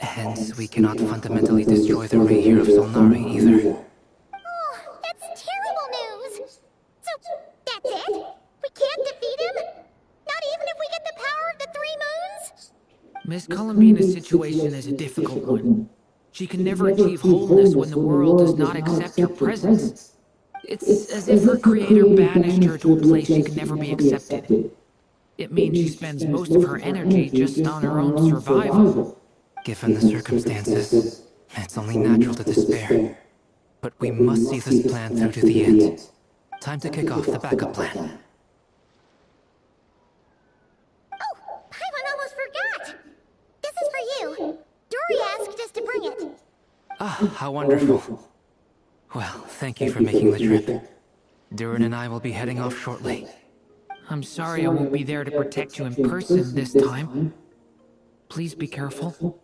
Hence, we cannot fundamentally destroy the Reir of Solnari either. Oh, that's terrible news! So, that's it? We can't defeat him? Not even if we get the power of the Three Moons? Miss Columbina's situation is a difficult one. She can never achieve wholeness when the world does not accept her presence. It's as if her creator banished her to a place she could never be accepted. It means she spends most of her energy just on her own survival. Given the circumstances, it's only natural to despair. But we must see this plan through to the end. Time to kick off the backup plan. Oh, Paimon almost forgot! This is for you. Dory asked us to bring it. Ah, how wonderful. Well, thank you for making the trip. Durin and I will be heading off shortly. I'm sorry I won't be there to protect you in person this time. Please be careful.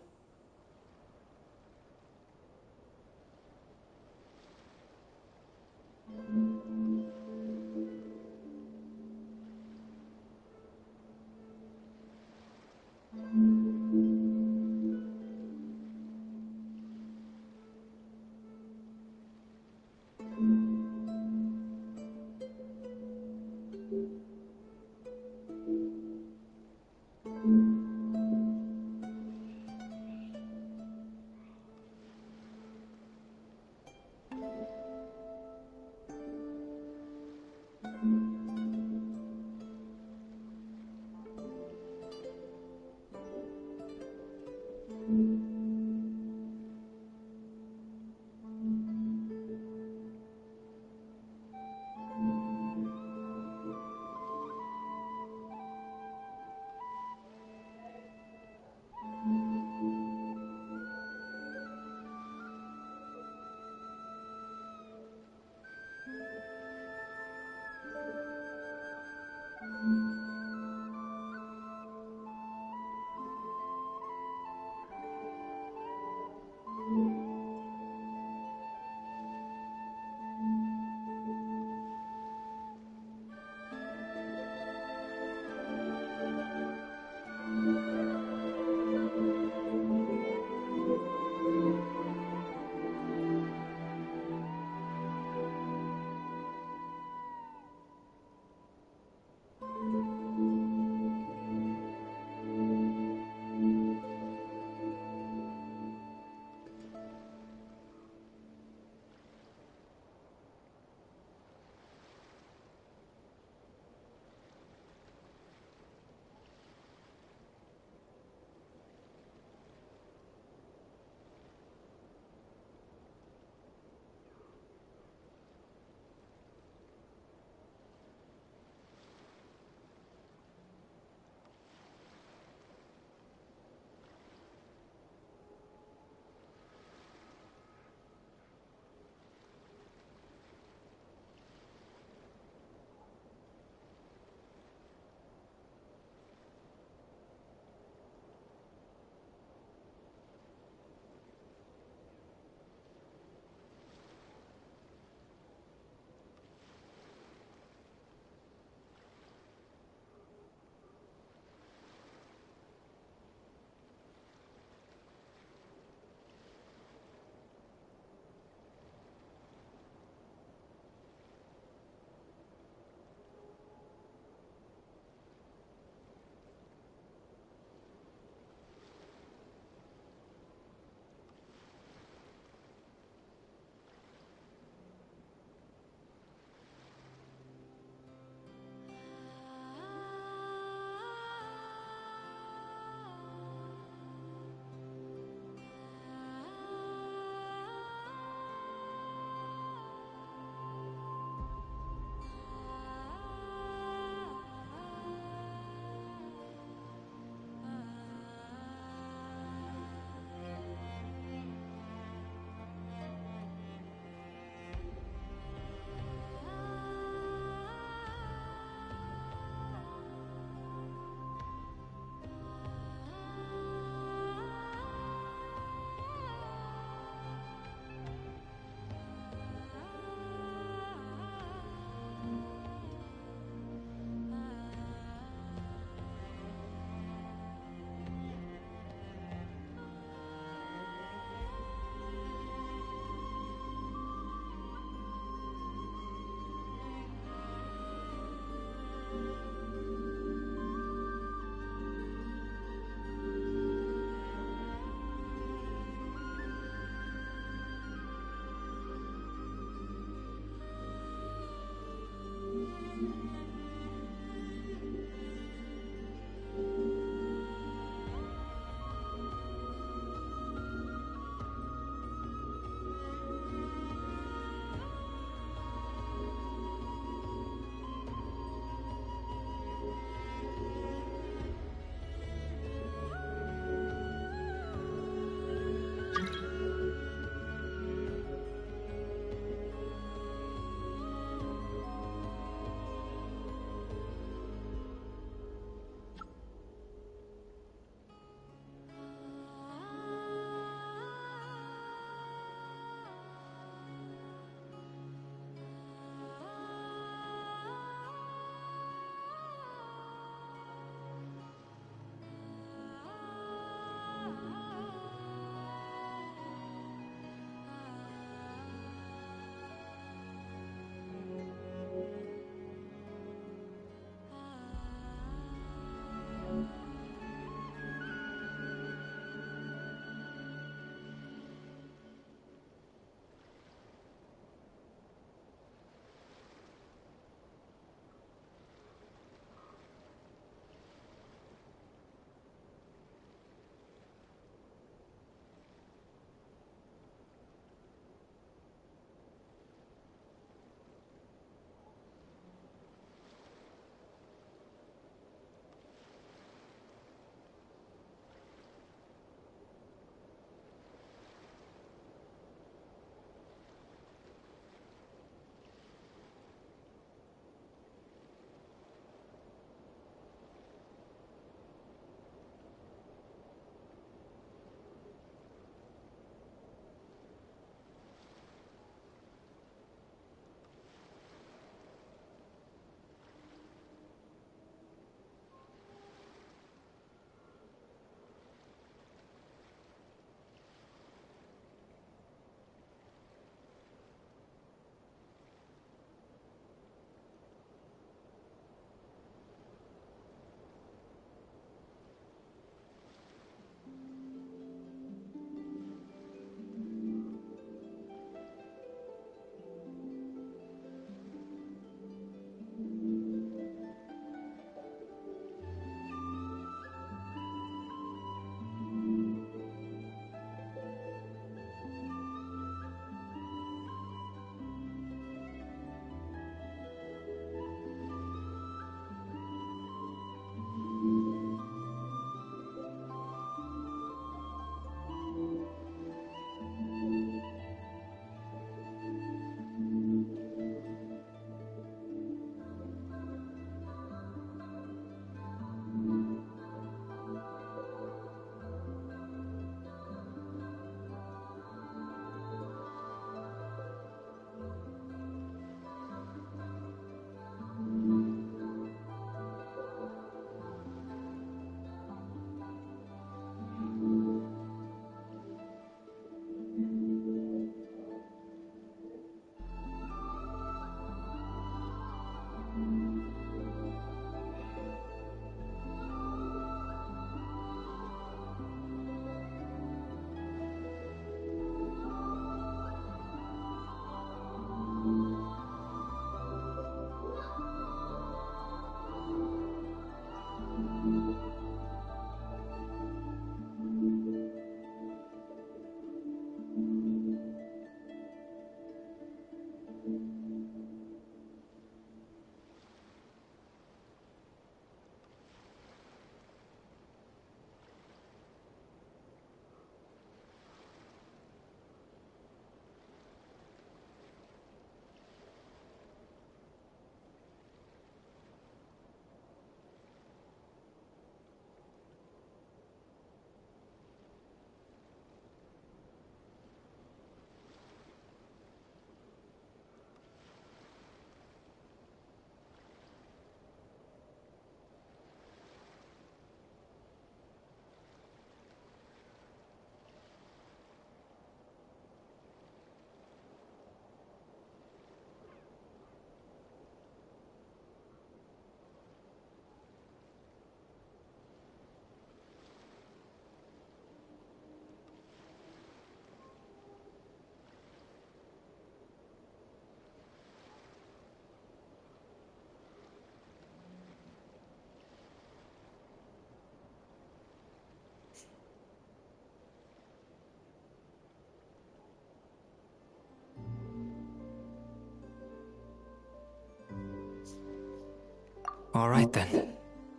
All right then.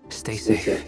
Stay safe.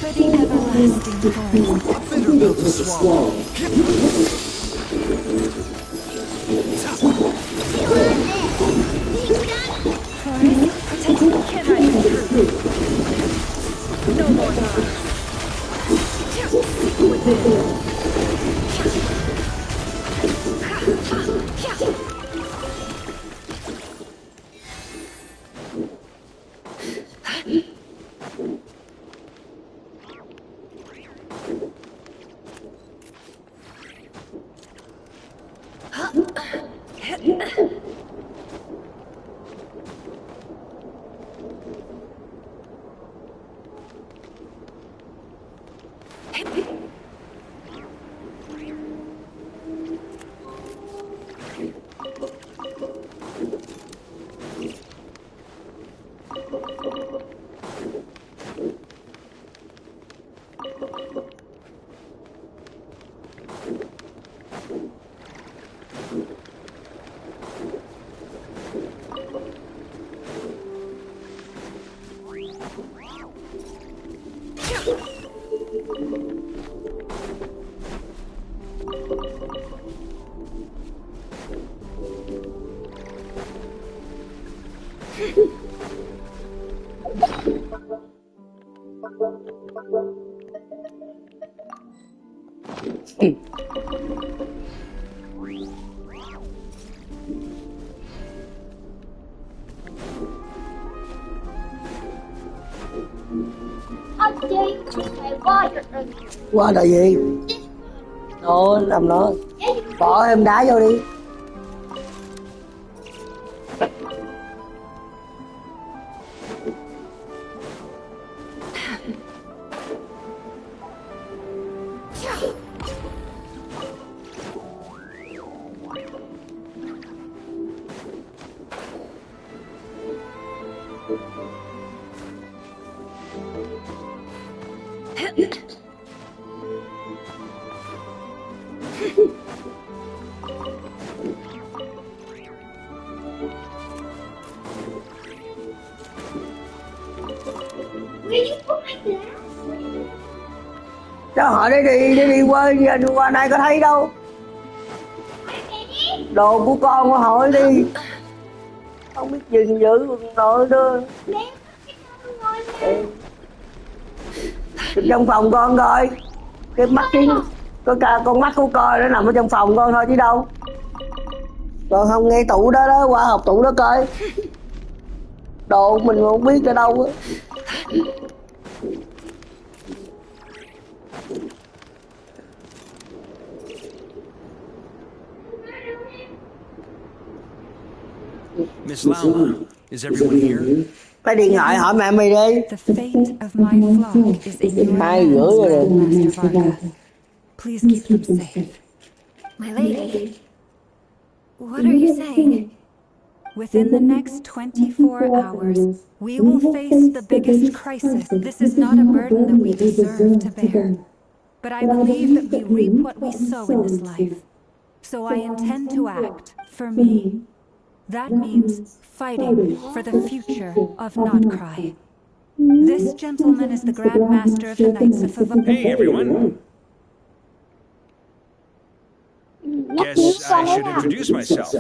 For the everlasting forest. A bitter pill to swallow. No more lies. Seek within. Qua là gì? Nó làm nó. Bỏ em đá vô đi. Cho họ đi qua đây có thấy đâu. Đồ của con hỏi đi. Không biết gìn giữ con nội đưa. Trong phòng con coi. Cái mắt kiến, con mắt của coi nó nằm ở trong phòng con thôi chứ đâu. Còn không nghe tủ đó đó, qua học tủ đó coi. Đồ mình không biết ở đâu á. Miss Lauma, is everyone here? Phải điện thoại hỏi mẹ mày đi. The fate of my flock is in your hands, Grandmaster Varga. Please keep them safe. My lady, what are you saying? Within the next 24 hours, we will face the biggest crisis. This is not a burden that we deserve to bear. But I believe that we reap what we sow in this life. So I intend to act for me. That means fighting for the future of Nodkrai. This gentleman is the Grand Master of the Knights of Favor. Hey, everyone! Guess I should introduce myself.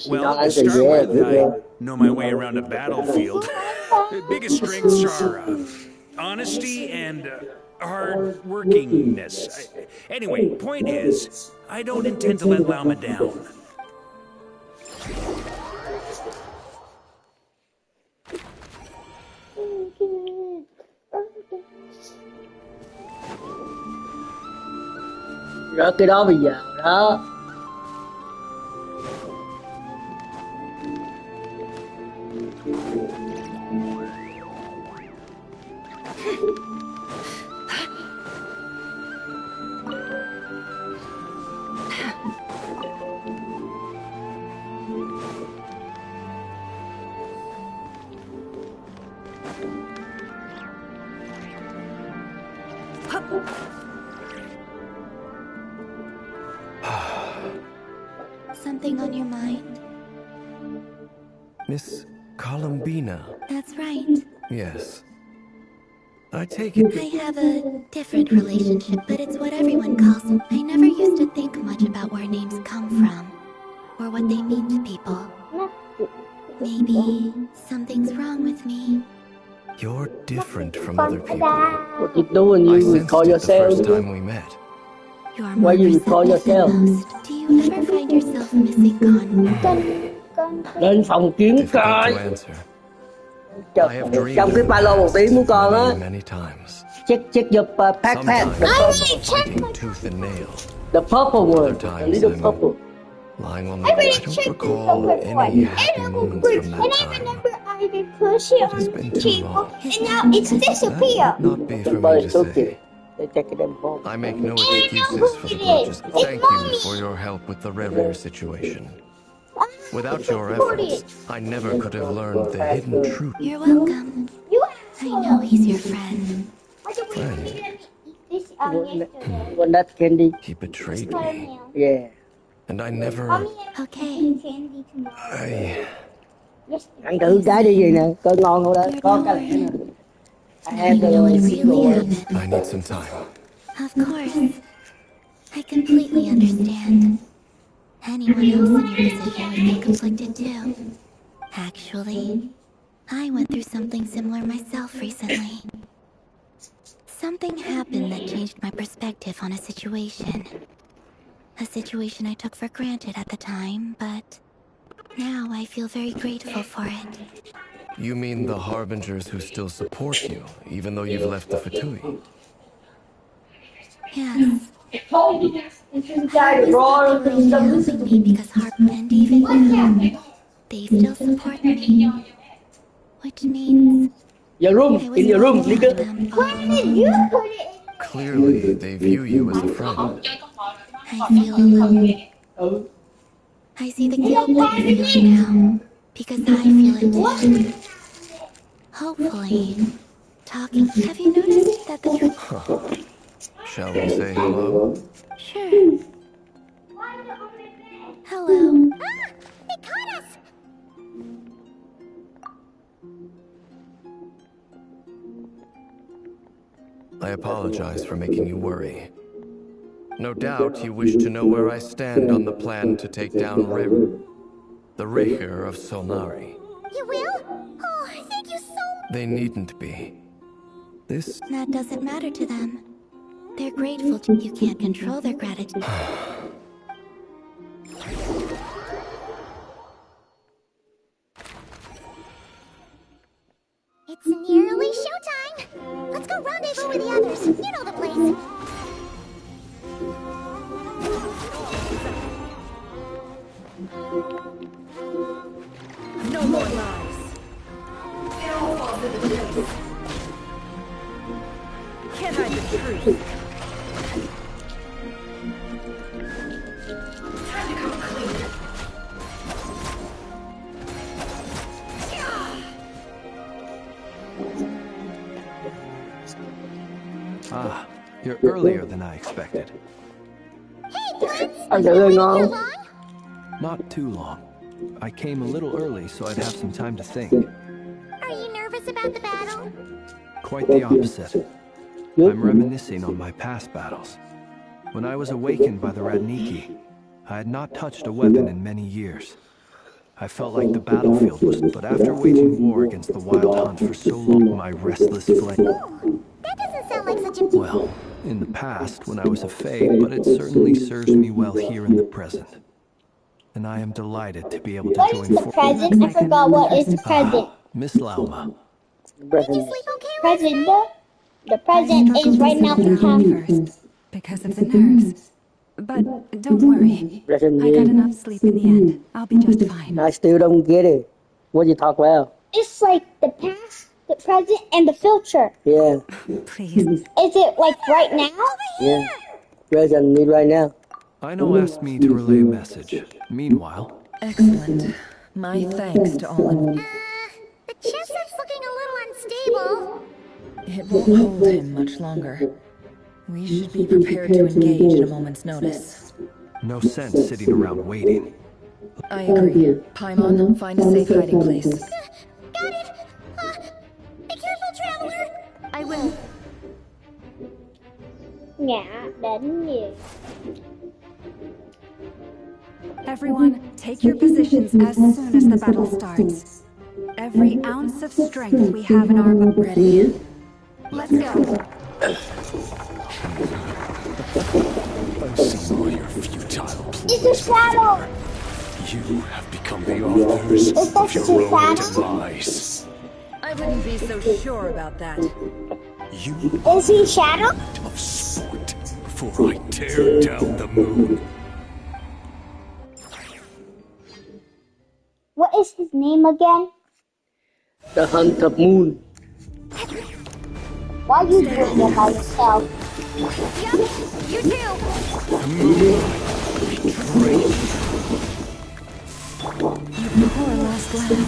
Well, to start with, I know my way around a battlefield. The biggest strengths are honesty and hard-workingness. Anyway, point is, I don't intend to let Lauma down. Rớt cái đó bây giờ đó. Something on your mind? Miss Columbina. That's right. Yes. I take it... I have a different relationship, but it's what everyone calls them. I never used to think much about where names come from, or what they mean to people. Maybe something's wrong with me. You're different from other people. What you doing? You call yourself? The first time we met. You're more receptive than most. Do you ever find yourself missing Lên phòng kiếm coi. Trong cái ba lô một tí của con á. Check your backpack. The purple one. The little purple. Lying on the I don't recall any happy moments from that time. I did push it on the table, and now it's disappeared. Not be for me to say. I make no excuses for the glitches. Thank you for your help with the Rerir situation. Without your efforts, I never could have learned the hidden truth. You're welcome. I know he's your friend. Friend? When that candy. He betrayed me. Yeah. And I never... Okay. Ăn thử cái đi gì nè, coi ngon không đó. Có cái lẻ nè. I need some time. Of course. I completely understand. Anyone else in your position would be conflicted too. Actually, I went through something similar myself recently. Something happened that changed my perspective on a situation. A situation I took for granted at the time, but now I feel very grateful for it. You mean the Harbingers who still support you, even though you've left the Fatui? Yes. I was helping me because and even now, they still support me. Which means... Your room, in your room, nigga. Where did you put it? Clearly, they view you as a friend. I feel alone. I see the guilt that you feel now, because I feel it too. Hopefully, talking... Have you noticed that the truth... Shall we say hello? Sure. Hello. Ah! They caught us! I apologize for making you worry. No doubt you wish to know where I stand on the plan to take down the Richer of Solnari. You will? Oh, thank you so much. They needn't be. This... That doesn't matter to them. They're grateful to you can't control their gratitude. It's nearly showtime! Let's go rendezvous with the others. You know the place. No more lies. It all falls into place. Can't hide the truth. Time to come clean. Ah, you're earlier than I expected. Hey, Prince! Ăn thử hơi ngon. Not too long. I came a little early so I'd have some time to think. Are you nervous about the battle? Quite the opposite. I'm reminiscing on my past battles. When I was awakened by the Radniki, I had not touched a weapon in many years. I felt like the battlefield was, but after waging war against the Wild Hunt for so long, my restless flame... That doesn't sound like such a... Well, in the past, when I was a Fade, but it certainly serves me well here in the present. And I am delighted to be able to What join is the present? I forgot what is the present. Miss Lauma. Did you sleep okay, Present. The present is right now for time. First, because of the nerves. But don't worry. I got enough sleep in the end. I'll be just fine. I still don't get it. What you talk about? It's like the past, the present, and the future. Yeah. Please. Is it like right now? Yeah. Present need right now. Ino asked me to relay a message. Meanwhile... Excellent. My thanks to all of you. The chestnut's looking a little unstable. It won't hold him much longer. We should be prepared to engage at a moment's notice. No sense sitting around waiting. I agree. Paimon, find a safe hiding place. Got it! Be careful, traveler! I will. Yeah, đến nhiều. Everyone, take your positions as soon as the battle starts. Every ounce of strength we have in our... Ready? Let's go. I've seen all your futile It's a shadow! You have become the authors of your own demise. I wouldn't be so sure about that. You Is he shadow? of sport before I tear down the moon. What is his name again? The Hunt of Moon. Why are you doing it by yourself? Yep, you too! The moonlight betrayed You poor lost lamb.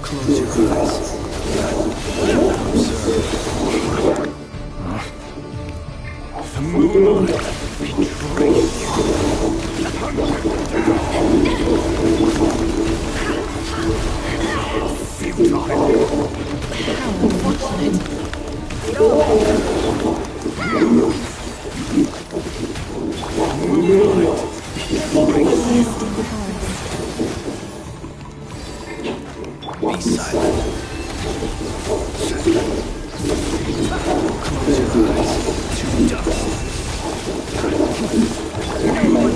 Close your eyes. Observe. The moonlight betrayed you. Futile. How unfortunate. Moonlight betrayed you. Be silent. Close your eyes to dust. No more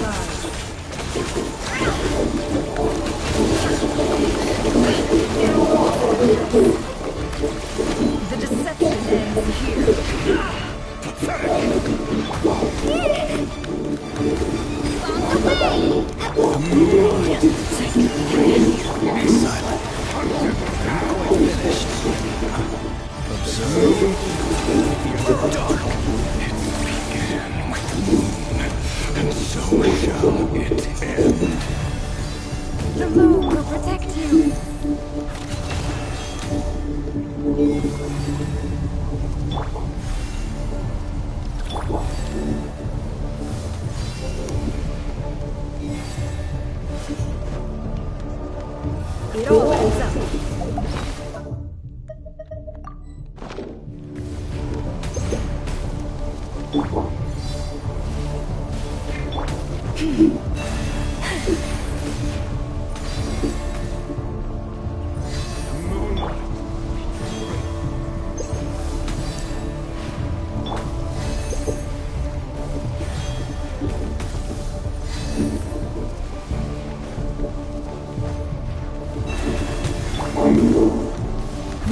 Dark. It began with the moon, and so shall it end. The moon will protect you. It all adds up.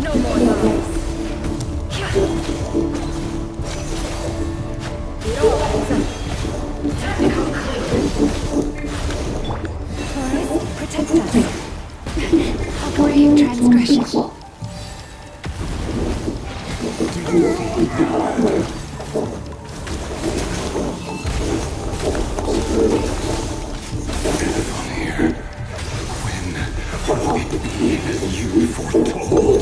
No more lies. It all adds up. Forest, protect us. A grave transgression. You foretold.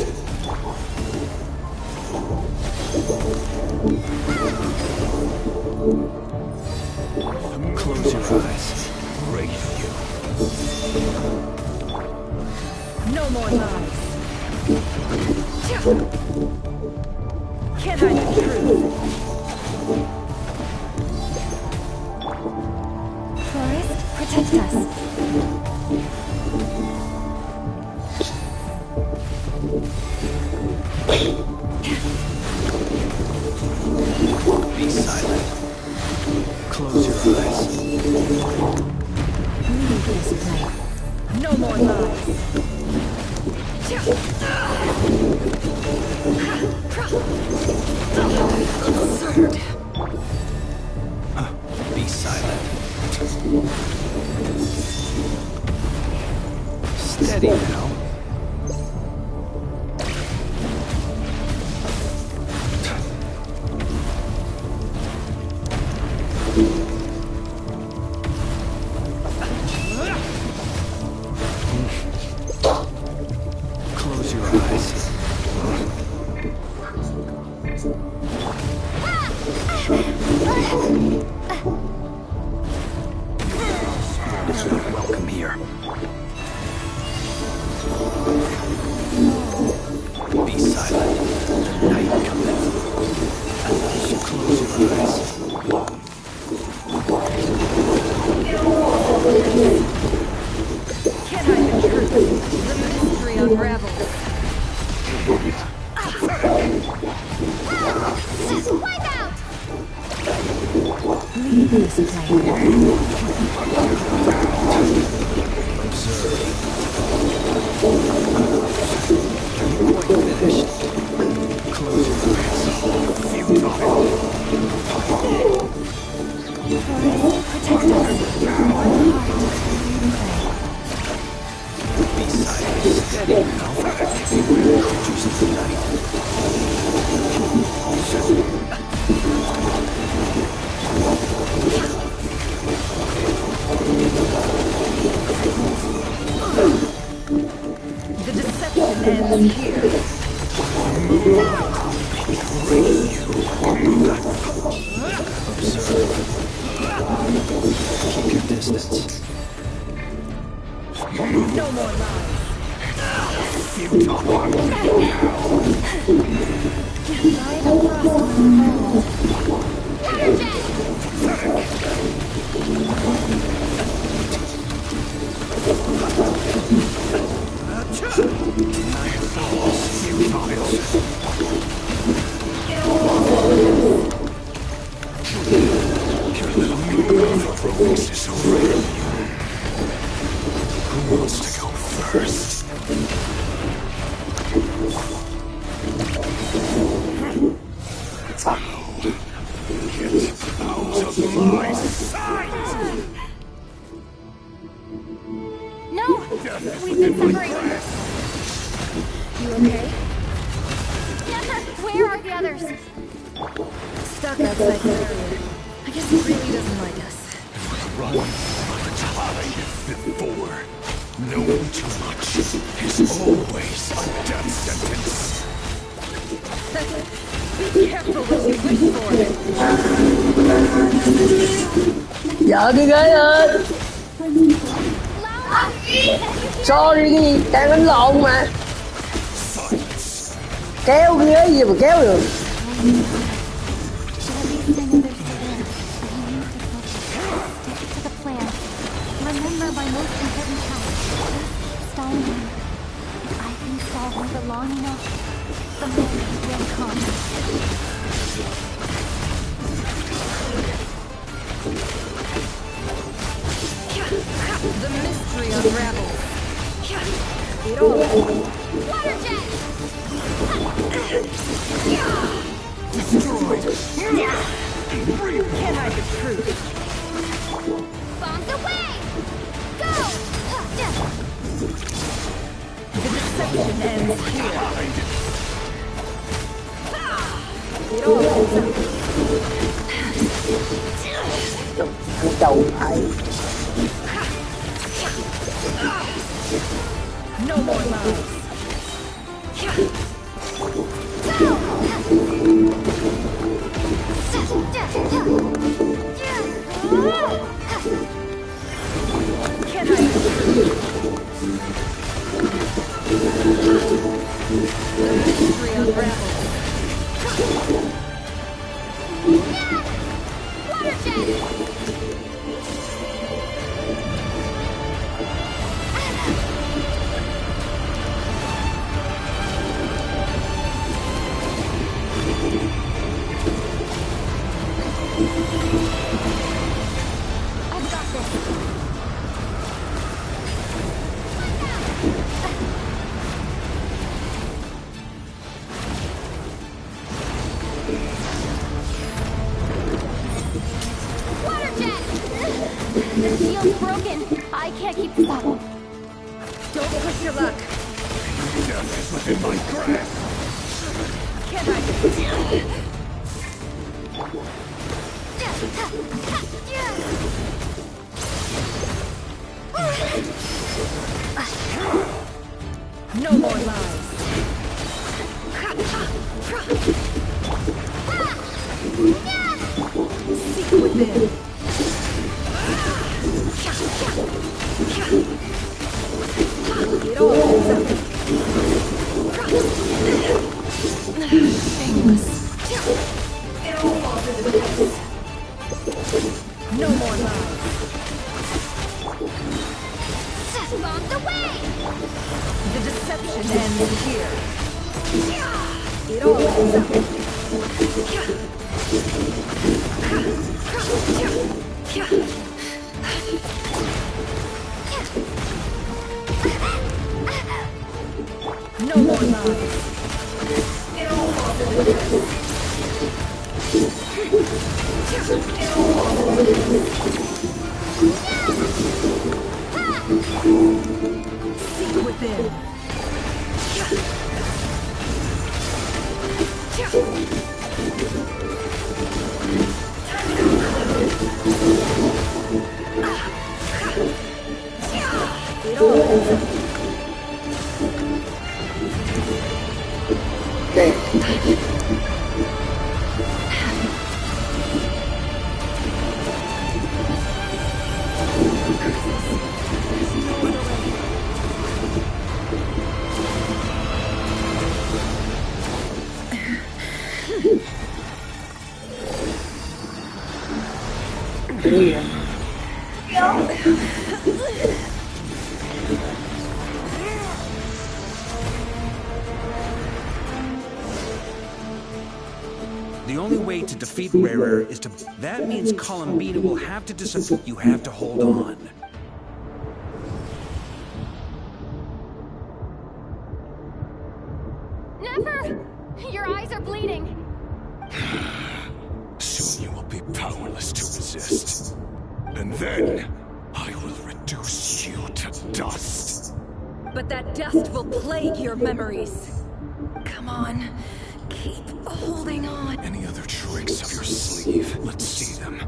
Close your eyes. Great you. No more lies. Can't hide the truth. Forest, protect us. Be silent. Close your eyes. Leave this place. No more lies. Absurd. Be silent. Steady now. Close your eyes. You're not welcome here. Be silent. The night cometh. Close your eyes. Can't hide the truth. The mystery unravels. Wipe out! Leave this place. Quite finished. Close your eyes. Futile. Protect us. Be silent. Steady now. Creatures of the night. The deception ends here. Observe. Keep your distance. No more lies. By the frost moon This is already. Who wants to go first? Get out of my sight! No! We've been separated. You okay? Nefer, where are the others? Stuck outside the barrier. I guess he really doesn't like us. Run, hide before. Knowing too much is always a death sentence. Be careful what you wish for. Vợ đi ghế lên. Sorry cái gì, đang đánh lộn mà. Kéo cái ghế gì mà kéo được. Remember my most important task. Stalling him. If I can stall him for long enough, the moment will come. The mystery unravels. It all. Water jet! Destroyed. Can't hide the truth. Bombs away! Go! The deception ends here. It all ends up. Đầu thầy. No more lies. Can I? The mystery unravels. Water jet! I've got this. Water jet! The shield's broken. I can't keep this up. Don't push your luck. Death is within my grasp. Can I? No more lies. Seek within. It all ends up. Shameless. It all falls into place. No more lies. Bombs away! The deception ends here. It all ends up. No more lies. It all falls into place. It all falls into place. Seek within. It all ends up. The only way to defeat Rarer is to... That means Columbina will have to disappear. You have to hold on. Nefer! Your eyes are bleeding. Soon you will be powerless to resist. And then, I will reduce you to dust. But that dust will plague your memories. Come on. Keep holding on. Any other tricks up your sleeve? Let's see them.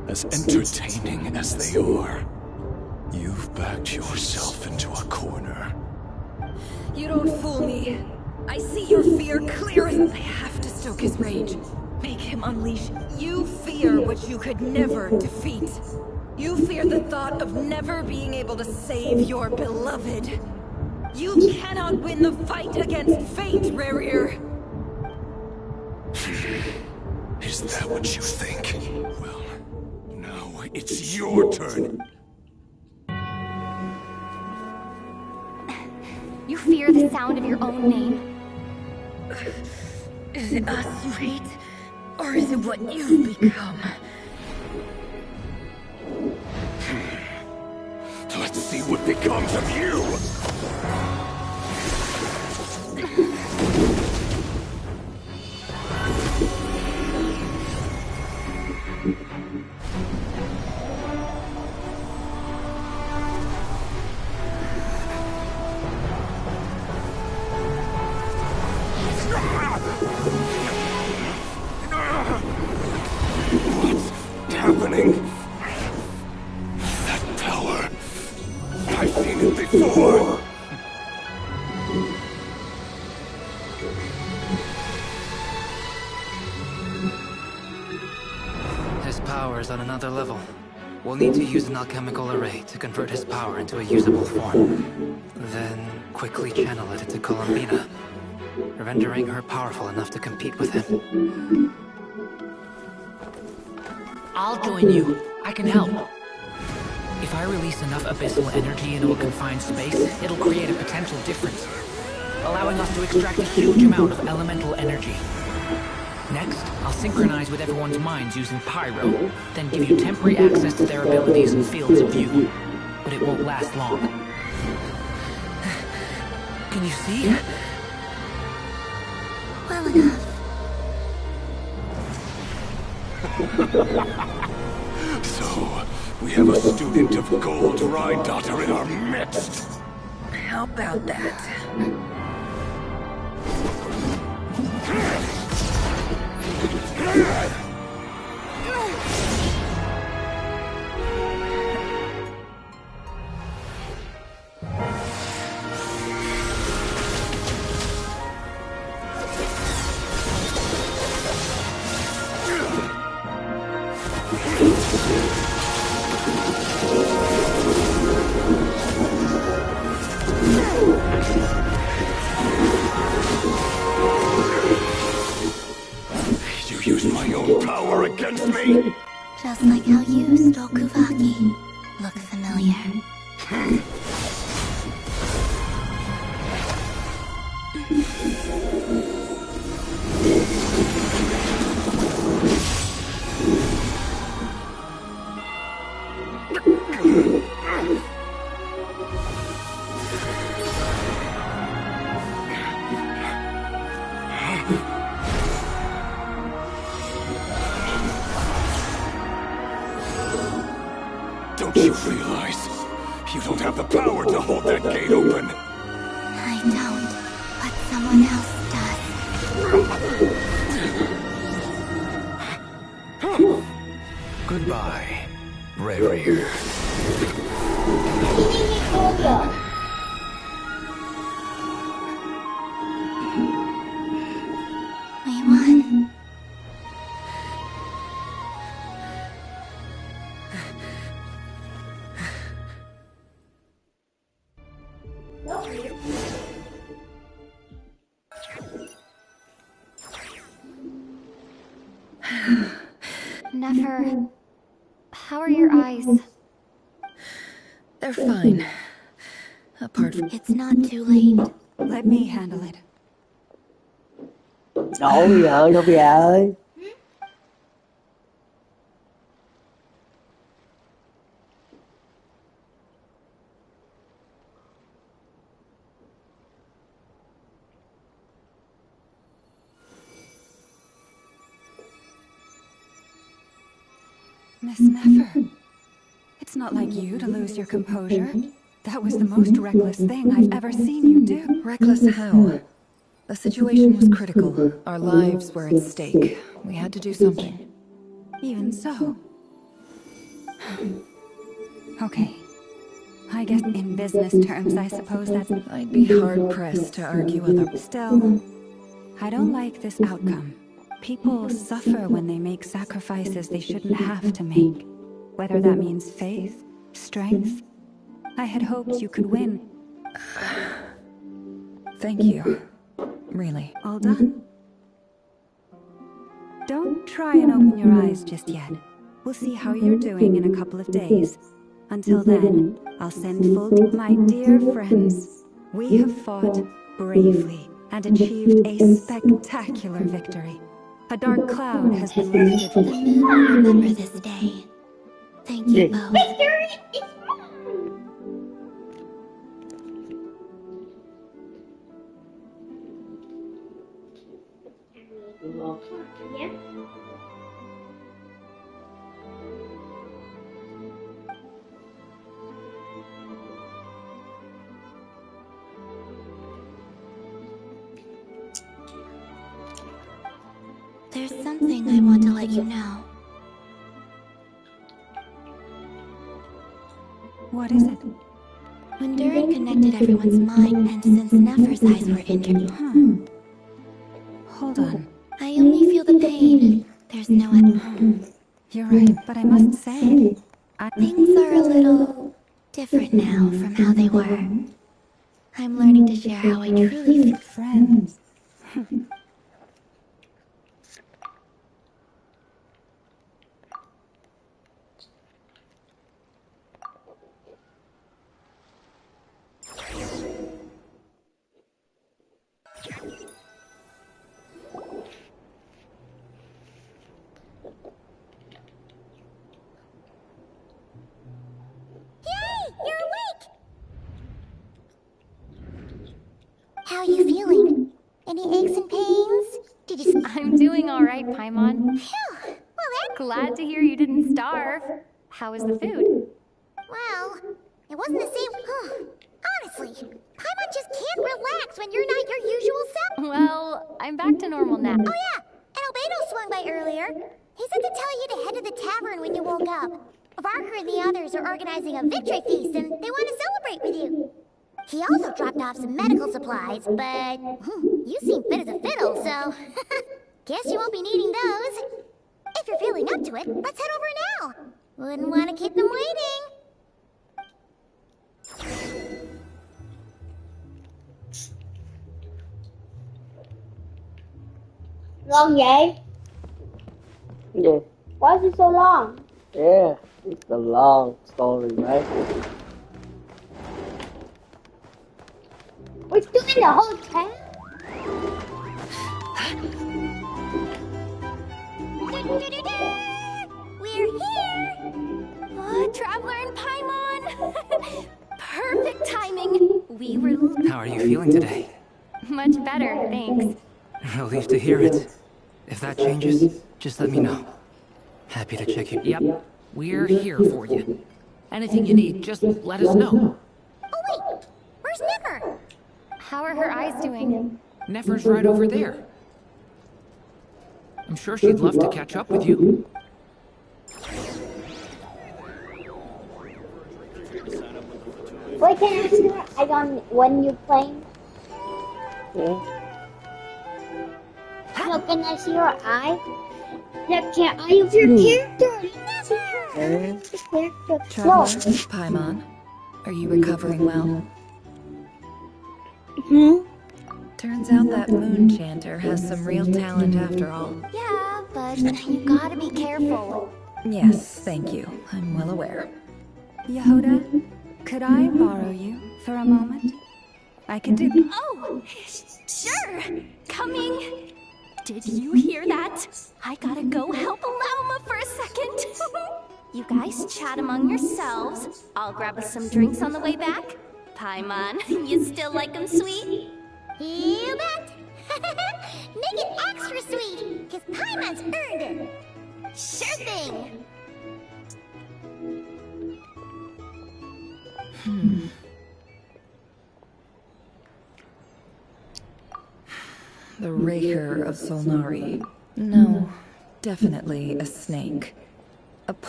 As entertaining as they are. You've backed yourself into a corner. You don't fool me. I see your fear clear as I have to stoke his rage. Make him unleash. You fear what you could never defeat. You fear the thought of never being able to save your beloved. You cannot win the fight against fate, Rerir. Is that what you think? Well, now it's your turn. You fear the sound of your own name? Is it us you hate? Or is it what you've become? Let's see what becomes of you! What's happening? That power. I've seen it before. His power is on another level. We'll need to use an alchemical array to convert his power into a usable form. Then quickly channel it into Columbina, rendering her powerful enough to compete with him. I'll join you. I can help. If I release enough abyssal energy into a confined space, it'll create a potential difference, allowing us to extract a huge amount of elemental energy. Next, I'll synchronize with everyone's minds using pyro, then give you temporary access to their abilities and fields of view. But it won't last long. Can you see? Well enough. So, we have a student of Gold Rhine-Daughter in our midst. How about that? You used my own power against me? Just like how you stole Kuvaki. Look familiar. Don't you realize? You don't have the power to hold that gate open. I don't, but someone else does. Goodbye, Rerir. We won. Nefer, how are your eyes? They're fine. Apart from... It's not too late. Let me handle it. Ôi giời, Newbie ơi. Miss Nefer, it's not like you to lose your composure. That was the most reckless thing I've ever seen you do. Reckless how? The situation was critical. Our lives were at stake. We had to do something. Even so. Okay. I guess in business terms, I suppose that's... I'd be hard-pressed to argue other... Still, I don't like this outcome. People suffer when they make sacrifices they shouldn't have to make. Whether that means faith, strength. I had hoped you could win. Thank you. Really. All done? Don't try and open your eyes just yet. We'll see how you're doing in a couple of days. Until then, I'll send full... My dear friends, we have fought bravely and achieved a spectacular victory. A dark cloud has been lifted. The moon will remember this day. Thank you both. Victory is mine! Yeah. There's something I want to let you know. What is it? When Durin connected everyone's mind, and since Nefer's eyes were injured... Hold on. I only feel the pain. There's no... You're right, but I must say... Things are a little... different now from how they were. I'm learning to share how I truly feel. Friends. How are you feeling? Any aches and pains? Did you... I'm doing all right, Paimon. Phew! Well, that's... Glad to hear you didn't starve. How was the food? Well, it wasn't the same... Honestly, Paimon just can't relax when you're not your usual self. Well, I'm back to normal now. Oh yeah, and Albedo swung by earlier. He said to tell you to head to the tavern when you woke up. Varker and the others are organizing a victory feast and they want to celebrate with you. He also dropped off some medical supplies, but you seem fit as a fiddle, so guess you won't be needing those. If you're feeling up to it, let's head over now. Wouldn't want to keep them waiting. Long vậy? Yeah. Why is it so long? Yeah, it's a long story, right? We're still in the hotel? We're here! Oh, Traveler and Paimon! Perfect timing! We were... How are you feeling today? Much better, thanks. Relieved to hear it. If that changes, just let me know. Happy to check you. Yep, we're here for you. Anything you need, just let us know. Oh wait, where's Nefer? How are her eyes doing? Nefer's right over there. I'm sure she'd love to catch up with you. Wait, can I see her eye on when you're playing? Yeah. No, can I see her eye? Like your eye of your character. Traveler, Paimon, are you recovering well? Turns out that moon chanter has some real talent after all. Yeah, but you gotta be careful. Yes, thank you. I'm well aware. Yehuda, could I borrow you for a moment? I can do... Oh, sure! Coming! Did you hear that? I gotta go help Lauma for a second. You guys chat among yourselves. I'll grab us some drinks on the way back. Paimon, you still like them sweet? You bet! Make it extra sweet, because Paimon's earned it. Sure thing! The Raker of Solnari. No, definitely a snake.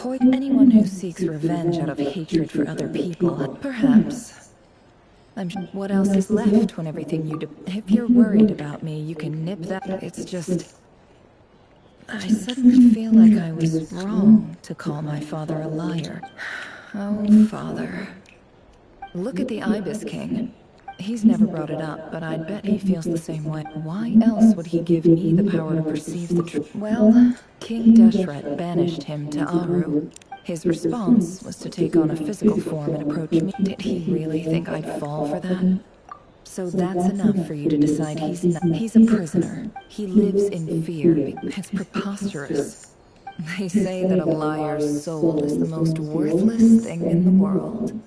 Anyone who seeks revenge out of hatred for other people, perhaps. What else is left when everything you do? If you're worried about me, you can nip that. It's just... I suddenly feel like I was wrong to call my father a liar. Oh, father. Look at the Ibis King. He's never brought it up, but I'd bet he feels the same way. Why else would he give me the power to perceive the truth? Well, King Deshret banished him to Aru. His response was to take on a physical form and approach me. Did he really think I'd fall for that? So that's enough for you to decide he's a prisoner. He lives in fear. It's preposterous. They say that a liar's soul is the most worthless thing in the world.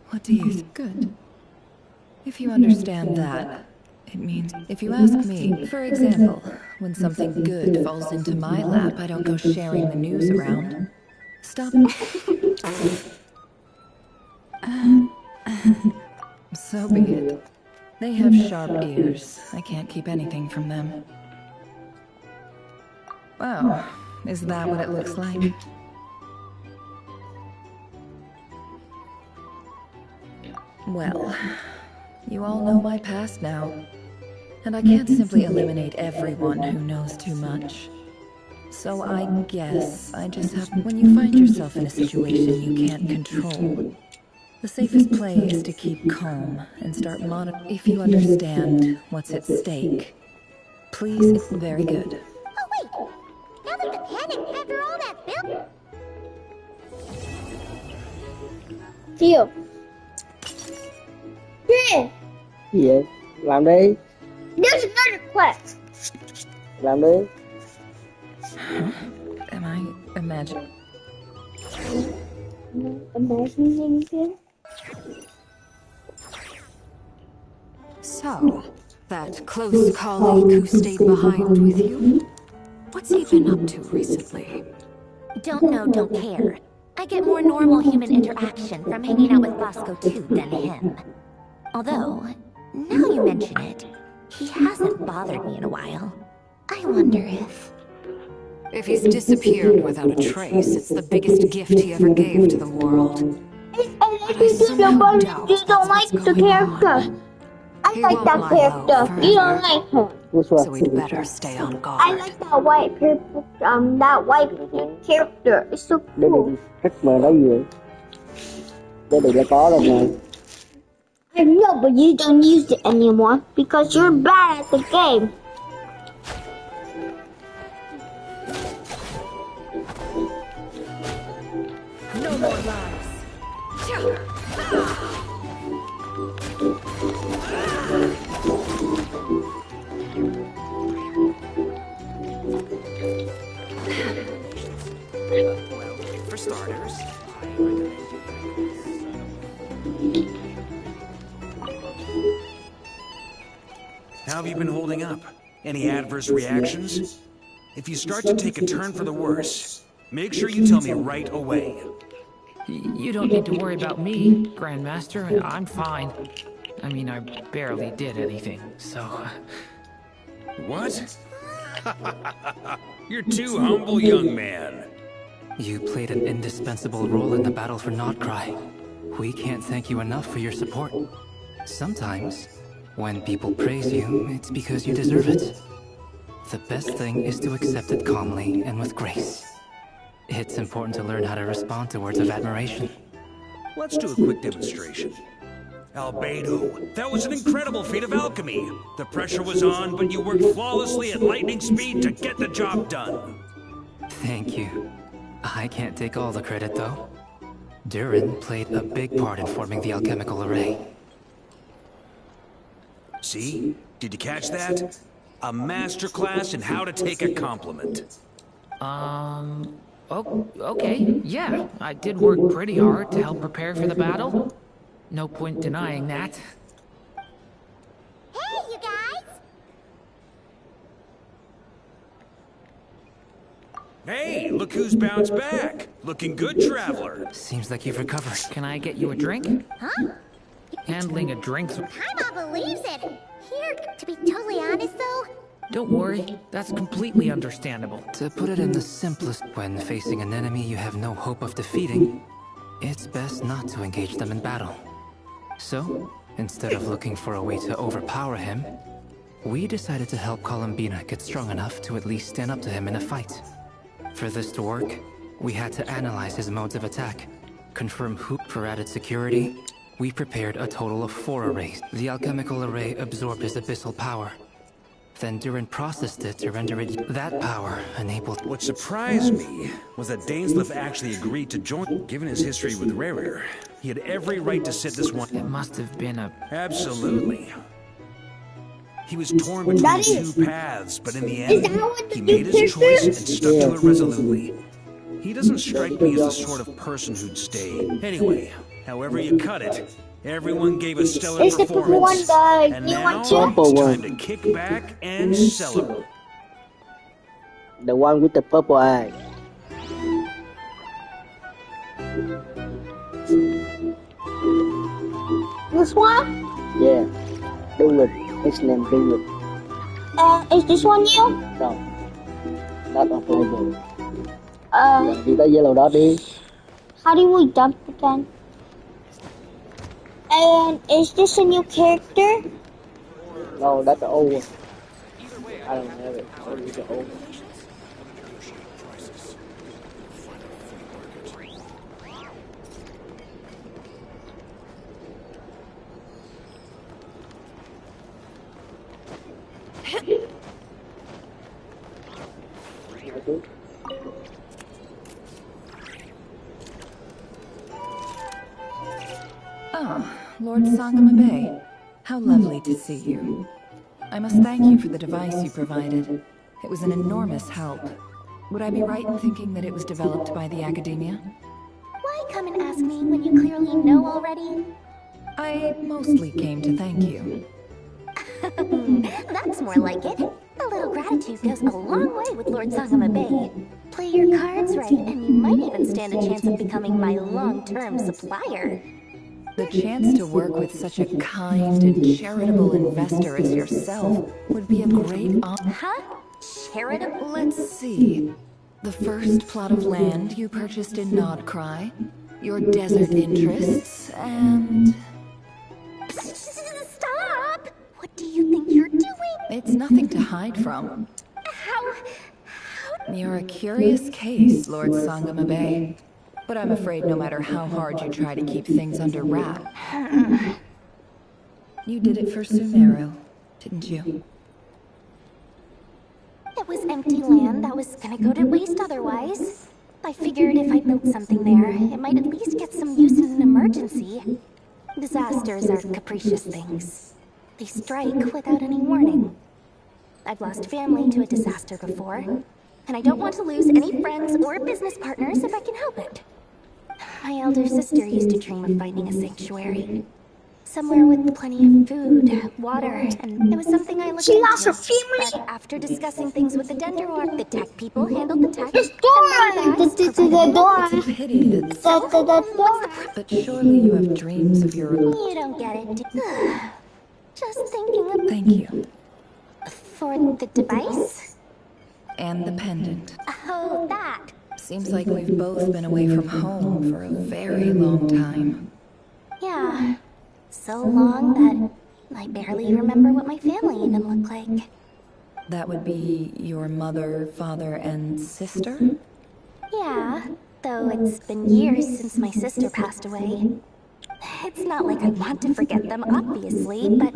What do you think? Good. If you understand that, it means, if you ask me, for example, when something good falls into my lap, I don't go sharing the news around. Stop. So be it. They have sharp ears. I can't keep anything from them. Wow, is that what it looks like? Well, you all know my past now, and I can't simply eliminate everyone who knows too much. So I guess I just have... When you find yourself in a situation you can't control, the safest play is to keep calm and start monitoring. If you understand what's at stake, please... Very good. Oh wait! Now that the panic after all that build... Chiều. Yeah. Gì vậy? Làm đi. There's another quest. Làm đi. Am I imagining? Imagining it? So, that close colleague who stayed behind with you? What's he been up to recently? Don't know, don't care. I get more normal human interaction from hanging out with Bosco too than him. Although, now you mention it, he hasn't bothered me in a while. I wonder if... If he's disappeared without a trace, it's the biggest gift he ever gave to the world. I somehow doubt you don't like the character. I like that character. You don't like her. So we'd better stay on guard. I like that white people, that white character. It's so cool. Thích mà nói gì vậy? Đây được là có rồi nè. I know, but you don't use it anymore because you're bad at the game. No more lies. Well, for starters, how have you been holding up? Any adverse reactions? If you start to take a turn for the worse, make sure you tell me right away. You don't need to worry about me, Grandmaster. I'm fine. I mean, I barely did anything, so... What? You're too humble, young man. You played an indispensable role in the battle for Nodkrai. We can't thank you enough for your support. Sometimes, when people praise you, it's because you deserve it. The best thing is to accept it calmly and with grace. It's important to learn how to respond to words of admiration. Let's do a quick demonstration. Albedo, that was an incredible feat of alchemy. The pressure was on, but you worked flawlessly at lightning speed to get the job done. Thank you. I can't take all the credit, though. Durin played a big part in forming the alchemical array. See? Did you catch that? A masterclass in how to take a compliment. Oh, okay, yeah. I did work pretty hard to help prepare for the battle. No point denying that. Hey, you guys! Hey, look who's bounced back. Looking good, traveler. Seems like you've recovered. Can I get you a drink? Huh? Handling a drink's... Paimon believes it. here. To be totally honest, though, Don't worry, that's completely understandable. To put it in the simplest, when facing an enemy you have no hope of defeating, it's best not to engage them in battle. So, instead of looking for a way to overpower him, we decided to help Columbina get strong enough to at least stand up to him in a fight. For this to work, we had to analyze his modes of attack, confirm who. For added security, we prepared a total of 4 arrays. The alchemical array absorbed his abyssal power. Then Durin processed it to render it. That power enabled. What surprised me was that Dainsleif actually agreed to join. Given his history with Rarier, he had every right to sit this one. It must have been a... Absolutely. He was torn between 2 paths, but in the end, he made his choice and stuck to it resolutely. He doesn't strike me as the sort of person who'd stay. Anyway, however you cut it, everyone gave a stellar performance. And now, it's time to kick back and celebrate. The one with the purple eye. This one? Yeah. Do it. His name do it. Is this one you? No. Not available. Đi tới yellow đó đi. How do we jump again? And is this a new character? No, that's the old one. I don't have it. Only the old one. Ah, Lord Sangamabe. How lovely to see you. I must thank you for the device you provided. It was an enormous help. Would I be right in thinking that it was developed by the Academia? Why come and ask me when you clearly know already? I mostly came to thank you. That's more like it. A little gratitude goes a long way with Lord Sangamabe. Play your cards right, and you might even stand a chance of becoming my long-term supplier. The chance to work with such a kind and charitable investor as yourself would be a great honor. Huh? Charitable? Let's see. The first plot of land you purchased in Nodkrai, your desert interests, and... Stop! What do you think you're doing? It's nothing to hide from. How... You're a curious case, Lord Sangamabe. But I'm afraid no matter how hard you try to keep things under wrap. You did it for Sumeru, didn't you? It was empty land that was gonna go to waste otherwise. I figured if I built something there, it might at least get some use in an emergency. Disasters are capricious things. They strike without any warning. I've lost family to a disaster before, and I don't want to lose any friends or business partners if I can help it. My elder sister used to dream of finding a sanctuary. Somewhere with plenty of food, water, and it was something I looked into. She lost her family? But after discussing things with the Denderwar, the tech people handled the tech. The door! It's a pity that... But surely you have dreams of your own. You don't get it. Just thinking of... Thank you. For the device? And the pendant. Oh, that. Seems like we've both been away from home for a very long time. Yeah. So long that I barely remember what my family even looked like. That would be your mother, father, and sister? Yeah, though it's been years since my sister passed away. It's not like I want to forget them, obviously, but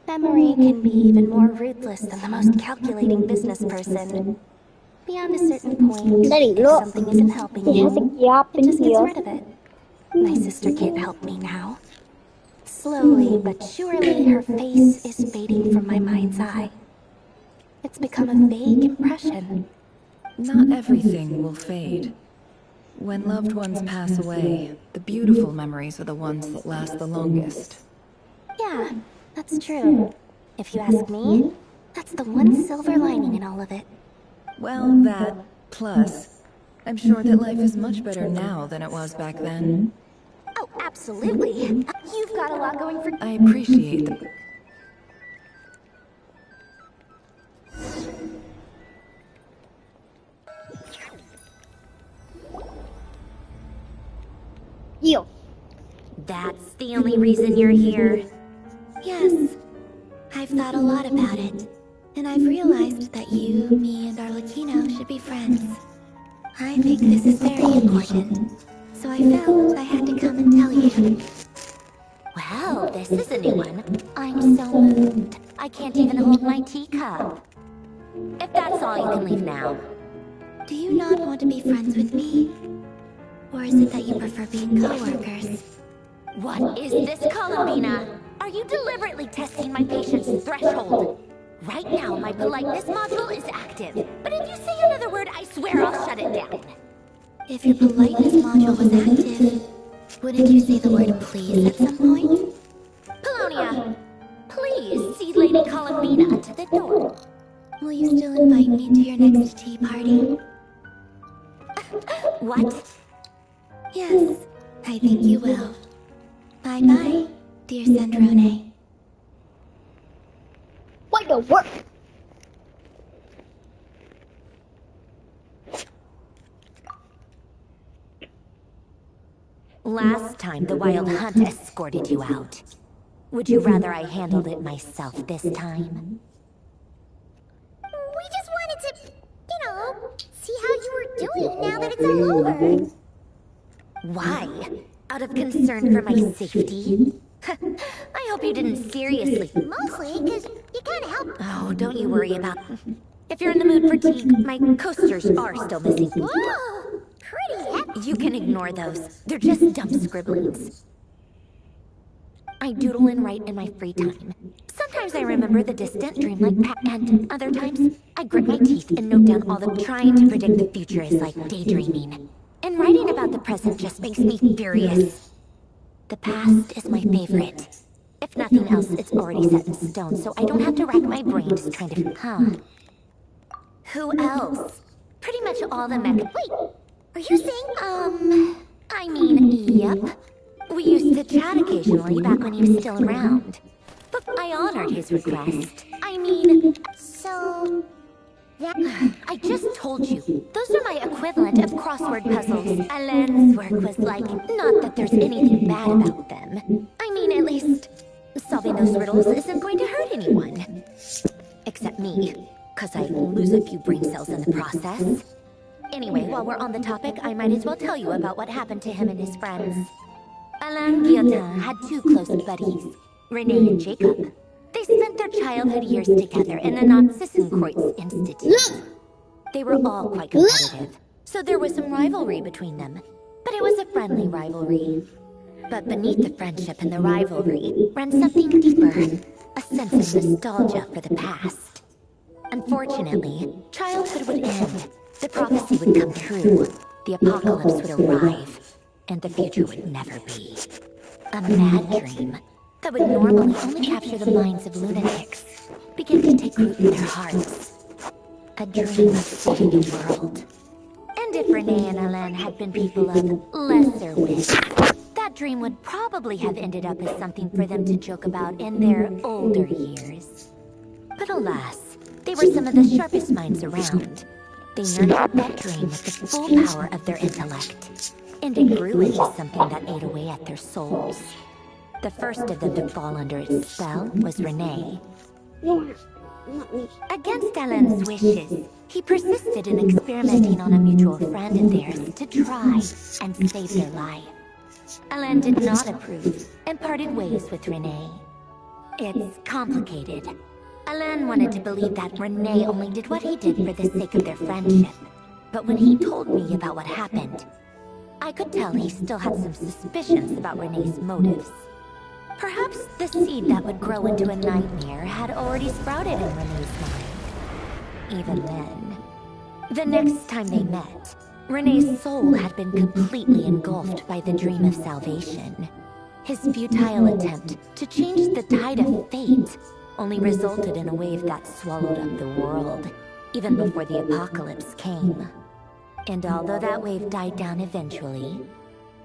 memory can be even more ruthless than the most calculating business person. Beyond a certain point, if something isn't helping you, it just gets rid of it. My sister can't help me now. Slowly but surely, her face is fading from my mind's eye. It's become a vague impression. Not everything will fade. When loved ones pass away, the beautiful memories are the ones that last the longest. Yeah, that's true. If you ask me, that's the one silver lining in all of it. Well, that, plus, I'm sure that life is much better now than it was back then. Oh, absolutely. You've got a lot going for... I appreciate the... That's the only reason you're here? Yes. I've thought a lot about it. And I've realized that you, me, and Arlecchino should be friends. I think this is very important. So I felt I had to come and tell you. Well, this is a new one. I'm so moved. I can't even hold my teacup. If that's all, you can leave now. Do you not want to be friends with me? Or is it that you prefer being co-workers? What is this, Columbina? Are you deliberately testing my patience threshold? Right now, my politeness module is active. But if you say another word, I swear I'll shut it down. If your politeness module was active, wouldn't you say the word please at some point? Polonia, please see Lady Columbina to the door. Will you still invite me to your next tea party? What? Yes, I think you will. Bye-bye, dear Sandrone. What the what? Last time the Wild Hunt escorted you out. Would you rather I handled it myself this time? We just wanted to, see how you were doing now that it's all over. Why? Out of concern for my safety? I hope you didn't seriously. Mostly because you can't help. Oh, don't you worry about it. If you're in the mood for tea, my coasters are still missing. Whoa! Pretty heavy. You can ignore those. They're just dumb scribblings. I doodle and write in my free time. Sometimes I remember the distant dreamlike and other times I grit my teeth and note down all the trying to predict the future is like daydreaming. And writing about the present just makes me furious. The past is my favorite. If nothing else, it's already set in stone, so I don't have to rack my brains trying to... Who else? Pretty much all the mech... Wait, are you saying, I mean, yep. We used to chat occasionally back when he was still around. But I honored his request. I mean... So... that... I just told you. Those are my equivalent of crossword puzzles. Alain's work was like, not that there's anything bad about them. I mean, at least, solving those riddles isn't going to hurt anyone. Except me, because I lose a few brain cells in the process. Anyway, while we're on the topic, I might as well tell you about what happened to him and his friends. Alain Guillotin had two close buddies, Renee and Jacob. They spent their childhood years together in the Nazi-Kreuz Institute. They were all quite competitive, so there was some rivalry between them. But it was a friendly rivalry. But beneath the friendship and the rivalry ran something deeper, a sense of nostalgia for the past. Unfortunately, childhood would end, the prophecy would come true, the apocalypse would arrive, and the future would never be. A mad dream that would normally only capture the minds of lunatics began to take root in their hearts. A dream of saving the world. And if Renee and Alain had been people of lesser wit, that dream would probably have ended up as something for them to joke about in their older years. But alas, they were some of the sharpest minds around. They nurtured that dream with the full power of their intellect, and it grew into something that ate away at their souls. The first of them to fall under its spell was Renee. Against Alain's wishes, he persisted in experimenting on a mutual friend of theirs to try and save their life. Alain did not approve and parted ways with Renee. It's complicated. Alain wanted to believe that Renee only did what he did for the sake of their friendship. But when he told me about what happened, I could tell he still had some suspicions about Renee's motives. Perhaps the seed that would grow into a nightmare had already sprouted in Renee's mind. Even then. The next time they met, Renee's soul had been completely engulfed by the dream of salvation. His futile attempt to change the tide of fate only resulted in a wave that swallowed up the world, even before the apocalypse came. And although that wave died down eventually,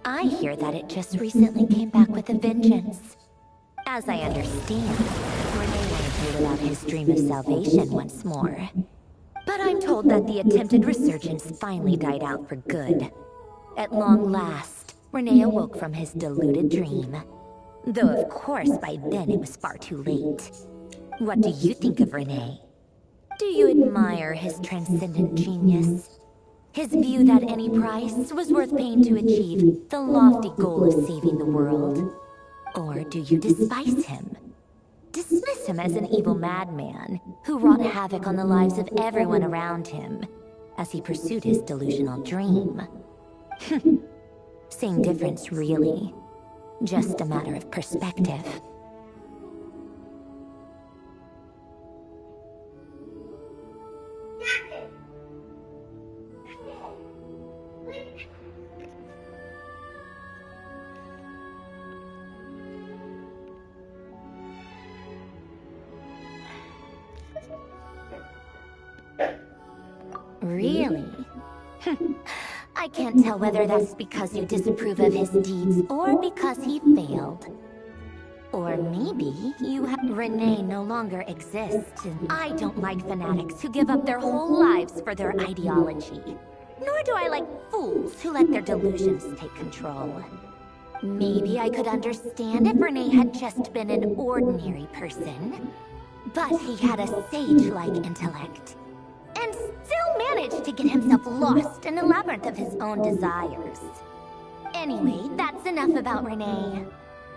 I hear that it just recently came back with a vengeance. As I understand, Renee wanted to live out his dream of salvation once more. But I'm told that the attempted resurgence finally died out for good. At long last, Renee awoke from his deluded dream. Though, of course, by then it was far too late. What do you think of Renee? Do you admire his transcendent genius? His view that any price was worth paying to achieve the lofty goal of saving the world? Or do you despise him? Dismiss him as an evil madman who wrought havoc on the lives of everyone around him as he pursued his delusional dream? Same difference, really. Just a matter of perspective. Really? I can't tell whether that's because you disapprove of his deeds or because he failed. Or maybe you have... Renee no longer exists, and I don't like fanatics who give up their whole lives for their ideology. Nor do I like fools who let their delusions take control. Maybe I could understand if Renee had just been an ordinary person. But he had a sage-like intellect. And still managed to get himself lost in a labyrinth of his own desires. Anyway, that's enough about Renee.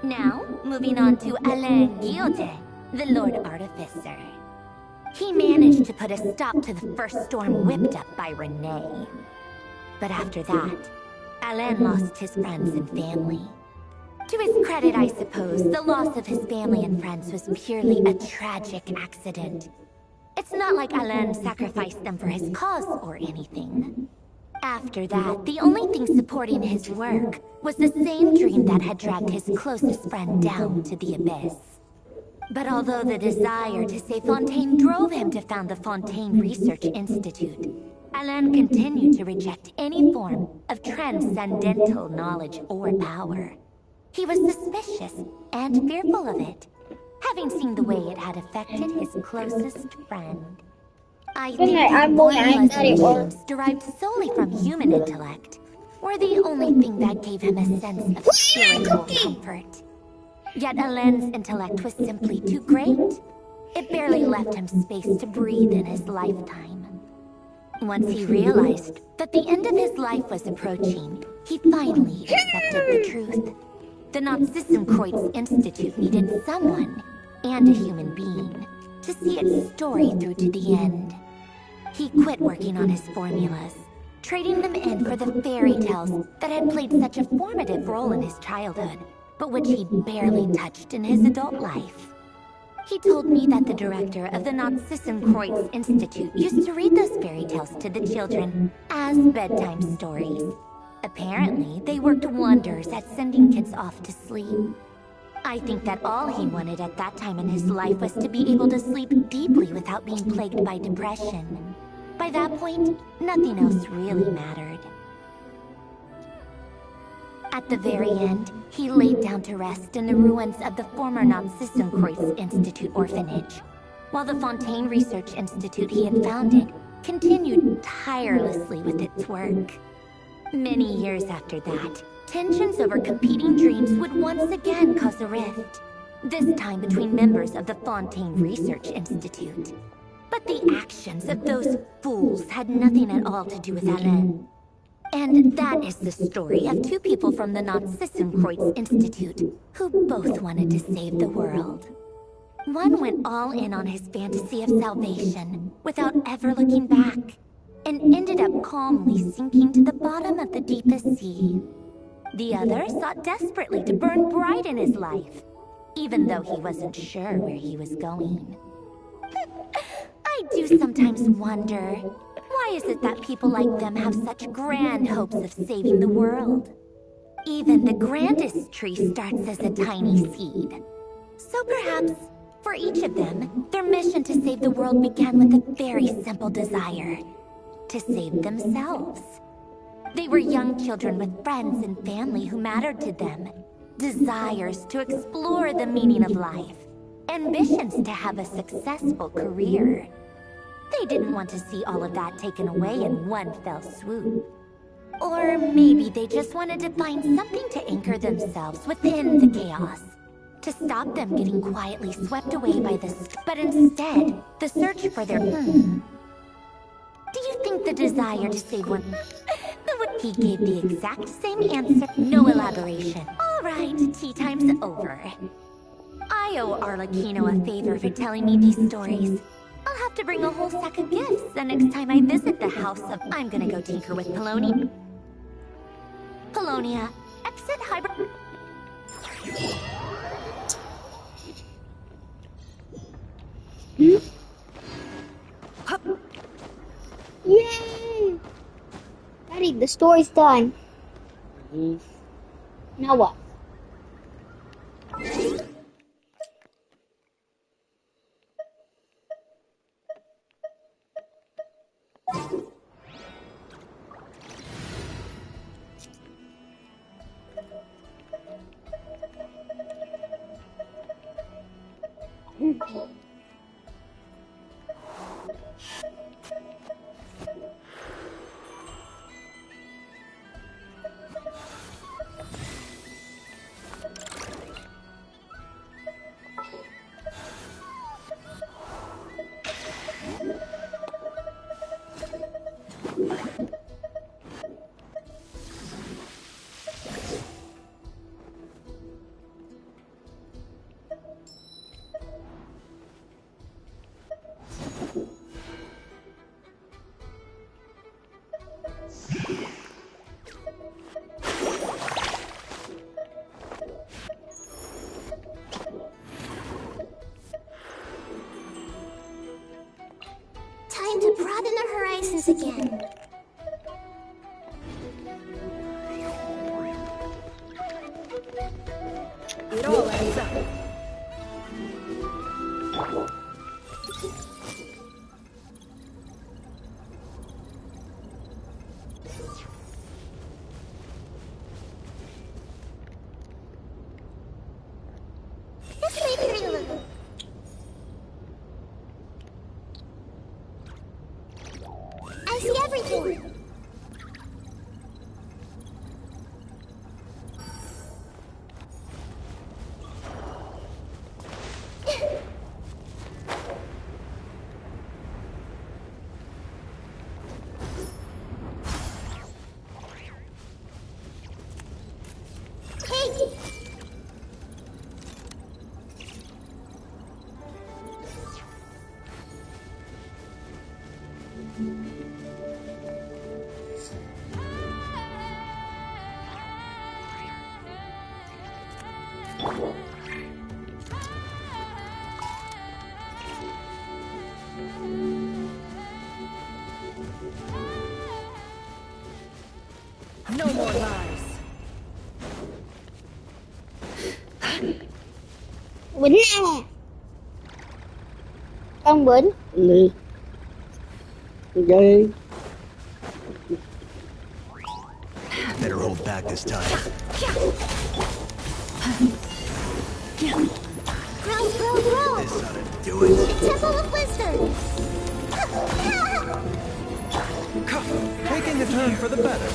Now, moving on to Alain Guillotin, the Lord Artificer. He managed to put a stop to the first storm whipped up by Renee. But after that, Alain lost his friends and family. To his credit, I suppose, the loss of his family and friends was purely a tragic accident. It's not like Alain sacrificed them for his cause or anything. After that, the only thing supporting his work was the same dream that had dragged his closest friend down to the abyss. But although the desire to save Fontaine drove him to found the Fontaine Research Institute, Alain continued to reject any form of transcendental knowledge or power. He was suspicious and fearful of it, having seen the way it had affected his closest friend. I think the bloodlust dreams derived solely from human intellect were the only thing that gave him a sense of spiritual comfort. Yet Alain's intellect was simply too great. It barely left him space to breathe in his lifetime. Once he realized that the end of his life was approaching, he finally accepted the truth. The Nodkrai Institute needed someone, and a human being, to see its story through to the end. He quit working on his formulas, trading them in for the fairy tales that had played such a formative role in his childhood, but which he barely touched in his adult life. He told me that the director of the Nodkrai Institute used to read those fairy tales to the children as bedtime stories. Apparently, they worked wonders at sending kids off to sleep. I think that all he wanted at that time in his life was to be able to sleep deeply without being plagued by depression. By that point, nothing else really mattered. At the very end, he laid down to rest in the ruins of the former Nodkrai Institute orphanage, while the Fontaine Research Institute he had founded continued tirelessly with its work. Many years after that, tensions over competing dreams would once again cause a rift, this time between members of the Fontaine Research Institute. But the actions of those fools had nothing at all to do with Alain. And that is the story of two people from the Nodkrai Institute who both wanted to save the world. One went all in on his fantasy of salvation without ever looking back, and ended up calmly sinking to the bottom of the deepest sea. The other sought desperately to burn bright in his life, even though he wasn't sure where he was going. I do sometimes wonder, why is it that people like them have such grand hopes of saving the world? Even the grandest tree starts as a tiny seed. So perhaps, for each of them, their mission to save the world began with a very simple desire: to save themselves. They were young children with friends and family who mattered to them, desires to explore the meaning of life, ambitions to have a successful career. They didn't want to see all of that taken away in one fell swoop. Or maybe they just wanted to find something to anchor themselves within the chaos. To stop them getting quietly swept away by this. But instead, the search for their... Do you think the desire to save one... He gave the exact same answer, no elaboration. All right, tea time's over. I owe Arlecchino a favor for telling me these stories. I'll have to bring a whole sack of gifts the next time I visit the house of... I'm gonna go tinker with Polonia. Polonia, exit hybrid... Yay! Daddy, the story's done. Now what? Time to broaden the horizons again. It all adds up. This way, pretty little. I see everything. Hey! No more lies. Bính nè. Con Bính. Gì? Gì? Better hold back this time. Grow, grow, grow! This ought to do it. Temple of Wisdom! Taking a turn for the better.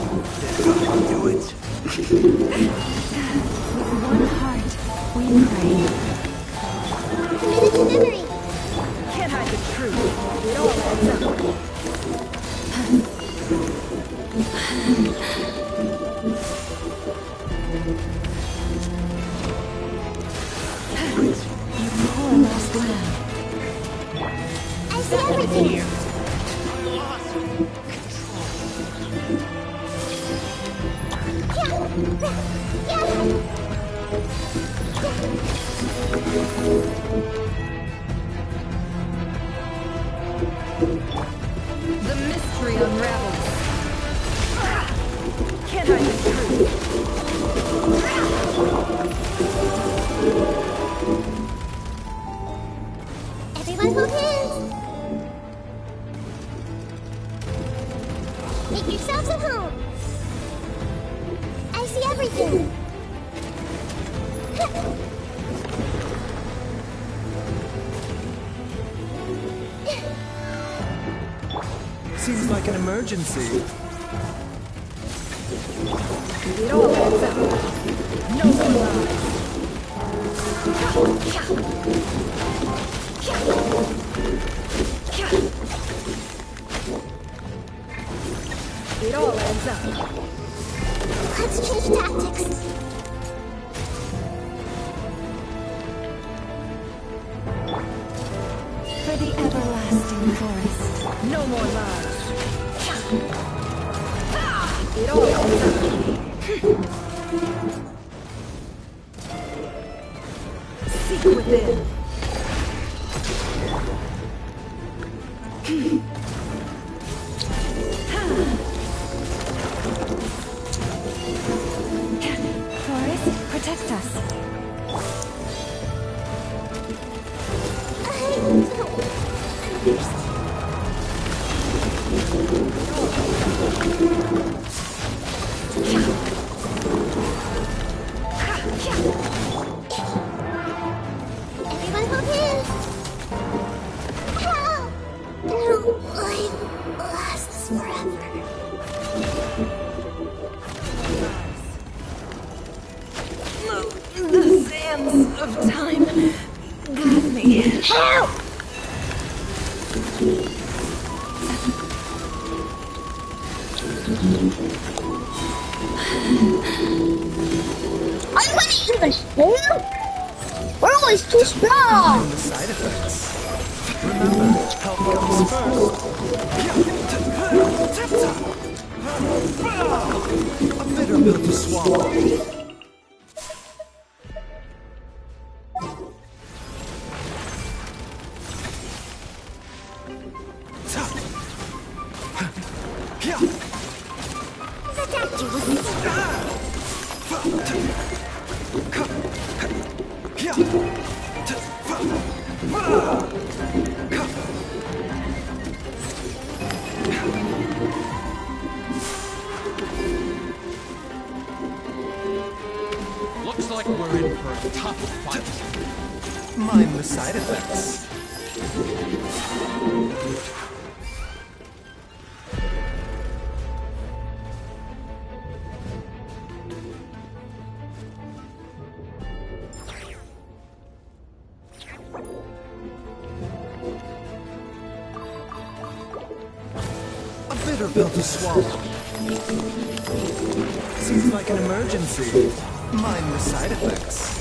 This ought to do it. With one heart, we pray. Committed to memory! Can't hide the truth. It all adds up. You poor lost lamb. I see everything! The mystery unravels. Can't hide the truth. Everyone hold hands! Make yourselves at home! I see everything! like an emergency. It all adds up. No more lies. It all adds up. Let's change tactics. For the everlasting forest. No more lies. It all adds up. Seek within. Forest, protect us. Everyone hold hands. No life lasts forever. The sands of time got me. Help! I'm ready to understand. We're always too strong. The side effects. Remember, health comes first. A bitter pill to swallow. The doctor was Looks like we're in for a tough fight. Mind the side effects. A bitter pill to swallow. Seems like an emergency. Mind the side effects.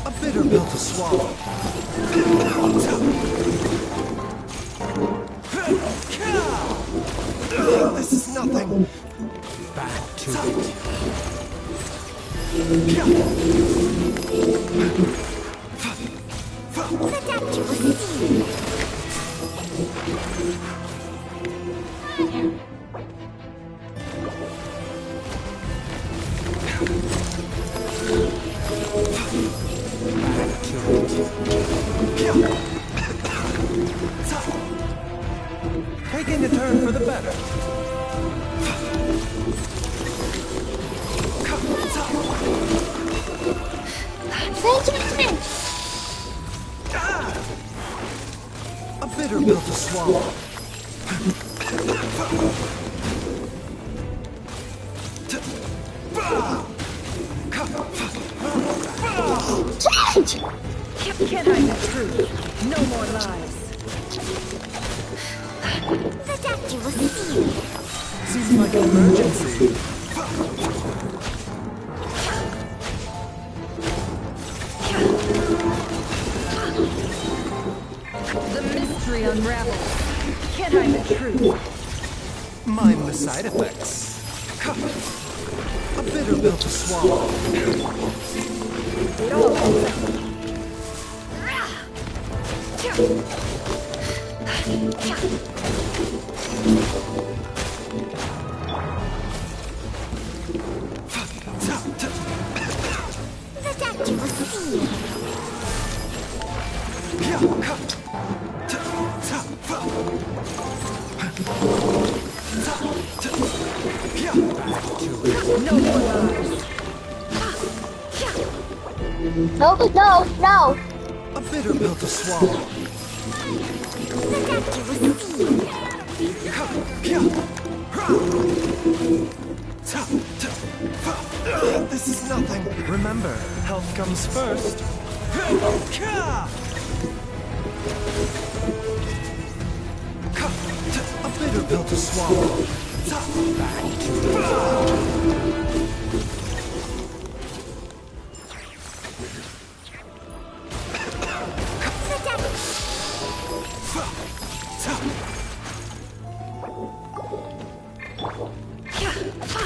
A bitter pill to swallow. This is nothing. Back to it. the doctor was seen. Taking a turn for the better. A bitter pill to swallow. Can't hide the truth. No more lies. The doctor was seen. Seems like an emergency. The mystery unravels. Can't hide the truth. Mind the side effects. A bitter pill to swallow. It all adds up. The doctor was seen. No more lies. No, no, no. A bitter pill to swallow. This is nothing. Remember, health comes first. A bitter pill to swallow.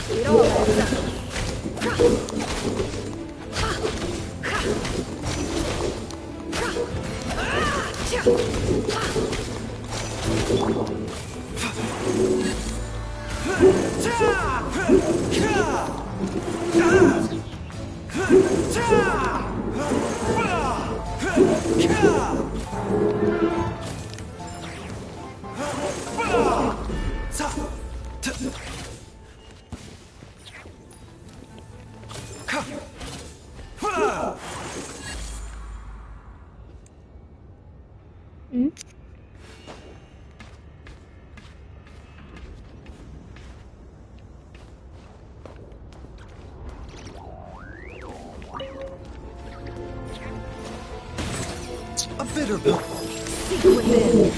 It all adds up. A bitter pill. Seek within.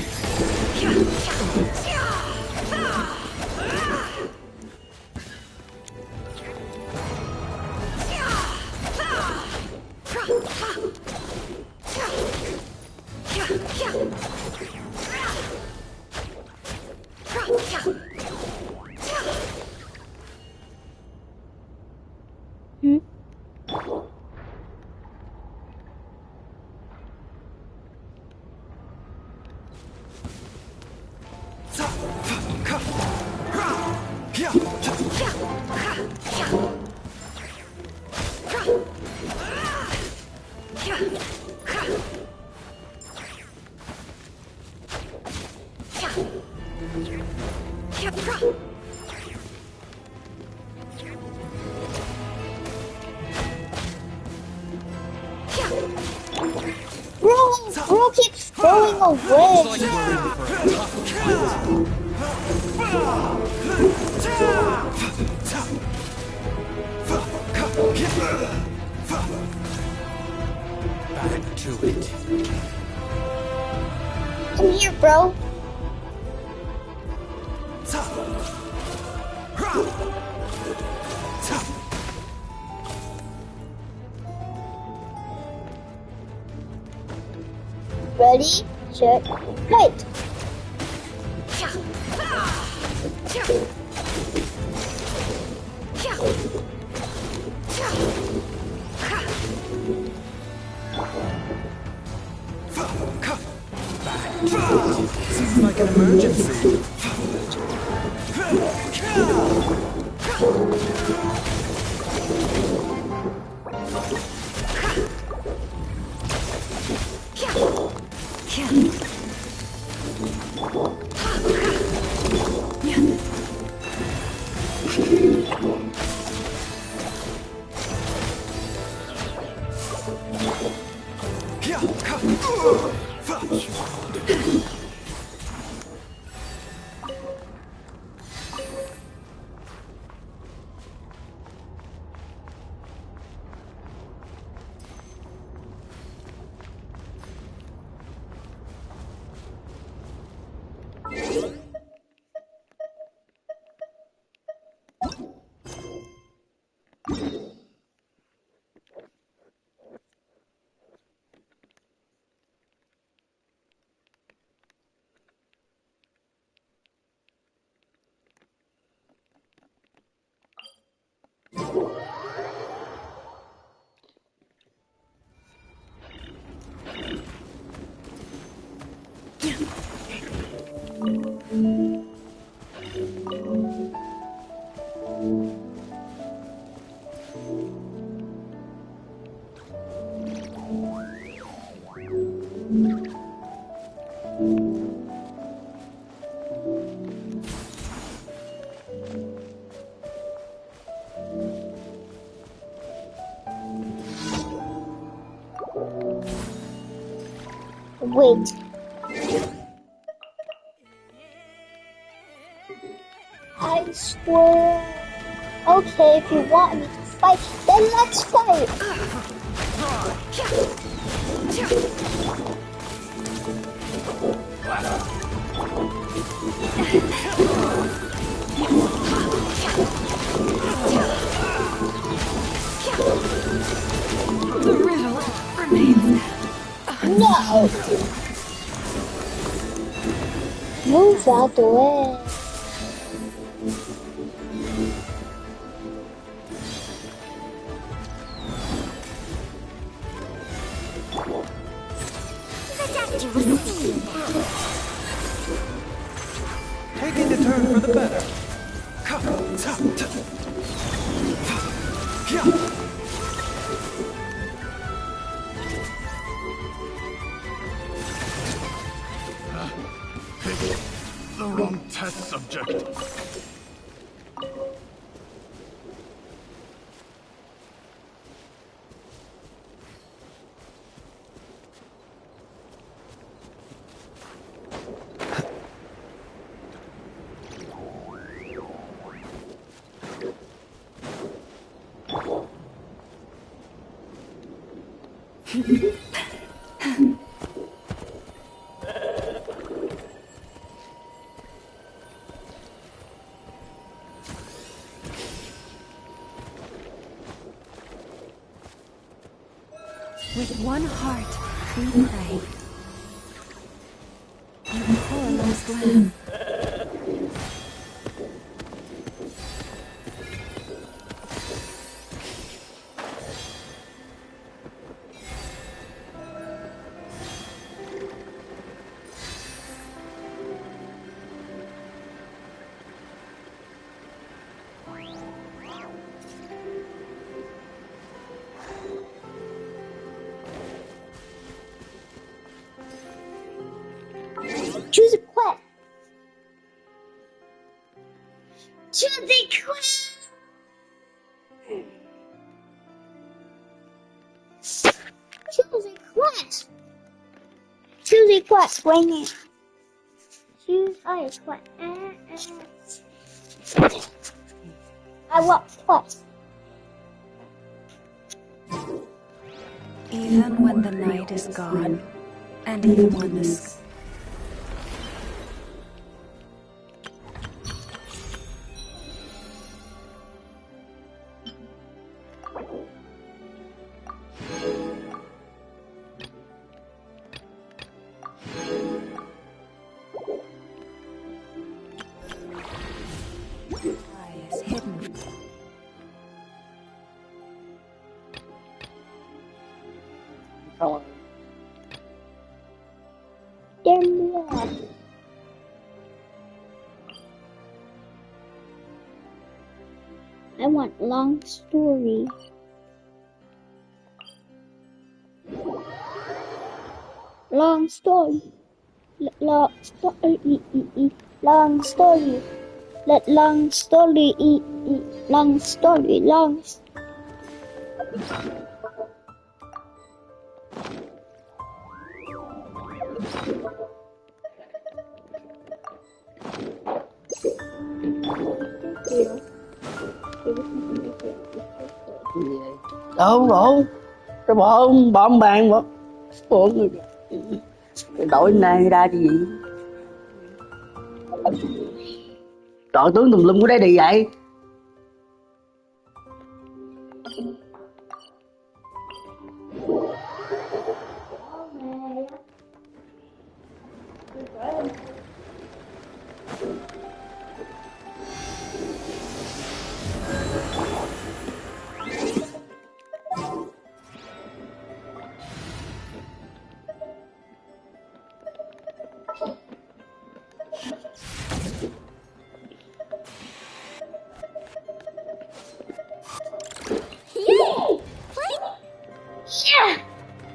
Bro keeps going away. Back to it. Come here, bro. Ready, check, fight! Seems like an emergency. Wait. I swear. Okay, if you want me to fight, then let's fight. The riddle remains. No! Move out the way. The doctor will see you now. Taking a turn for the better. The wrong test subject. With one heart, we pray. You poor lost lamb. Choose a quest. Choose a quest. Choose a quest. Choose a quest right now. Choose a quest. I want quest. Even when the night is gone, and even when the sky is hidden. They're not. I want long story. Long story. Long story. Long story. Let long story. Long story. Long. Đâu đủ. Cái bộ bọn bạn bộ cái đội này ra cái gì? Đội tướng tùm lum của đây đi vậy?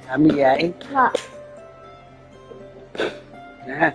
Làm gì vậy? Nè.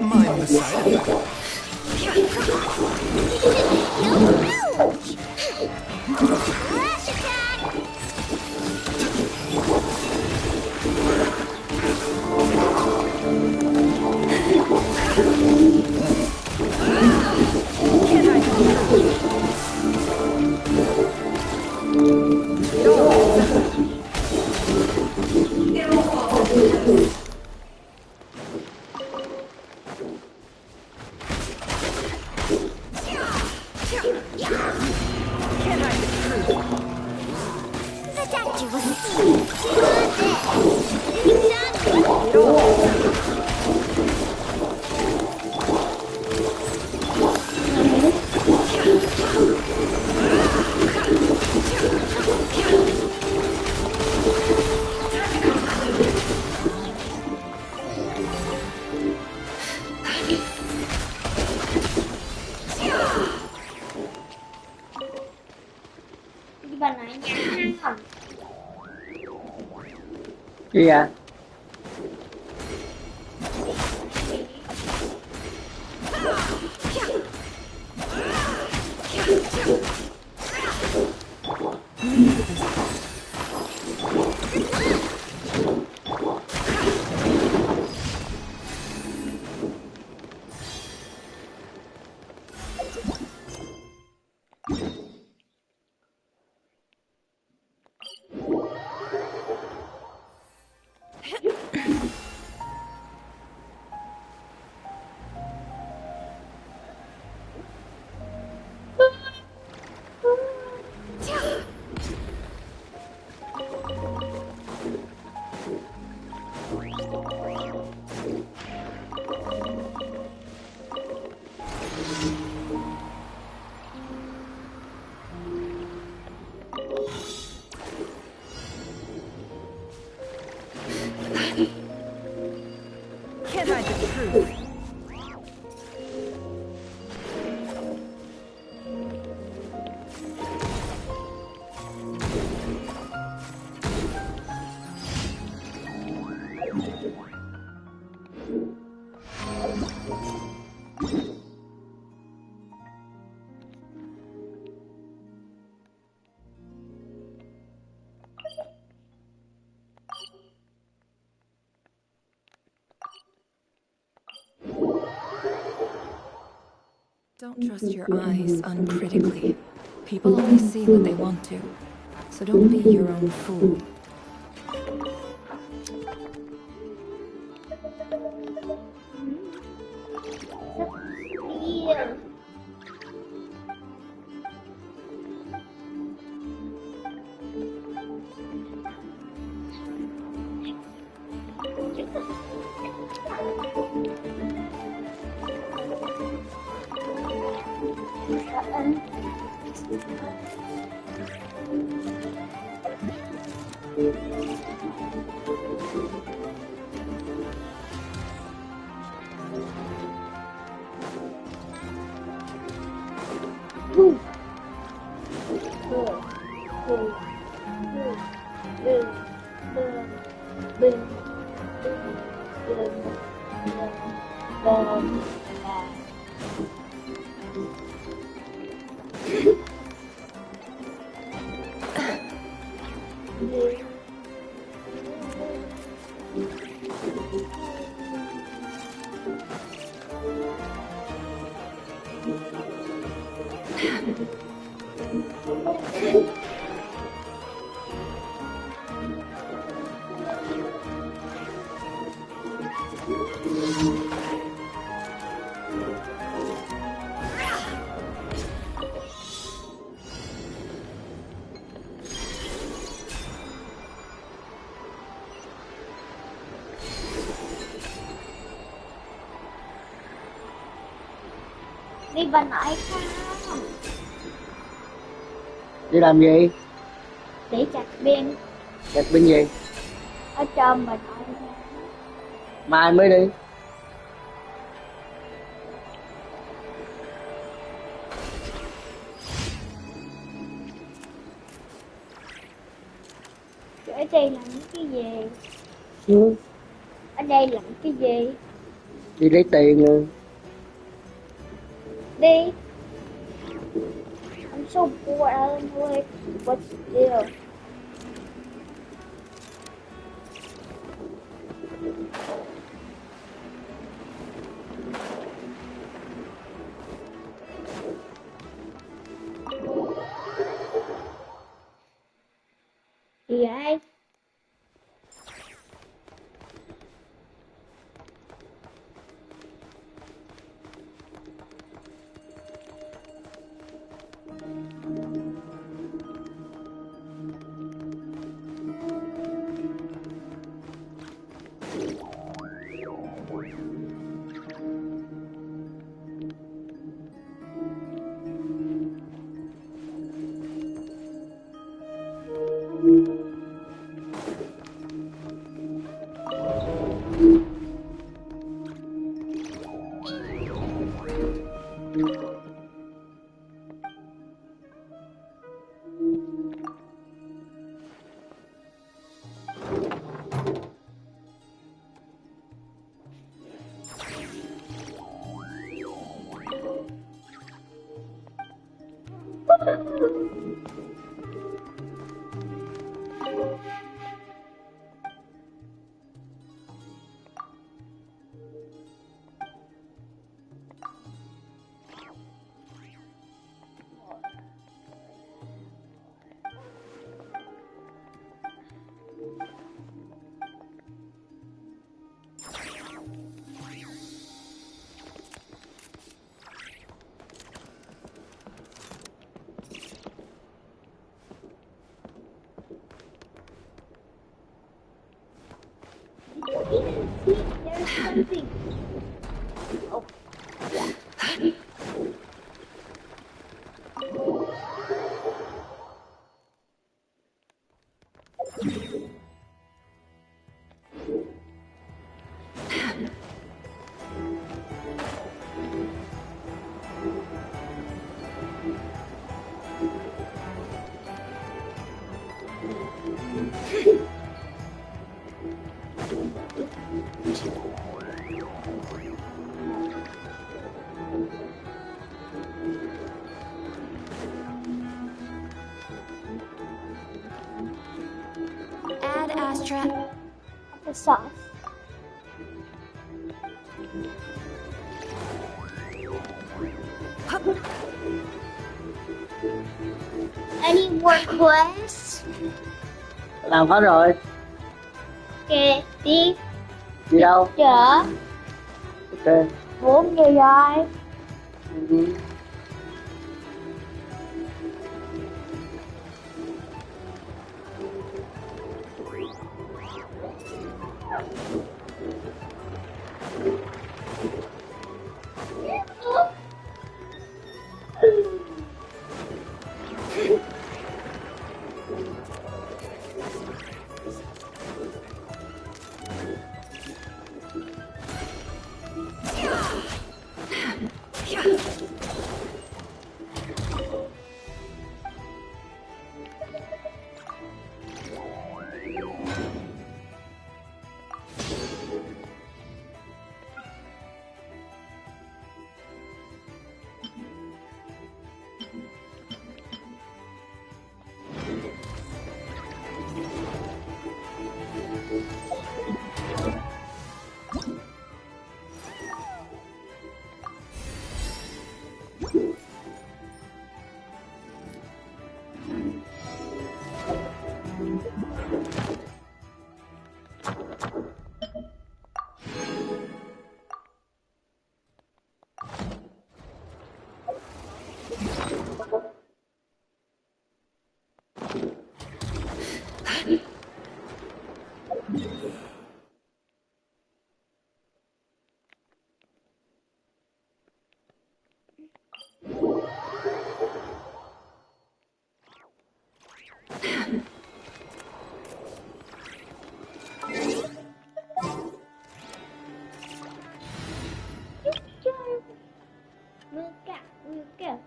Mind the side effect. Rush attack! Bà nói nhá không? Gì à? Can't hide the truth. Don't trust your eyes uncritically. People only see what they want to. So don't be your own fool. Đi bà nội không? Đi làm gì? Để chặt pin. Chặt pin gì? Ở trong bà nội. Mai mới đi. Ở đây làm cái gì? Ừ. Ở đây làm cái gì? Đi lấy tiền rồi. Đi. I'm so bored. I don't know what to do. Gì vậy? There's something. Oh. Add Astra. The sauce. Any more quests? Làm hết rồi. Ok, đi. Đi đâu? Chợ. Ok. 4 giờ rồi. Ừ.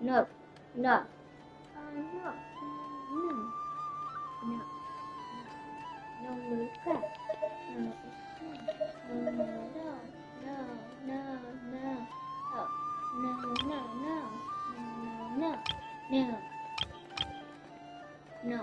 No, no. No. No. No. No, no, crap. No. No, no, no. No, no, no. Oh. No, no, no. No, no, no. No. No.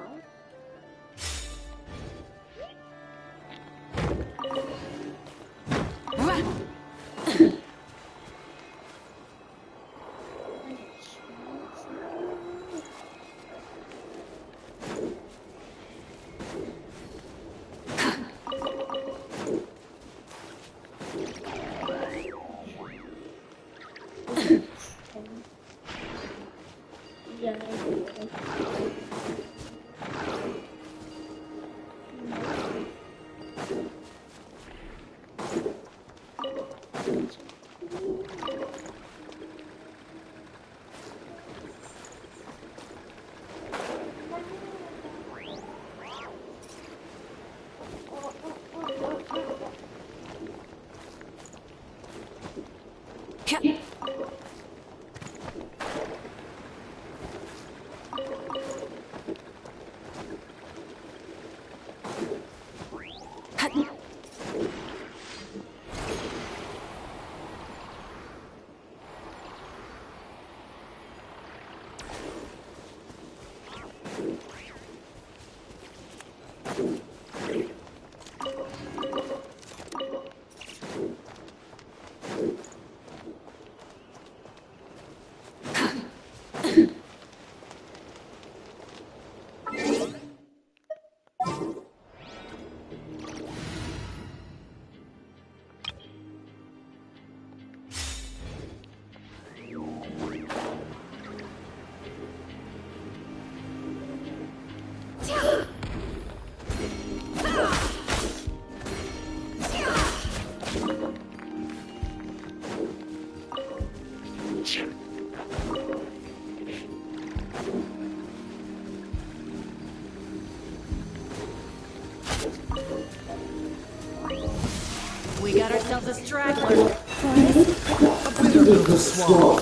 We got ourselves a straggler. A bitter pill to swallow.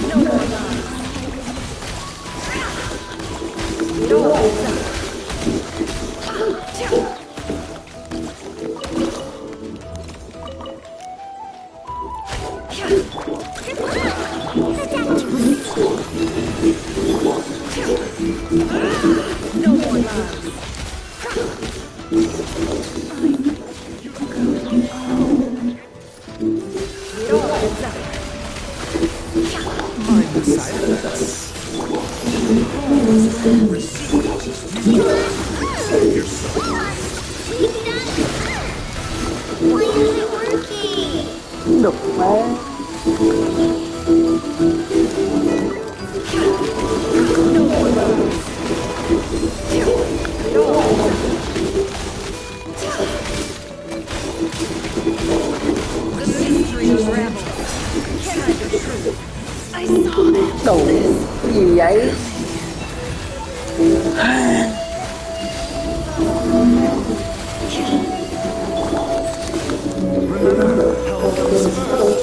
No more lies. It all adds up. No more lies. It all adds up. Mind the side effects. Save yourself. Why isn't it working? Được quá. No more lies. It all adds up. The mystery unravels. Can't hide the truth. I saw them. Đồ gì vậy? Remember, help comes first.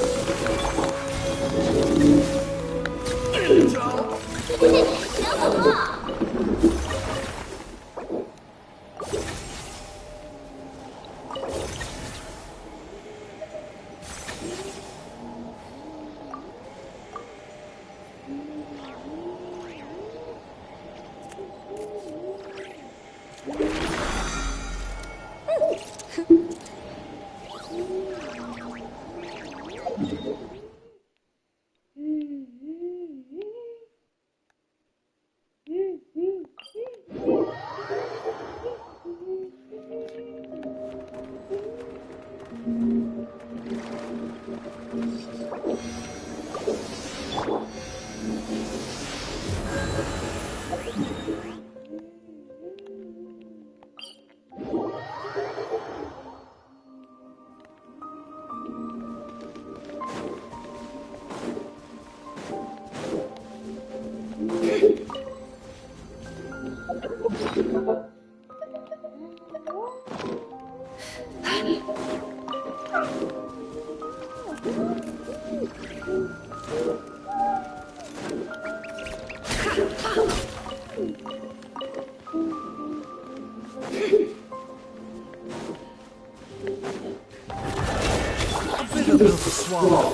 Built a swallow.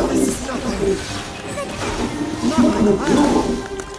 This is nothing. Nothing.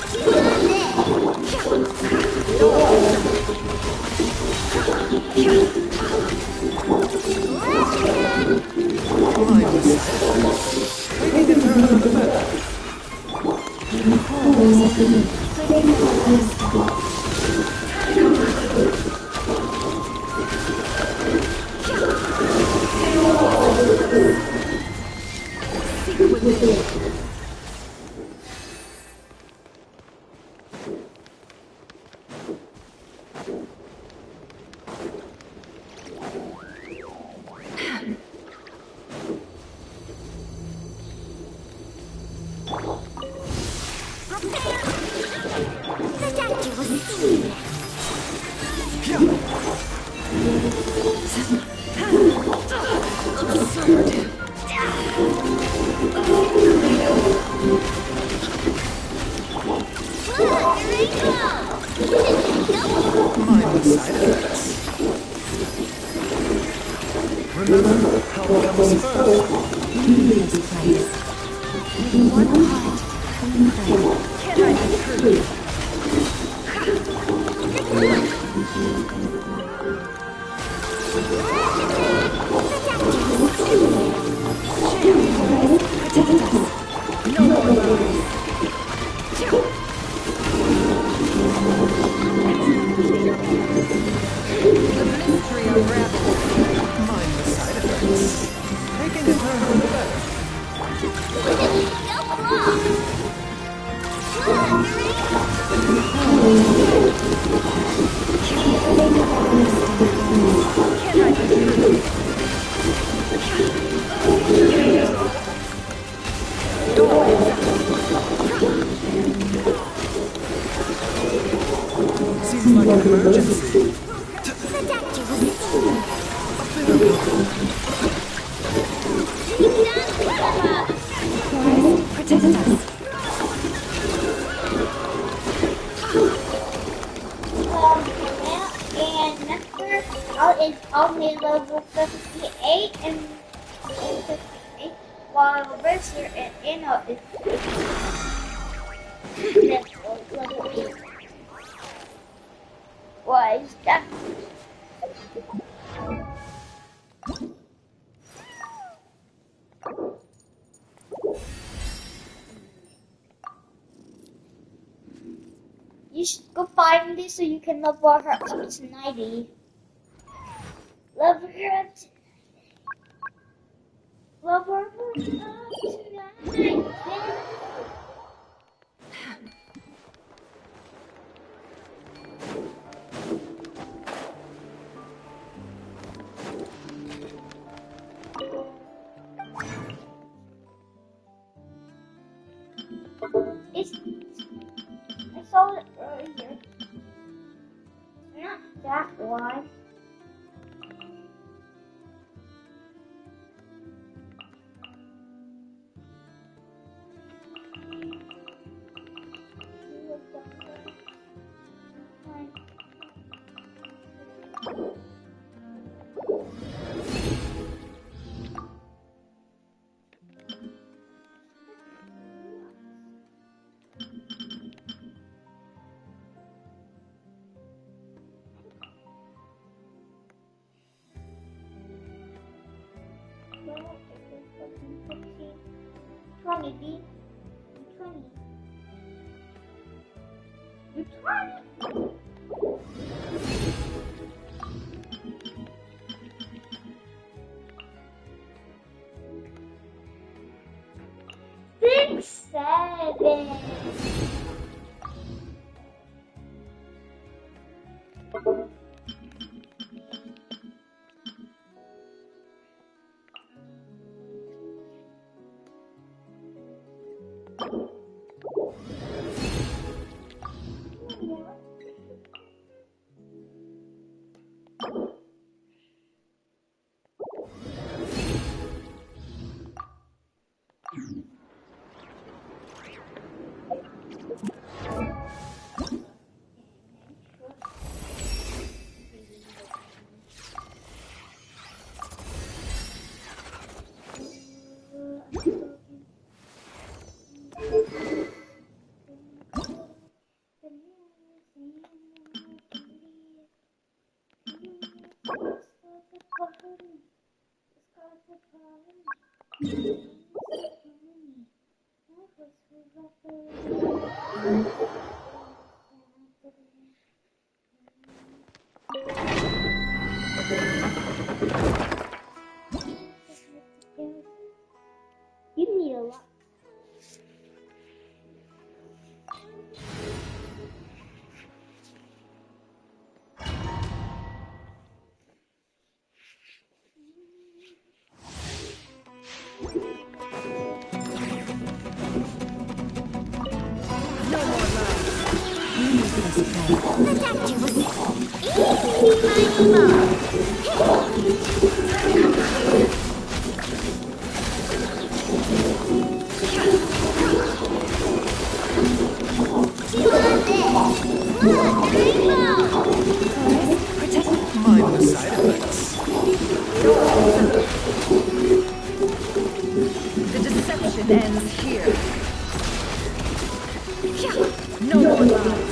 Remember, help comes first. One heart, clean flame. Can I be true? No more lies. The mystery unravels. Mind the side effects. Taking a turn for the better. Can I be true? Seems like an emergency. Protect us. And Nefer is only level 58 and 58, while Berser and Anno is level 8. Why is that? You should go find this so you can level her up to 90. Level her up to 90. Level her up to 90. I saw it earlier. Not that one. B. 20. You're 20. Six, 7. You need a lot. Mind the side effects. The deception ends here. No more lies.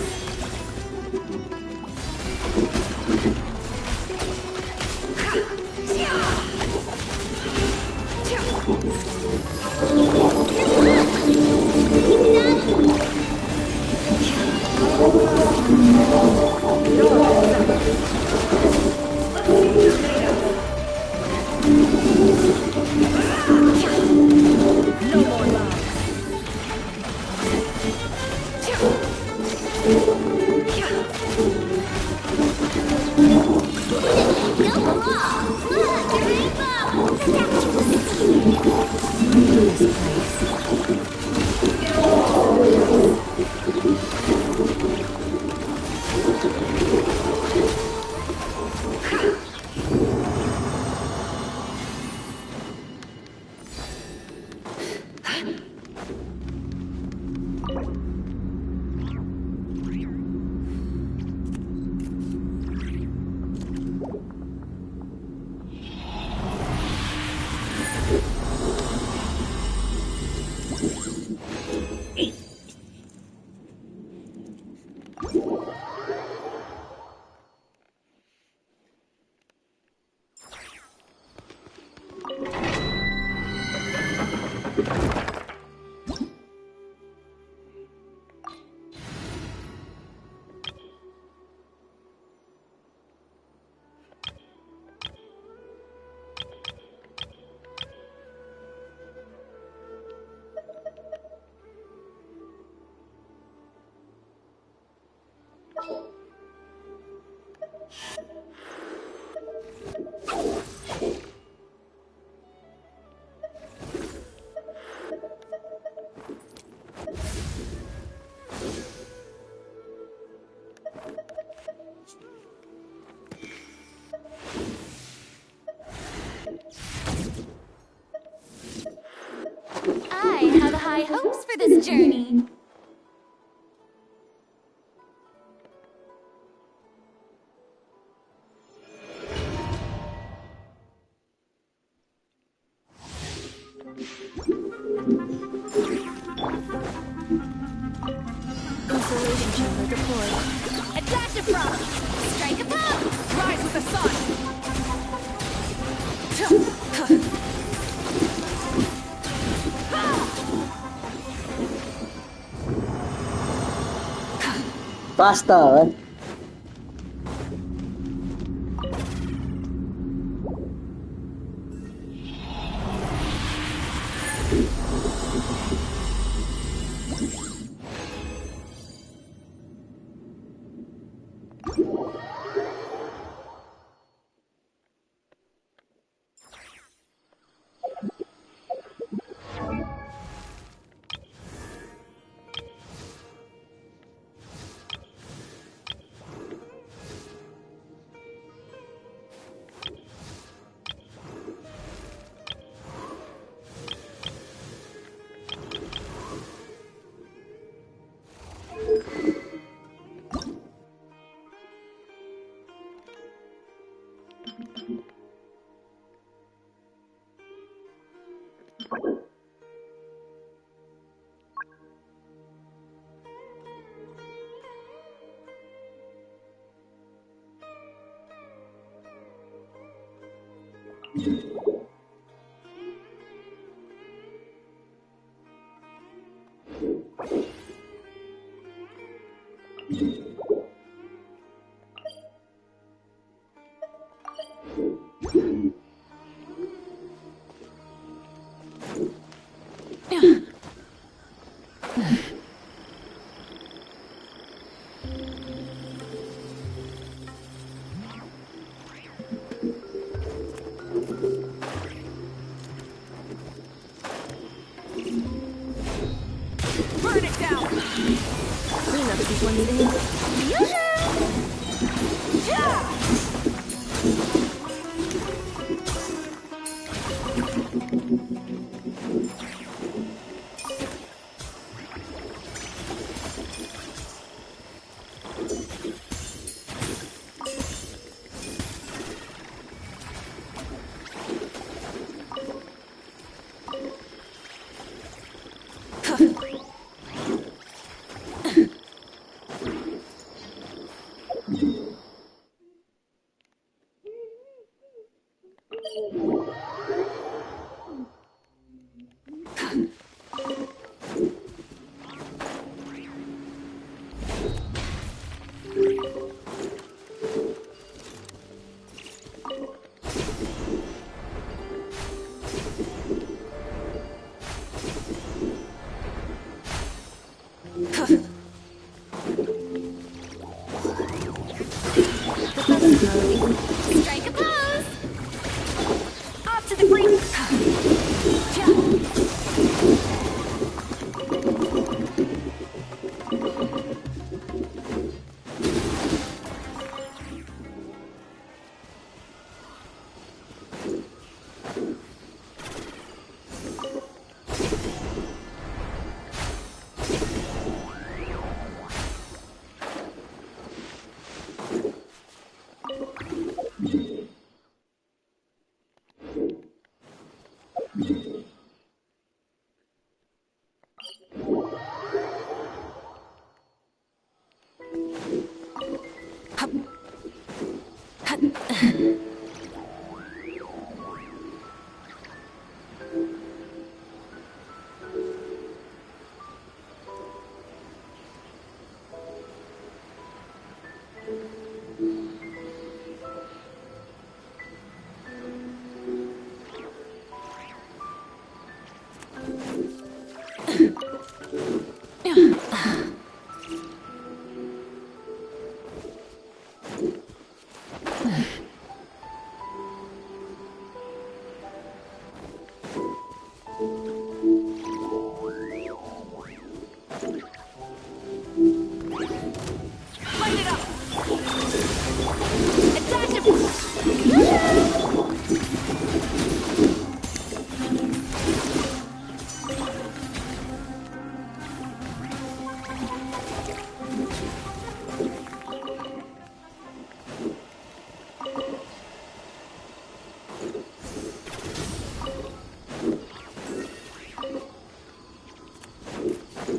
this journey. Insulation chamber deployed. Attack the frog! Strike a pose! Rise with the sun! Faster. Burn it down! Cleanup sequence in. Strike a pose! Off to the brink! Gì?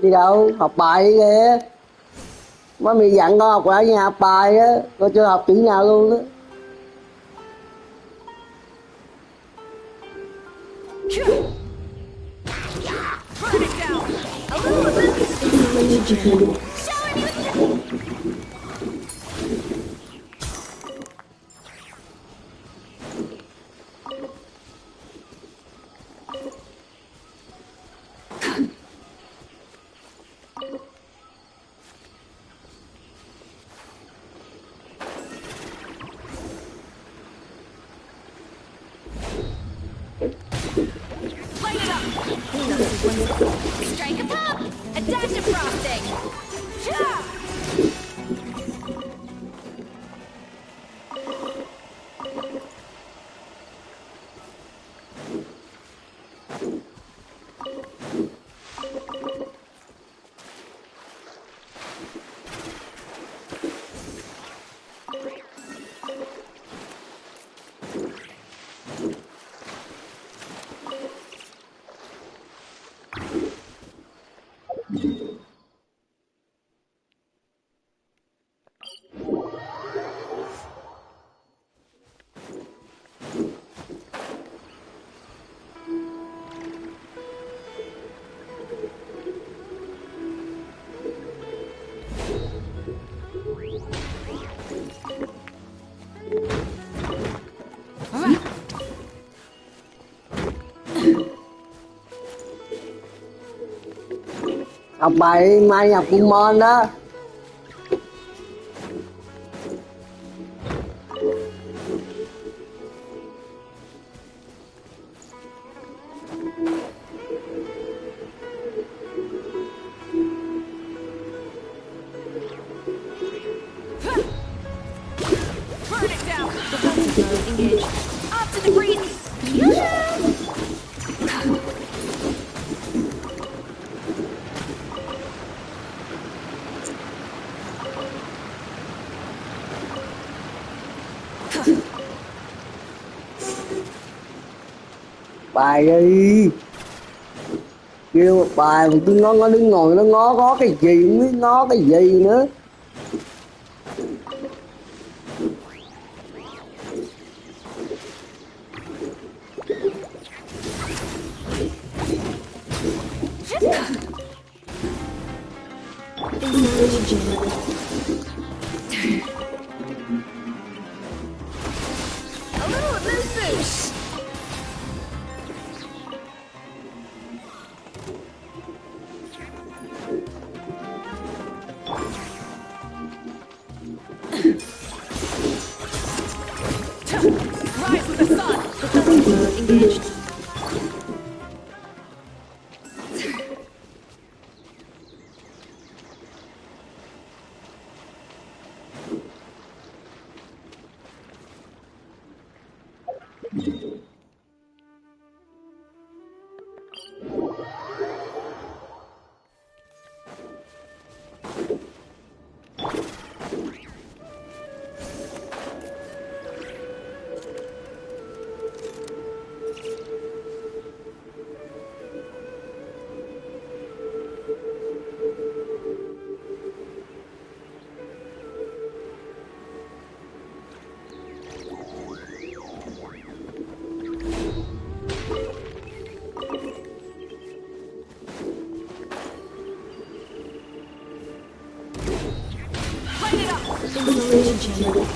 Đi đâu? Học bài kìa. Má mày dặn con học ở nhà học bài á, con chưa học chữ nào luôn á. Strike a pop! A dash of frosting! Yeah! Học bài mai học cùng môn đó. Burn it down! Defensive mode engaged. Off to the breeze! Bài đi. Kêu một bài mà cứ nó đứng ngồi nó ngó cái gì, không biết ngó cái gì nữa. Rise with the sun! Defensive mode engaged. Installation chamber.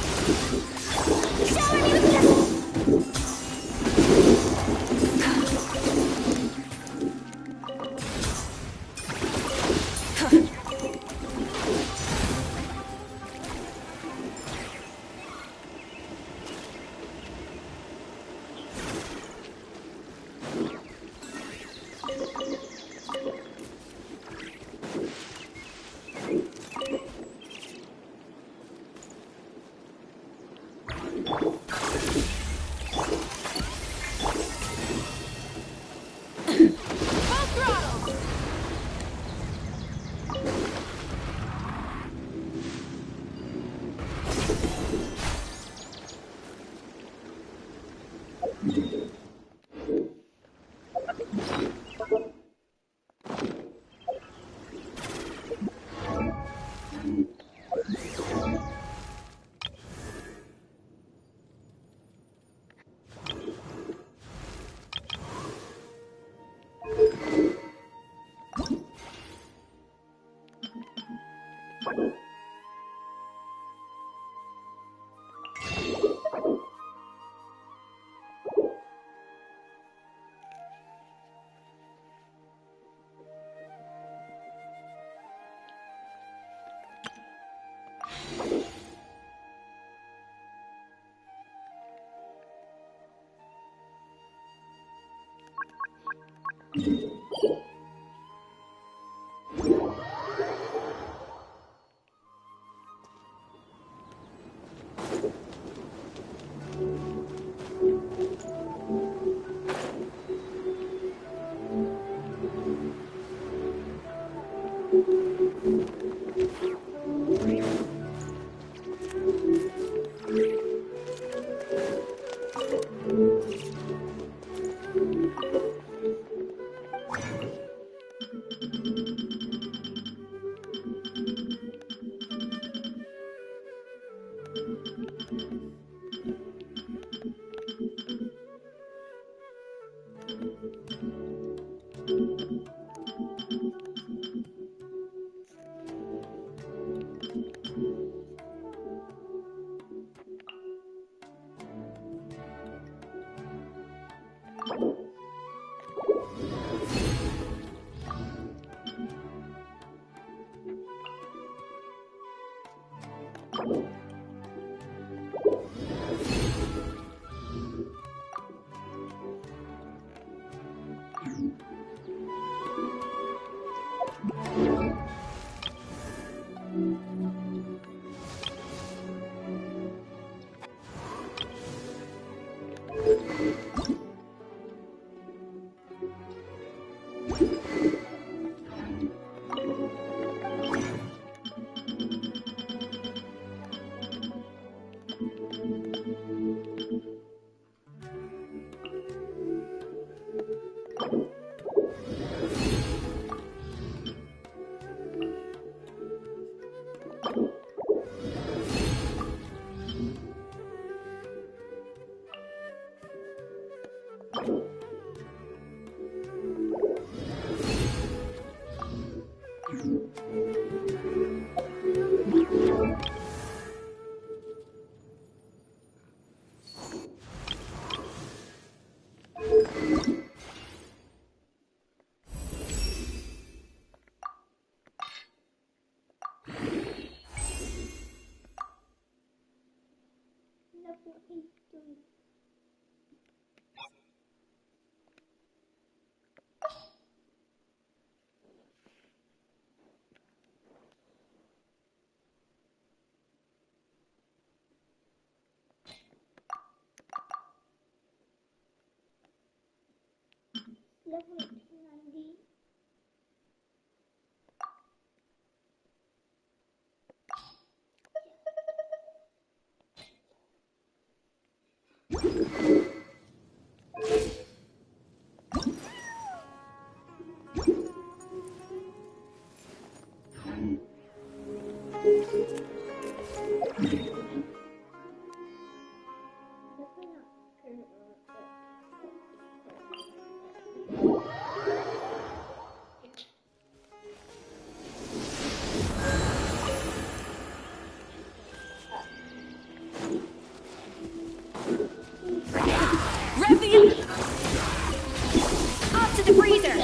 Off to the freezer!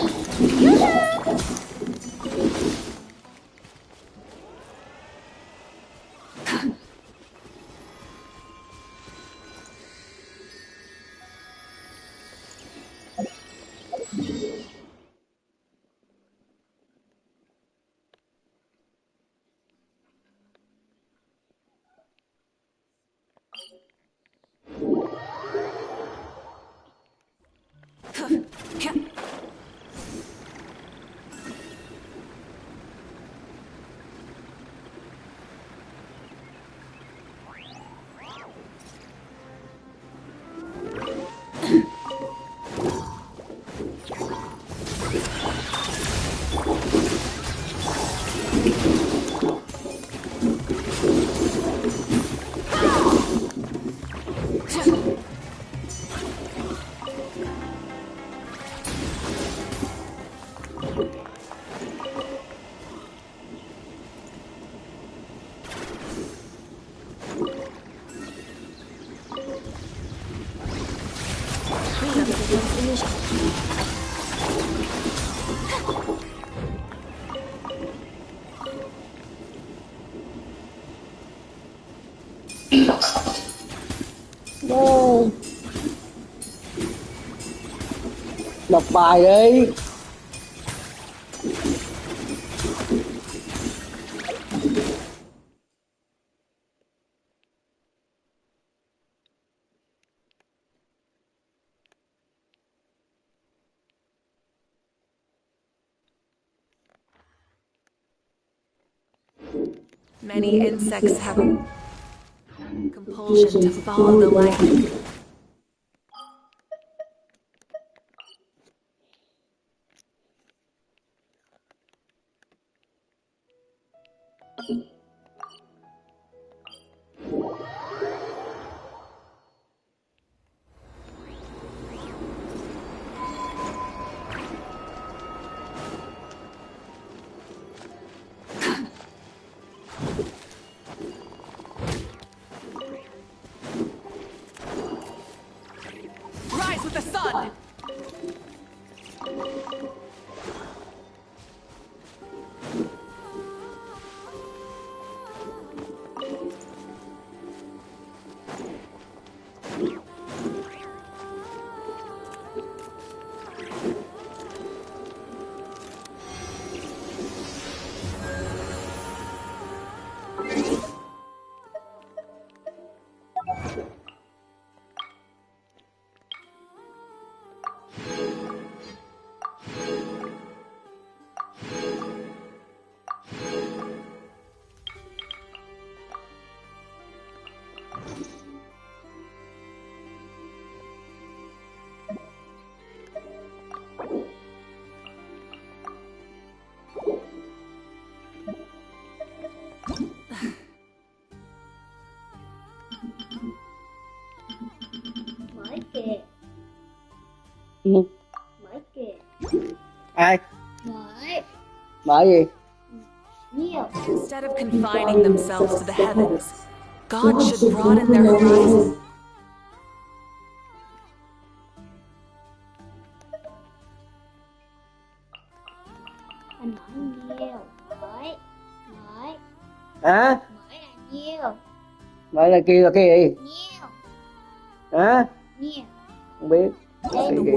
Yoo-hoo! No. Đọc bài đi. Many insects have compulsion to follow the light. Rise with the sun! Mới kìa. Ừ. Mới kìa. Ai? Mới. Mở gì? Nhiều. Instead of confining themselves to the heavens, God should broaden their horizon. Anh nói nhiều. Mới. Mới. Hả? Mới là nhiều. Mở là kia là cái gì? Nhiều. Hả? Nhiều. Không biết. Đây Cái là gì?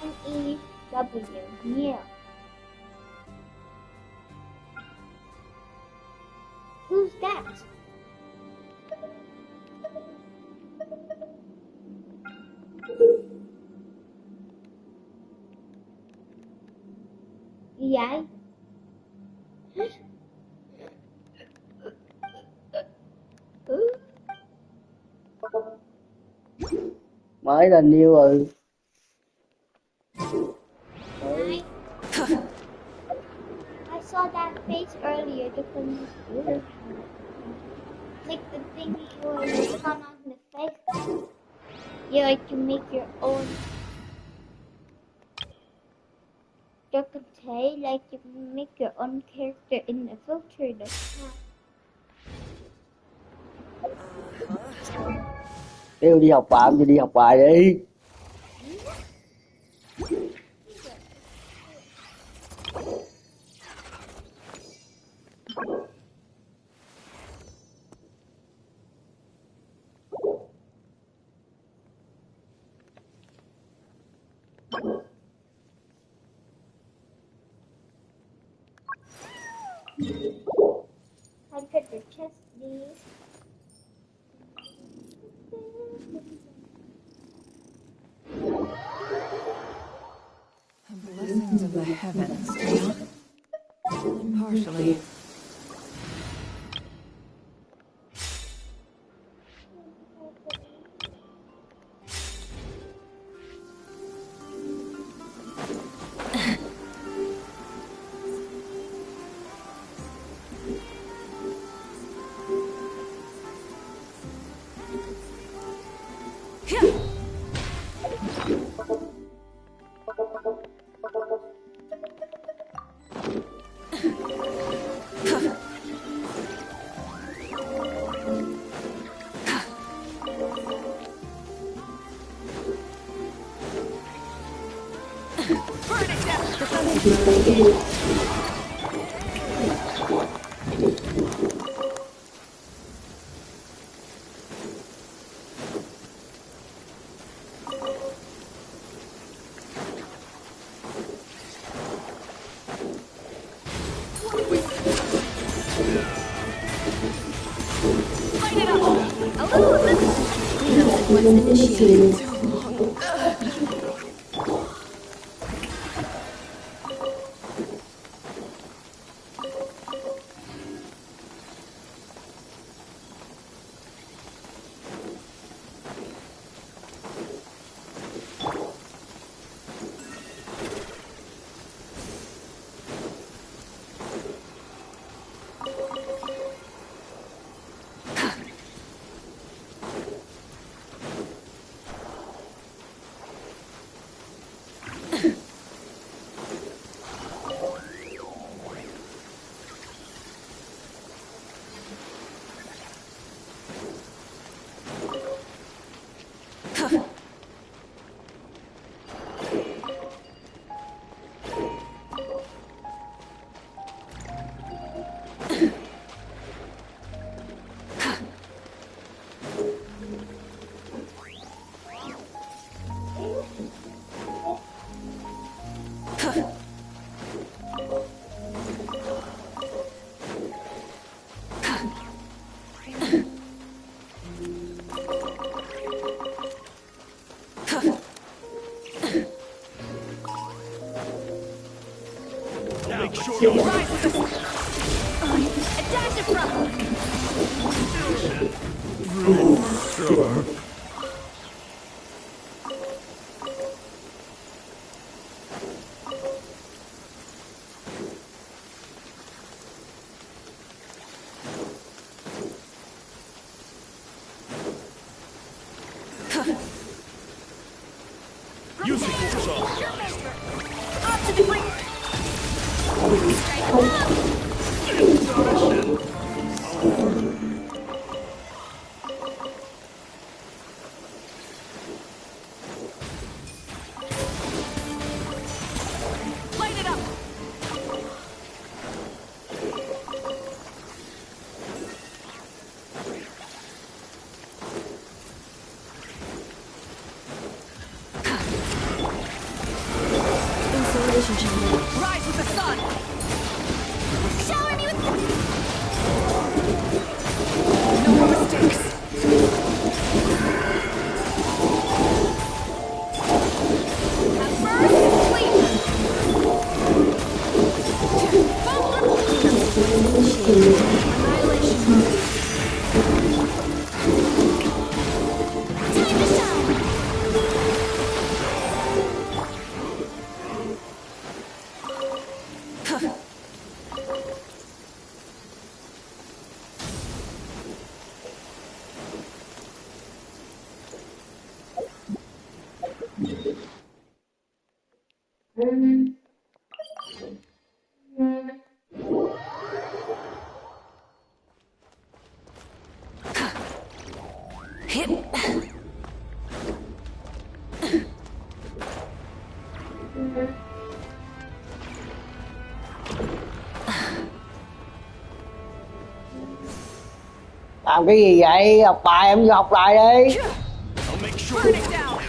N-E-W. Nhiều. Who's that? Gì vậy? Mới là new rồi. I saw that face earlier, the computer. Like the thing you come on the face. You like to make your own. You could say like you make your own character in the filter. That's not. Kêu đi học phạm thì đi học bài đi. I could chest these. The blessings of the heavens do not impartially. sequence initiated. Rise with the sun! Shower me with No more mistakes! Làm cái gì vậy? Học bài em học lại đi. Burn it down!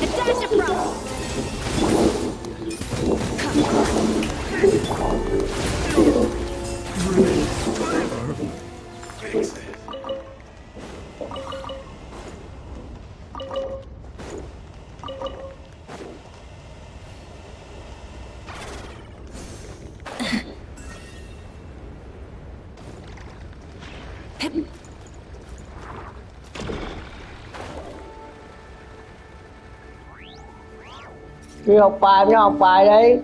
And dash it from! Đi học bài em học bài đi.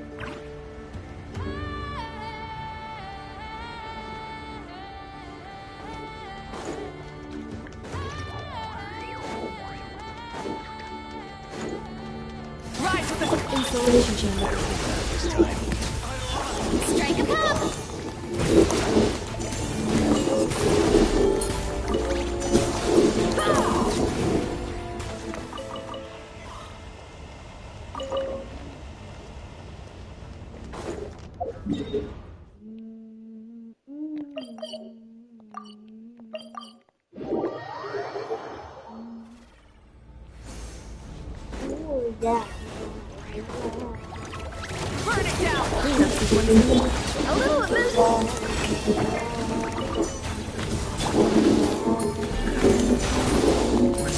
Rise with the installation chamber. strike a pop! Burn it down! A little boost.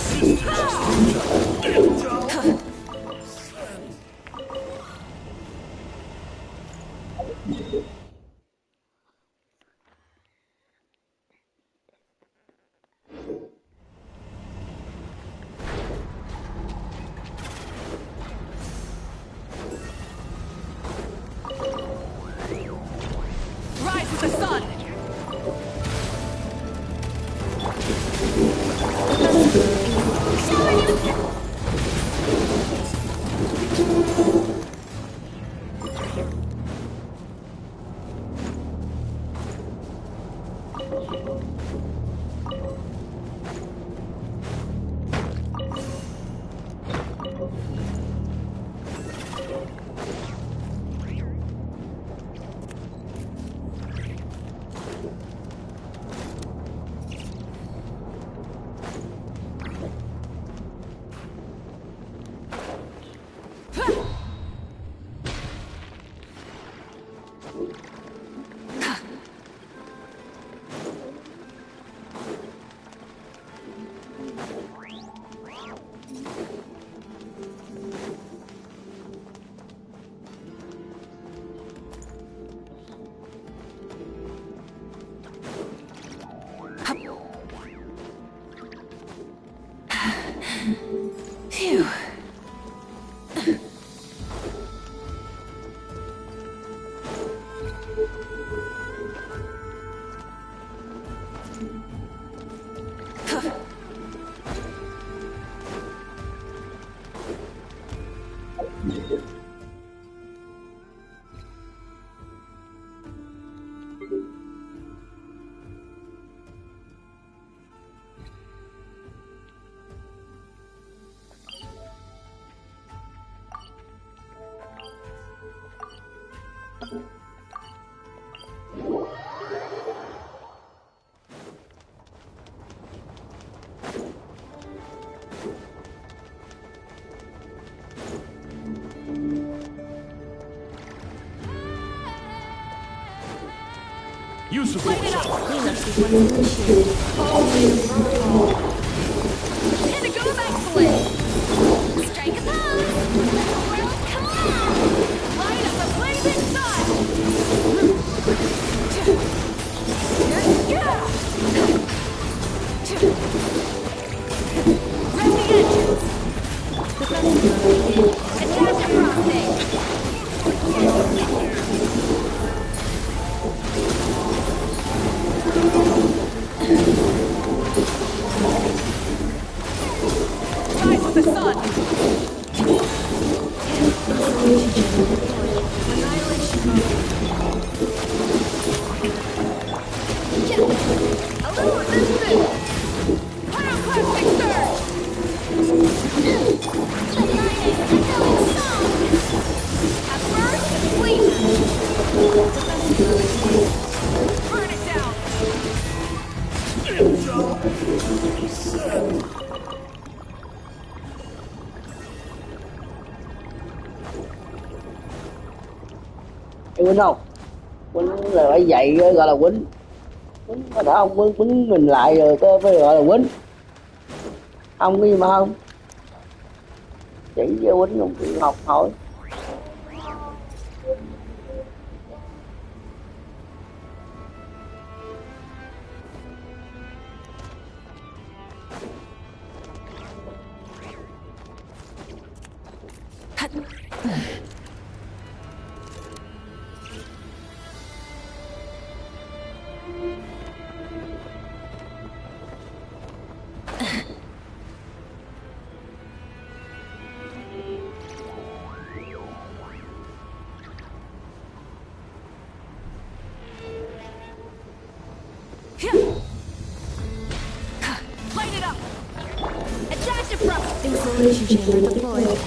Phew. Use of Light it up! Cleanup sequence initiated. All units protocol. And a go back flip! Strike a pose! Let the world come alive! Light up a blazing sun! Run the engines! Defenses mode begin. Adapt to frosting! Rise with the sun! Insulation chamber deployed. Annihilation mode. A little resistance! Pyroclastic surge! United, echoing song! A burst of sleep! Defensive mode engaged. Burn it down! Em quýnh không? Quýnh là phải dậy gọi là quýnh. Quýnh mà đã không quýnh mình lại rồi cơ phải gọi là quýnh. Không cái gì mà không. Chỉ cho quýnh không chịu học hỏi. Light it up! Adapt to frosting! Insulation chamber deployed.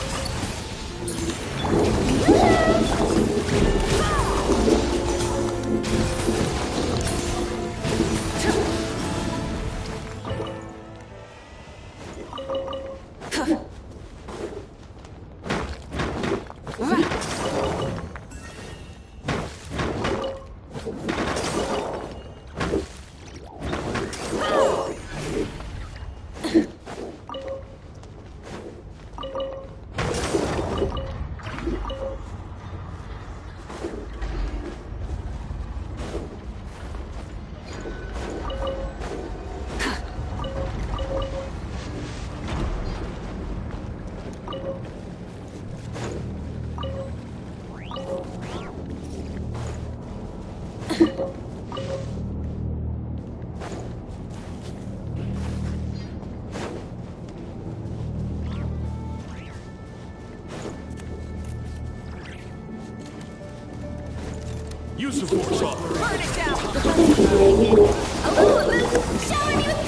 Use of force off. Burn it down! Defensive mode begin. A little of this! Shower me with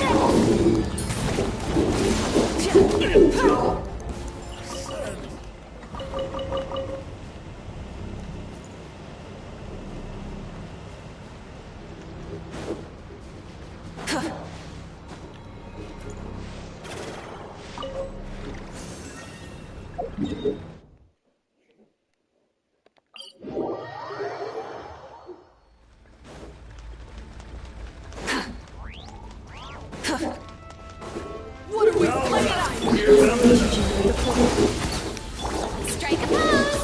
What are we playing on? Strike a pose!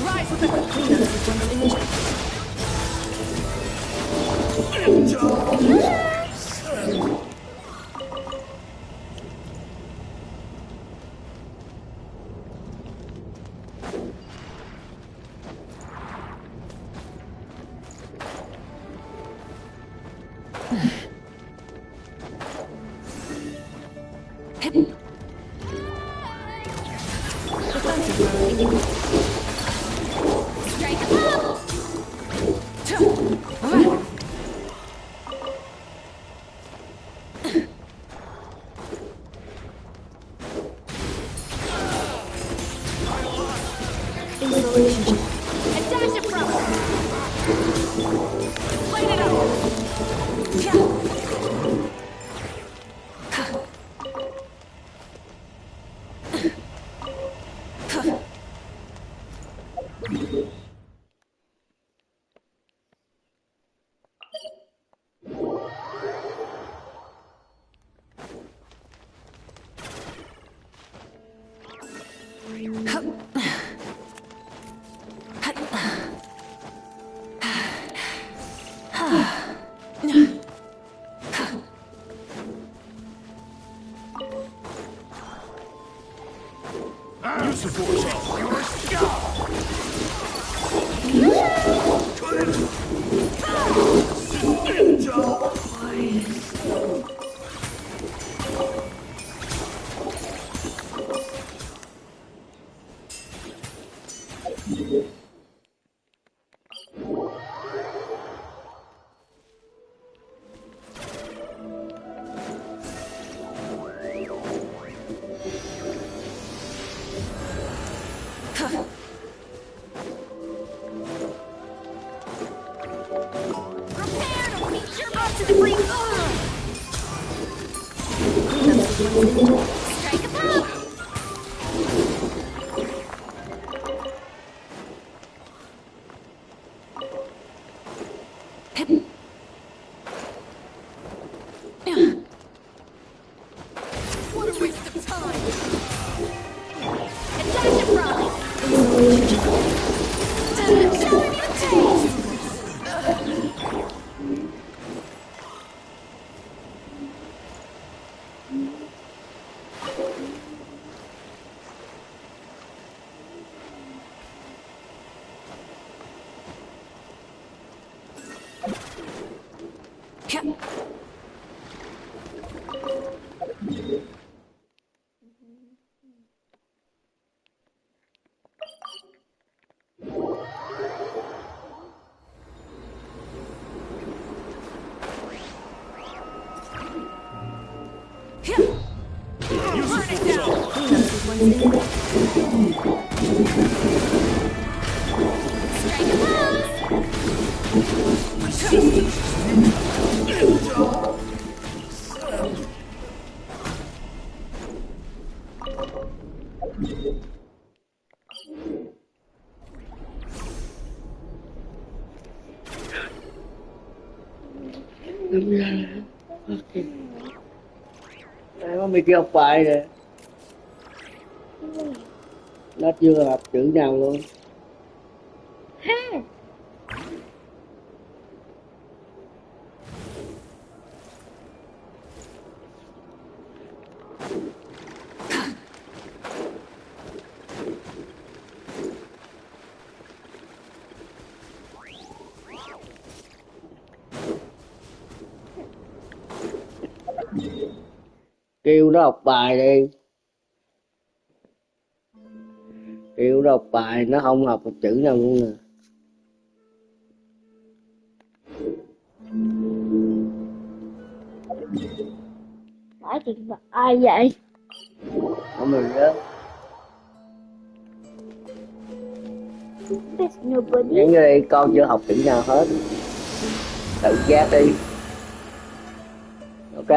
Rise with the cleanup sequence Strike a pose! Installation. And dash it from her! Light it Use the force on your Prepare to meet your up to the brink! Strike a pose! What a waste of time! And dash it from! Show him your taste! Đây có mấy cái học bài này. Nó chưa học chữ nào luôn. Kêu nó học bài đi. Kêu Kiểu đọc bài nó không học một chữ nào luôn nè. Phải chuyện là ai vậy? Không mình đó. There's nobody. Nhắn vô đây, con chưa học chữ nào hết. Tự giác đi. Ok.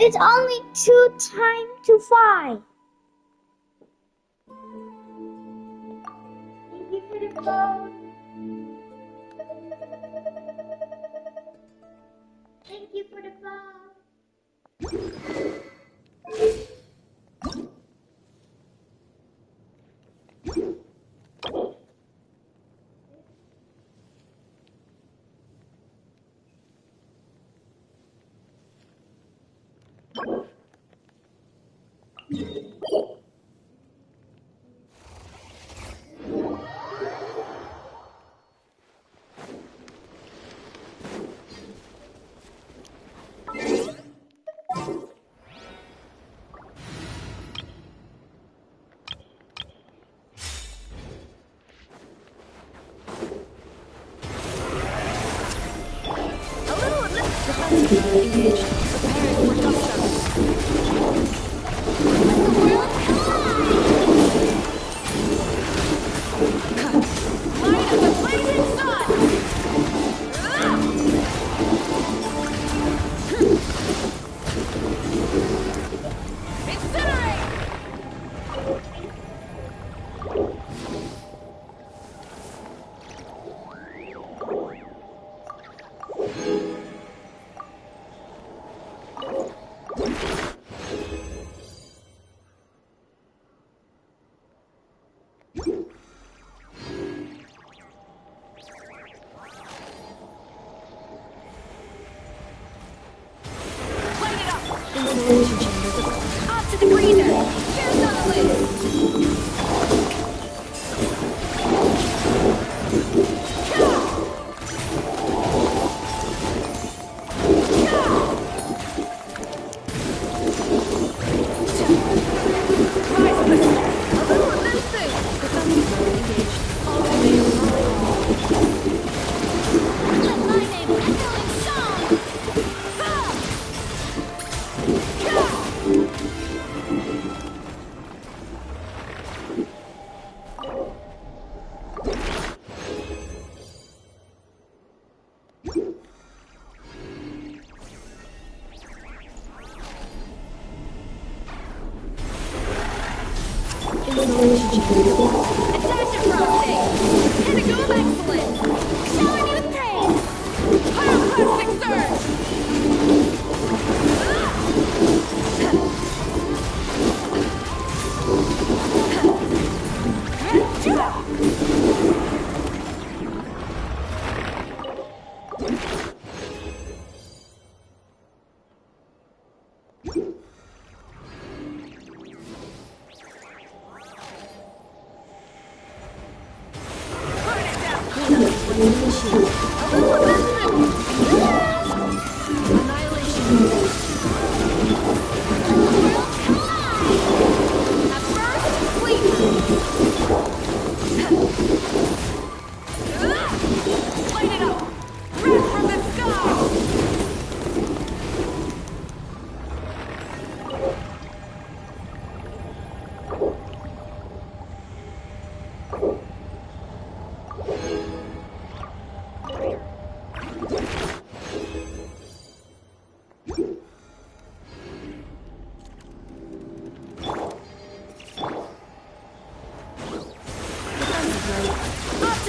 It's only 2 times to 5. Thank you for the phone. Thank you for the phone. Engaged. Preparing for jump shots. Light of the blazing sun! Incinerate! Insulation chambers acquired. Up to the breather! Here's on the list! Insulation chambers. Attention, Frosting! Pinnacle of excellence! Showering you with praise! Pyroclastic surge!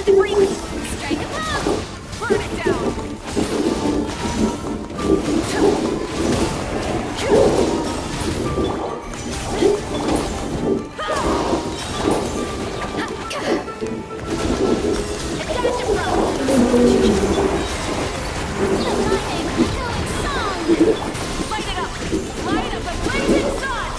to debris. Strike a pose. Burn it down. Light it up! Light up the blazing sun!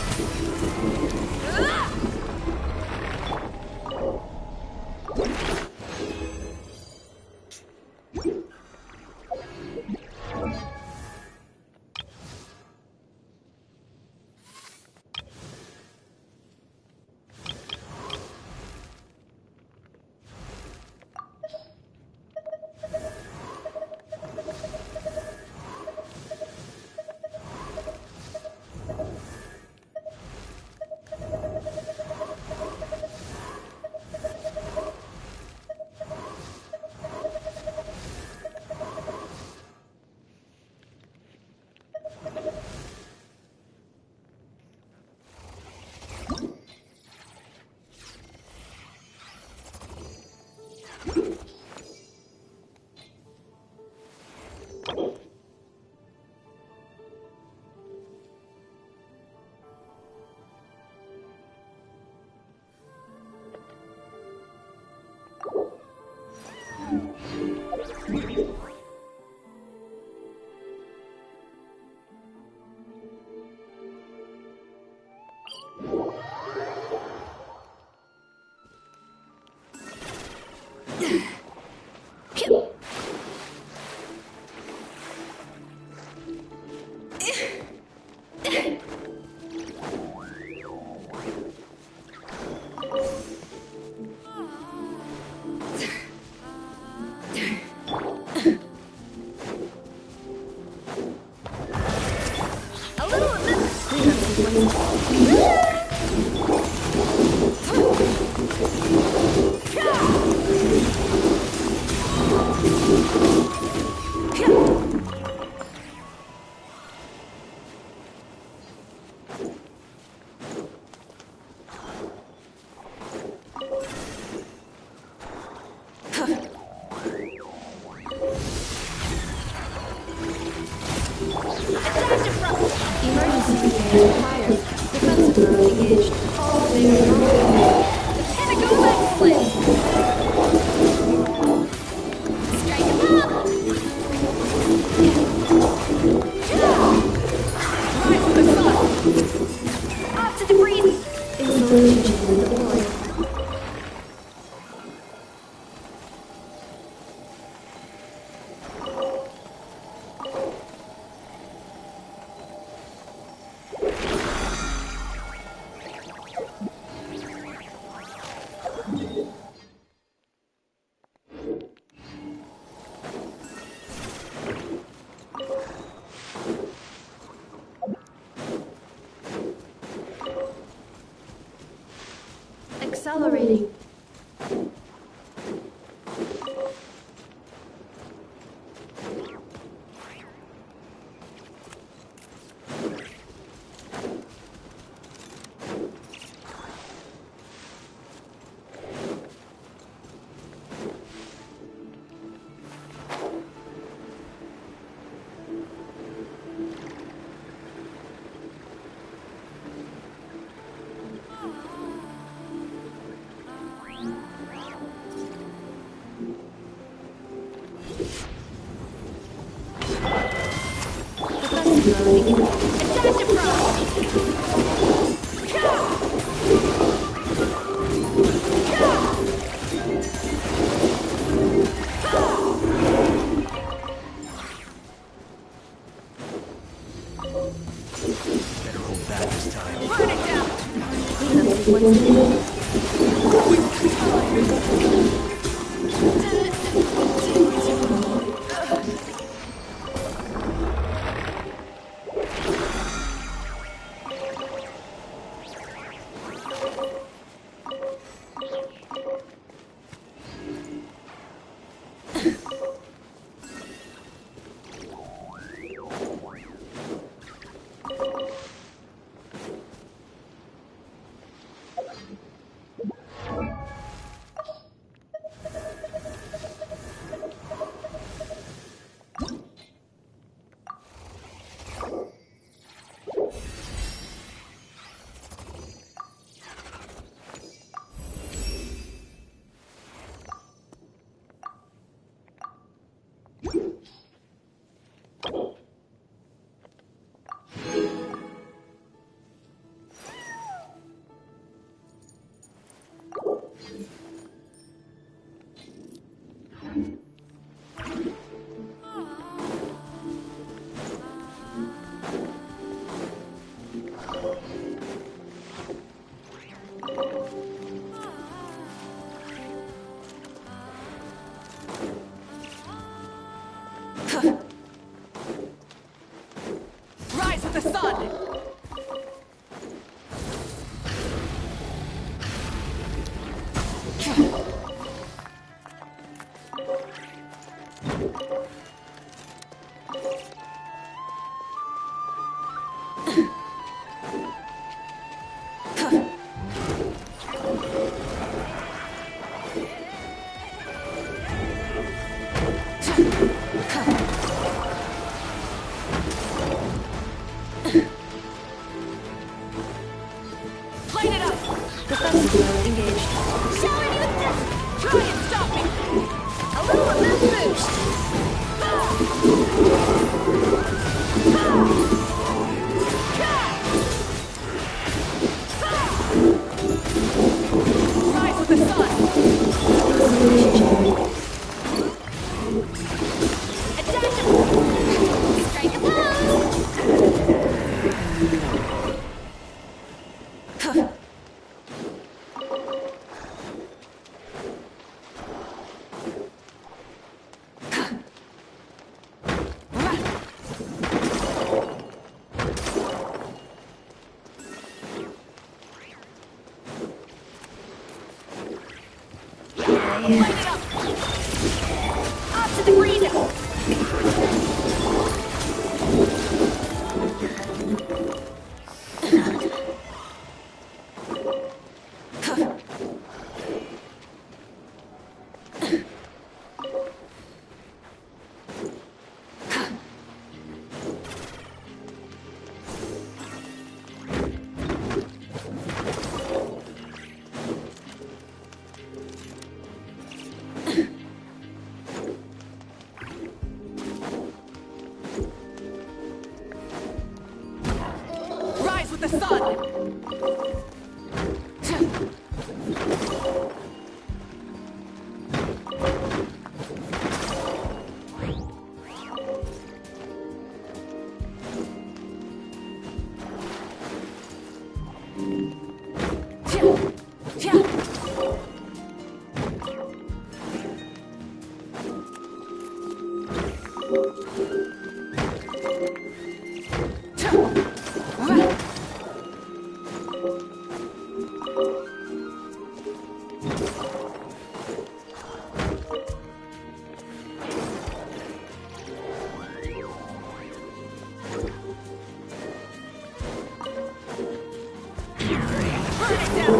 Accelerating. Defensive mode engaged. Try and stop me! A little of this boost! Rise with the sun! Adaptable! Strike a pose! Light it up! Up to the freedom! Rise with the sun!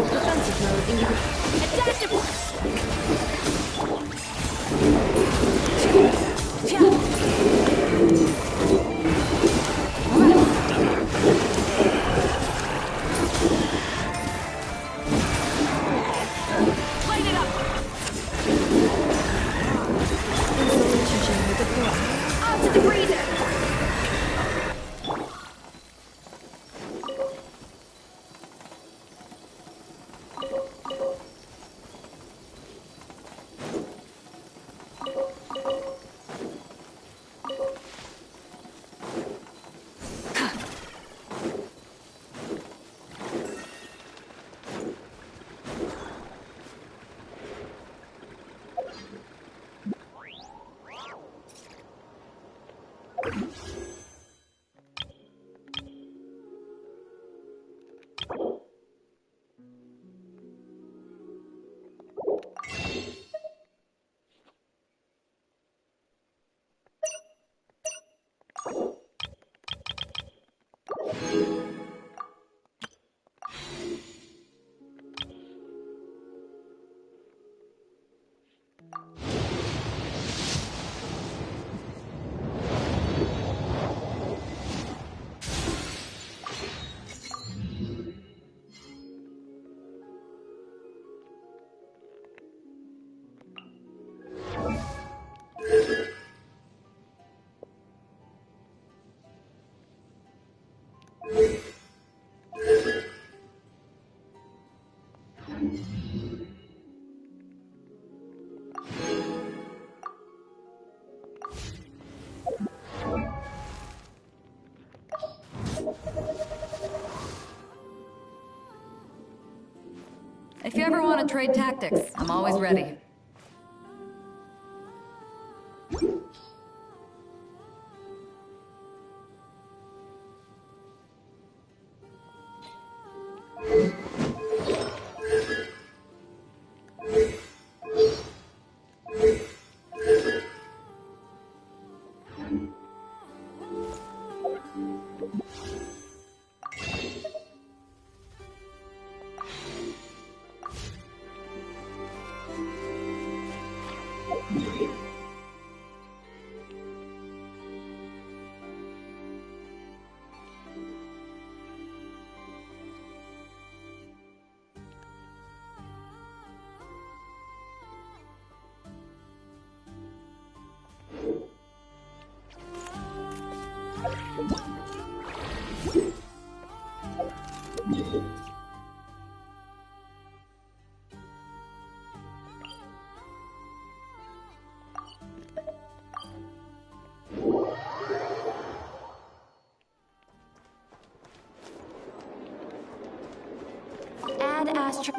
Defensive mode engaged. Adaptable! Light it up! Insulation chamber deployed. Out to the breather! If you ever want to trade tactics, I'm always ready. ask.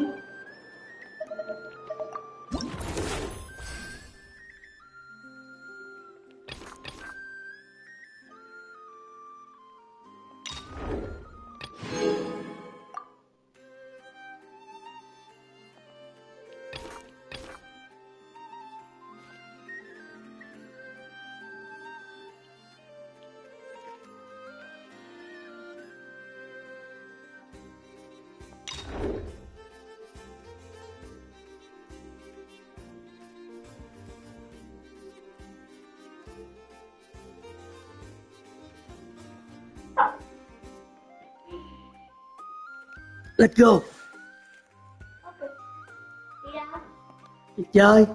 Let's go. Đi chơi.